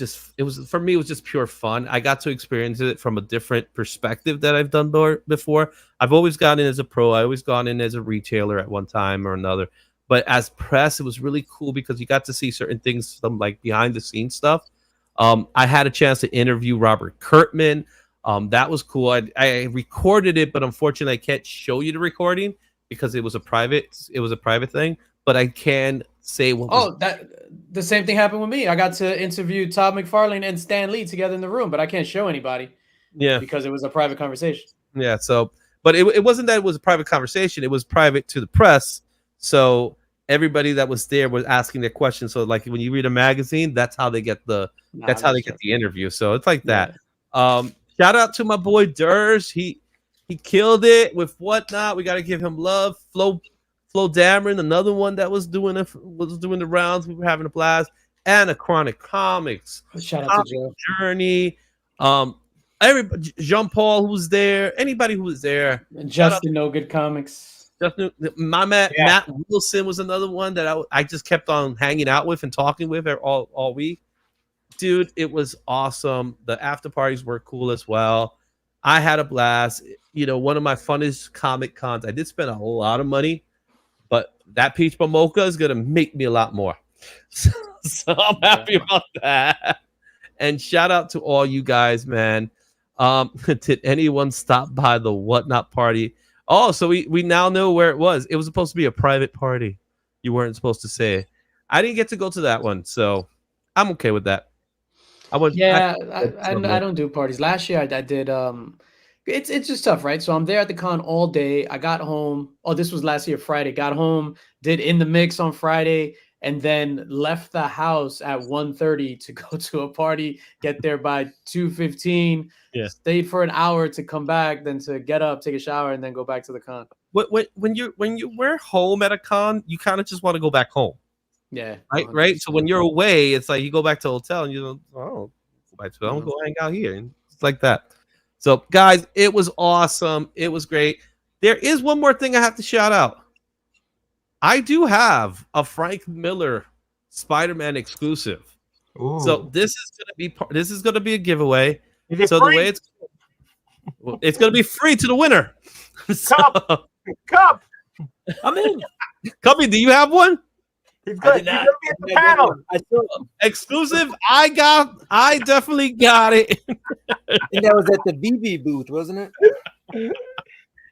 for me, it was just pure fun. I got to experience it from a different perspective that I've done before. I've always gone in as a pro. I always gone in as a retailer at one time or another. But as press, it was really cool because you got to see certain things, some like behind the scenes stuff. I had a chance to interview Robert Kurtman. That was cool. I recorded it, but unfortunately, I can't show you the recording because it was a private thing. But I can say what. That the same thing happened with me. I got to interview Todd McFarlane and Stan Lee together in the room, but I can't show anybody. Yeah, because it was a private conversation. Yeah. So, but it wasn't that it was a private conversation. It was private to the press. So everybody that was there was asking their questions. So like when you read a magazine, that's how they get the interview. So it's like that. Shout out to my boy Durs. He killed it with whatnot. We got to give him love. Flo Dameron, another one that was doing the rounds. We were having a blast. And a Chronic Comics. Shout out to Joe. Journey. Everybody, Jean Paul, who was there. Anybody who was there. Justin No Good Comics. Justin, my man, Matt Wilson was another one that I just kept on hanging out with and talking with all week. Dude, it was awesome. The after parties were cool as well. I had a blast. You know, one of my funnest comic cons. I did spend a lot of money, but that Peach Mocha is gonna make me a lot more. So I'm happy about that. And shout out to all you guys, man. Did anyone stop by the whatnot party? Oh, so we now know where it was. It was supposed to be a private party. You weren't supposed to say. I didn't get to go to that one, so I'm okay with that. I don't do parties. Last year I did. It's just tough, right? So I'm there at the con all day. I got home. Oh, this was last year Friday. Got home, did In the Mix on Friday, and then left the house at 1:30 to go to a party. Get there by 2:15. Yeah. Stayed for an hour to come back, then to get up, take a shower, and then go back to the con. When you're home at a con, you kind of just want to go back home. Yeah. Right. So when you're away, it's like you go back to the hotel and you don't. Oh, go back to the go hang out here, and it's like that. So guys, it was awesome. It was great. There is one more thing I have to shout out. I do have a Frank Miller Spider-Man exclusive. Ooh. So this is gonna be a giveaway. Is it so free? the way it's gonna be free to the winner. Cup. I'm in. Cubby, do you have one? He's gonna be at the panel. Exclusive. I definitely got it. I think that was at the VV booth, wasn't it?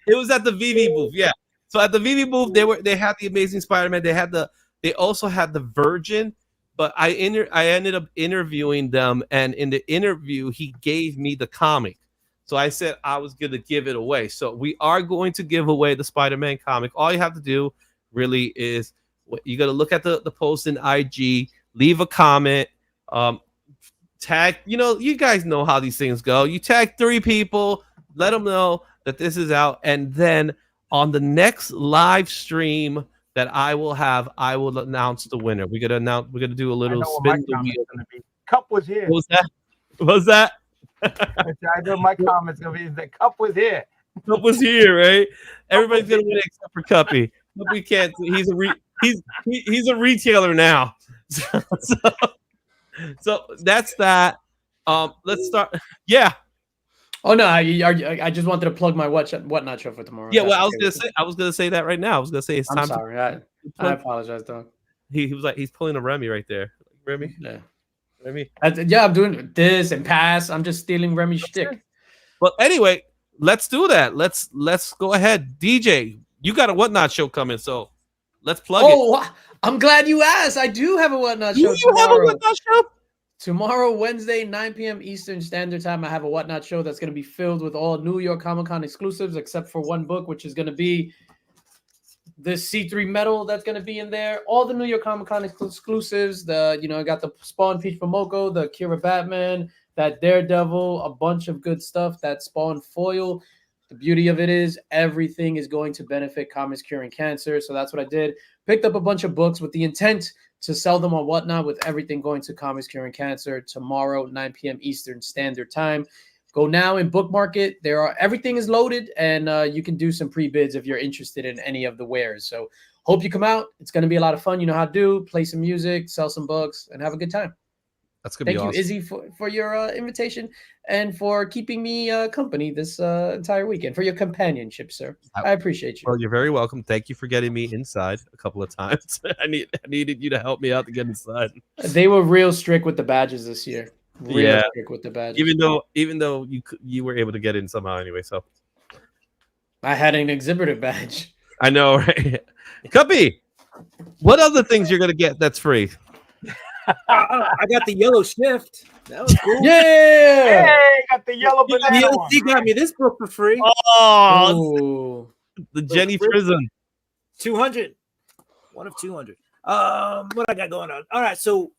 It was at the VV booth, yeah. So at the VV booth, they had the Amazing Spider-Man. They also had the Virgin, but I ended up interviewing them, and in the interview, he gave me the comic. So I said I was gonna give it away. So we are going to give away the Spider-Man comic. All you have to do really is you got to look at the post in IG, leave a comment, tag. You know, you guys know how these things go. You tag 3 people, let them know that this is out, and then on the next live stream that I will announce the winner. We're gonna do a little spin the wheel. Cup was here. What was that? I know my comment's gonna be the Cup was here. Cup was here, right? Everybody's gonna win except for Cuppy. We can't. He's a retailer now. So that's that. Let's start. Yeah. Oh no, I just wanted to plug my whatnot show for tomorrow. Yeah, if well, that's okay with you. I was gonna say that right now. I was gonna say it's I'm time sorry. to I plug. apologize, dog. He was like he's pulling a Remy right there. Remy, Yeah. Remy. Yeah, I'm doing this and pass. I'm just stealing Remy's shtick. Well, anyway, let's do that. Let's go ahead, DJ. You got a whatnot show coming, so let's plug it. Oh, I'm glad you asked. I do have a whatnot Do show you have a tomorrow. whatnot show? Tomorrow, Wednesday, 9 p.m. Eastern Standard Time, I have a whatnot show that's going to be filled with all New York Comic Con exclusives, except for one book, which is going to be this C3 metal that's going to be in there. All the New York Comic Con exclusives. I got the Spawn Peach Momoko, the Kira Batman, that Daredevil, a bunch of good stuff. That Spawn foil. The beauty of it is everything is going to benefit comics curing cancer. So that's what I did. Picked up a bunch of books with the intent to sell them on whatnot, with everything going to comics curing cancer tomorrow, 9 p.m. Eastern Standard Time. Go now and bookmark it. Everything is loaded, and you can do some pre-bids if you're interested in any of the wares. So hope you come out. It's going to be a lot of fun. You know how to do. Play some music, sell some books, and have a good time. That's gonna be awesome. Thank you, Izzy, for your invitation and for keeping me company this entire weekend, for your companionship, sir. I appreciate you. Well, you're very welcome. Thank you for getting me inside a couple of times. I needed you to help me out to get inside. They were real strict with the badges this year. Real strict with the badges. Even though you were able to get in somehow anyway. So I had an exhibitor badge. I know, right? Cuppy, what other things you're gonna get that's free? I got the yellow shift. That was cool. Yeah. Hey, got the yellow banana one. DLC got me this book for free. Oh, the Jenny Prison. 200. One of 200. What I got going on? All right, so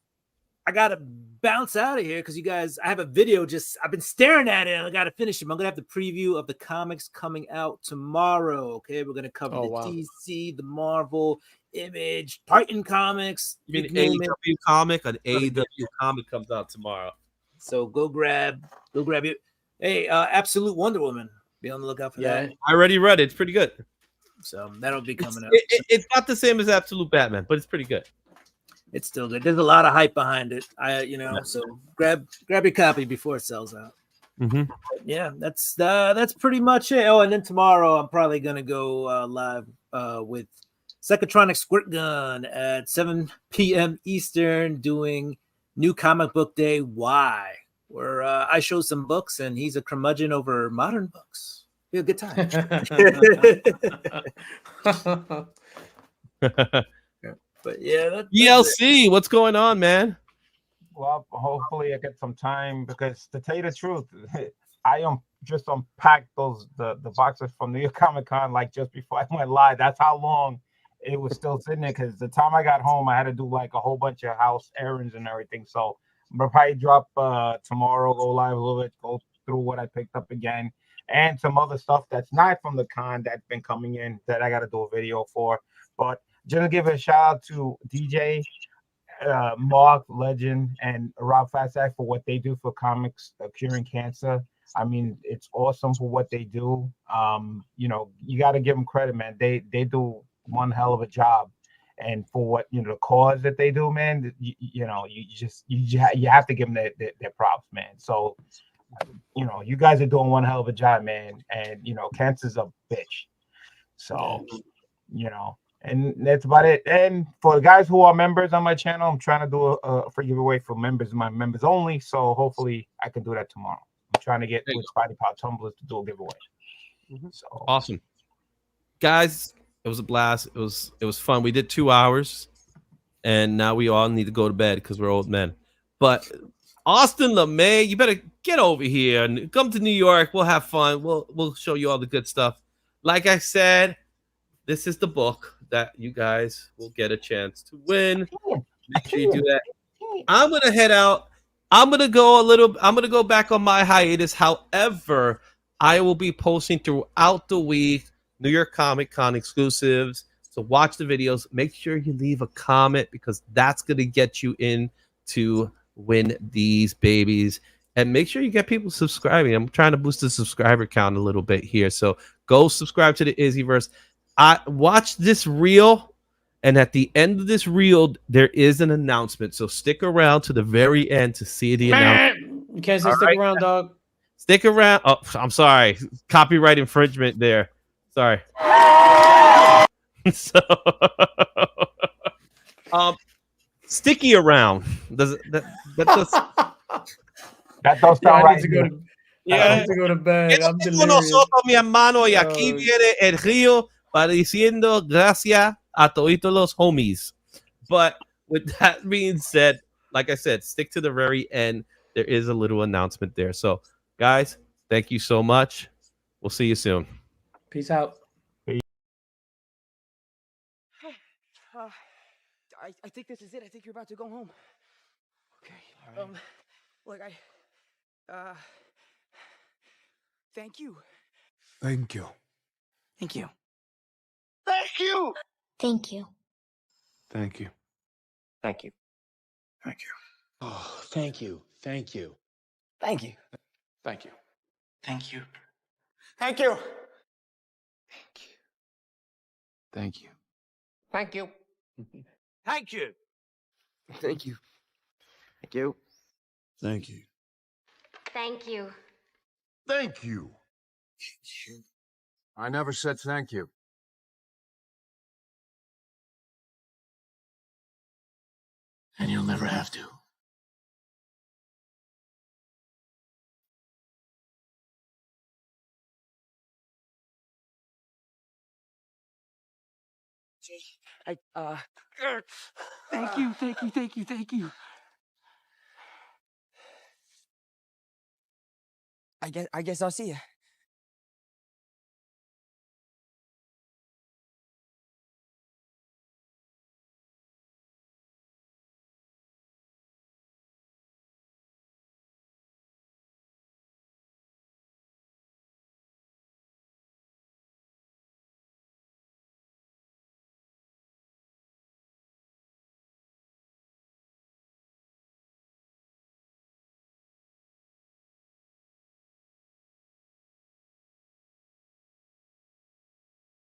I gotta bounce out of here because you guys, I have a video I've been staring at it and I gotta finish it. I'm gonna have the preview of the comics coming out tomorrow. Okay, we're gonna cover DC, the Marvel, Image, Titan Comics. You mean AEW comic? An AEW comic comes out tomorrow. So go grab it. Hey, Absolute Wonder Woman. Be on the lookout for that. I already read it. It's pretty good. So that'll be coming out. It's not the same as Absolute Batman, but it's pretty good. It's still good. There's a lot of hype behind it. So grab your copy before it sells out. Mm-hmm. Yeah, that's pretty much it. Oh, and then tomorrow I'm probably gonna go live with Psychotronic Squirt Gun at 7 p.m. Eastern, doing New Comic Book Day Y, where I show some books and he's a curmudgeon over modern books. Be a good time. But yeah, ELC, what's going on, man? Well, hopefully I get some time because to tell you the truth, I just unpacked the boxes from New York Comic Con like just before I went live. That's how long it was still sitting there, because the time I got home, I had to do like a whole bunch of house errands and everything. So I'm gonna probably drop tomorrow, go live a little bit, go through what I picked up again, and some other stuff that's not from the con that's been coming in that I got to do a video for. But just give a shout out to DJ, Mark, Legend, and Rob Fasak for what they do for comics curing cancer. I mean, it's awesome for what they do. You got to give them credit, man. They do one hell of a job, and for what the cause that they do, man. You have to give them their props, man. So you guys are doing one hell of a job, man. And cancer's a bitch. So and that's about it. And for the guys who are members on my channel, I'm trying to do a free giveaway for members, my members only. So hopefully I can do that tomorrow. I'm trying to get with Spidey Power Tumblers to do a giveaway. So awesome, guys. It was a blast. It was fun. We did 2 hours, and now we all need to go to bed because we're old men. But Austin LeMay, you better get over here and come to New York. We'll have fun. We'll show you all the good stuff. Like I said, this is the book that you guys will get a chance to win. Make sure you do that. I'm gonna head out. I'm gonna go back on my hiatus. However, I will be posting throughout the week New York Comic Con exclusives. So watch the videos. Make sure you leave a comment because that's gonna get you in to win these babies. And make sure you get people subscribing. I'm trying to boost the subscriber count a little bit here. So go subscribe to the Izzyverse. I watch this reel, and at the end of this reel, there is an announcement. So stick around to the very end to see the announcement. You can't say stick around, dog. Stick around. Oh, I'm sorry. Copyright infringement there. Sorry. So, sticky around. Does that does? That don't Yeah, sound I right. need to go Either. to. I Yeah. need to go to bed. I'm Con delirious. nosotros, mi hermano, y aquí Oh. viene el río para diciendo gracias a todos los homies. But with that being said, like I said, stick to the very end. There is a little announcement there. So, guys, thank you so much. We'll see you soon. Peace out. I think this is it. I think you're about to go home. Okay. All right. Look, thank you. Thank you. Thank you. Thank you. Thank you. Thank you. Thank you. Thank you. Oh, thank you. Thank you. Thank you. Thank you. Thank you. Thank you. Thank you. Thank you. Thank you. Thank you. Thank you. Thank you. Thank you. Thank you. I never said thank you. And you'll never have to. Thank you. Thank you. Thank you. Thank you. I guess I'll see you.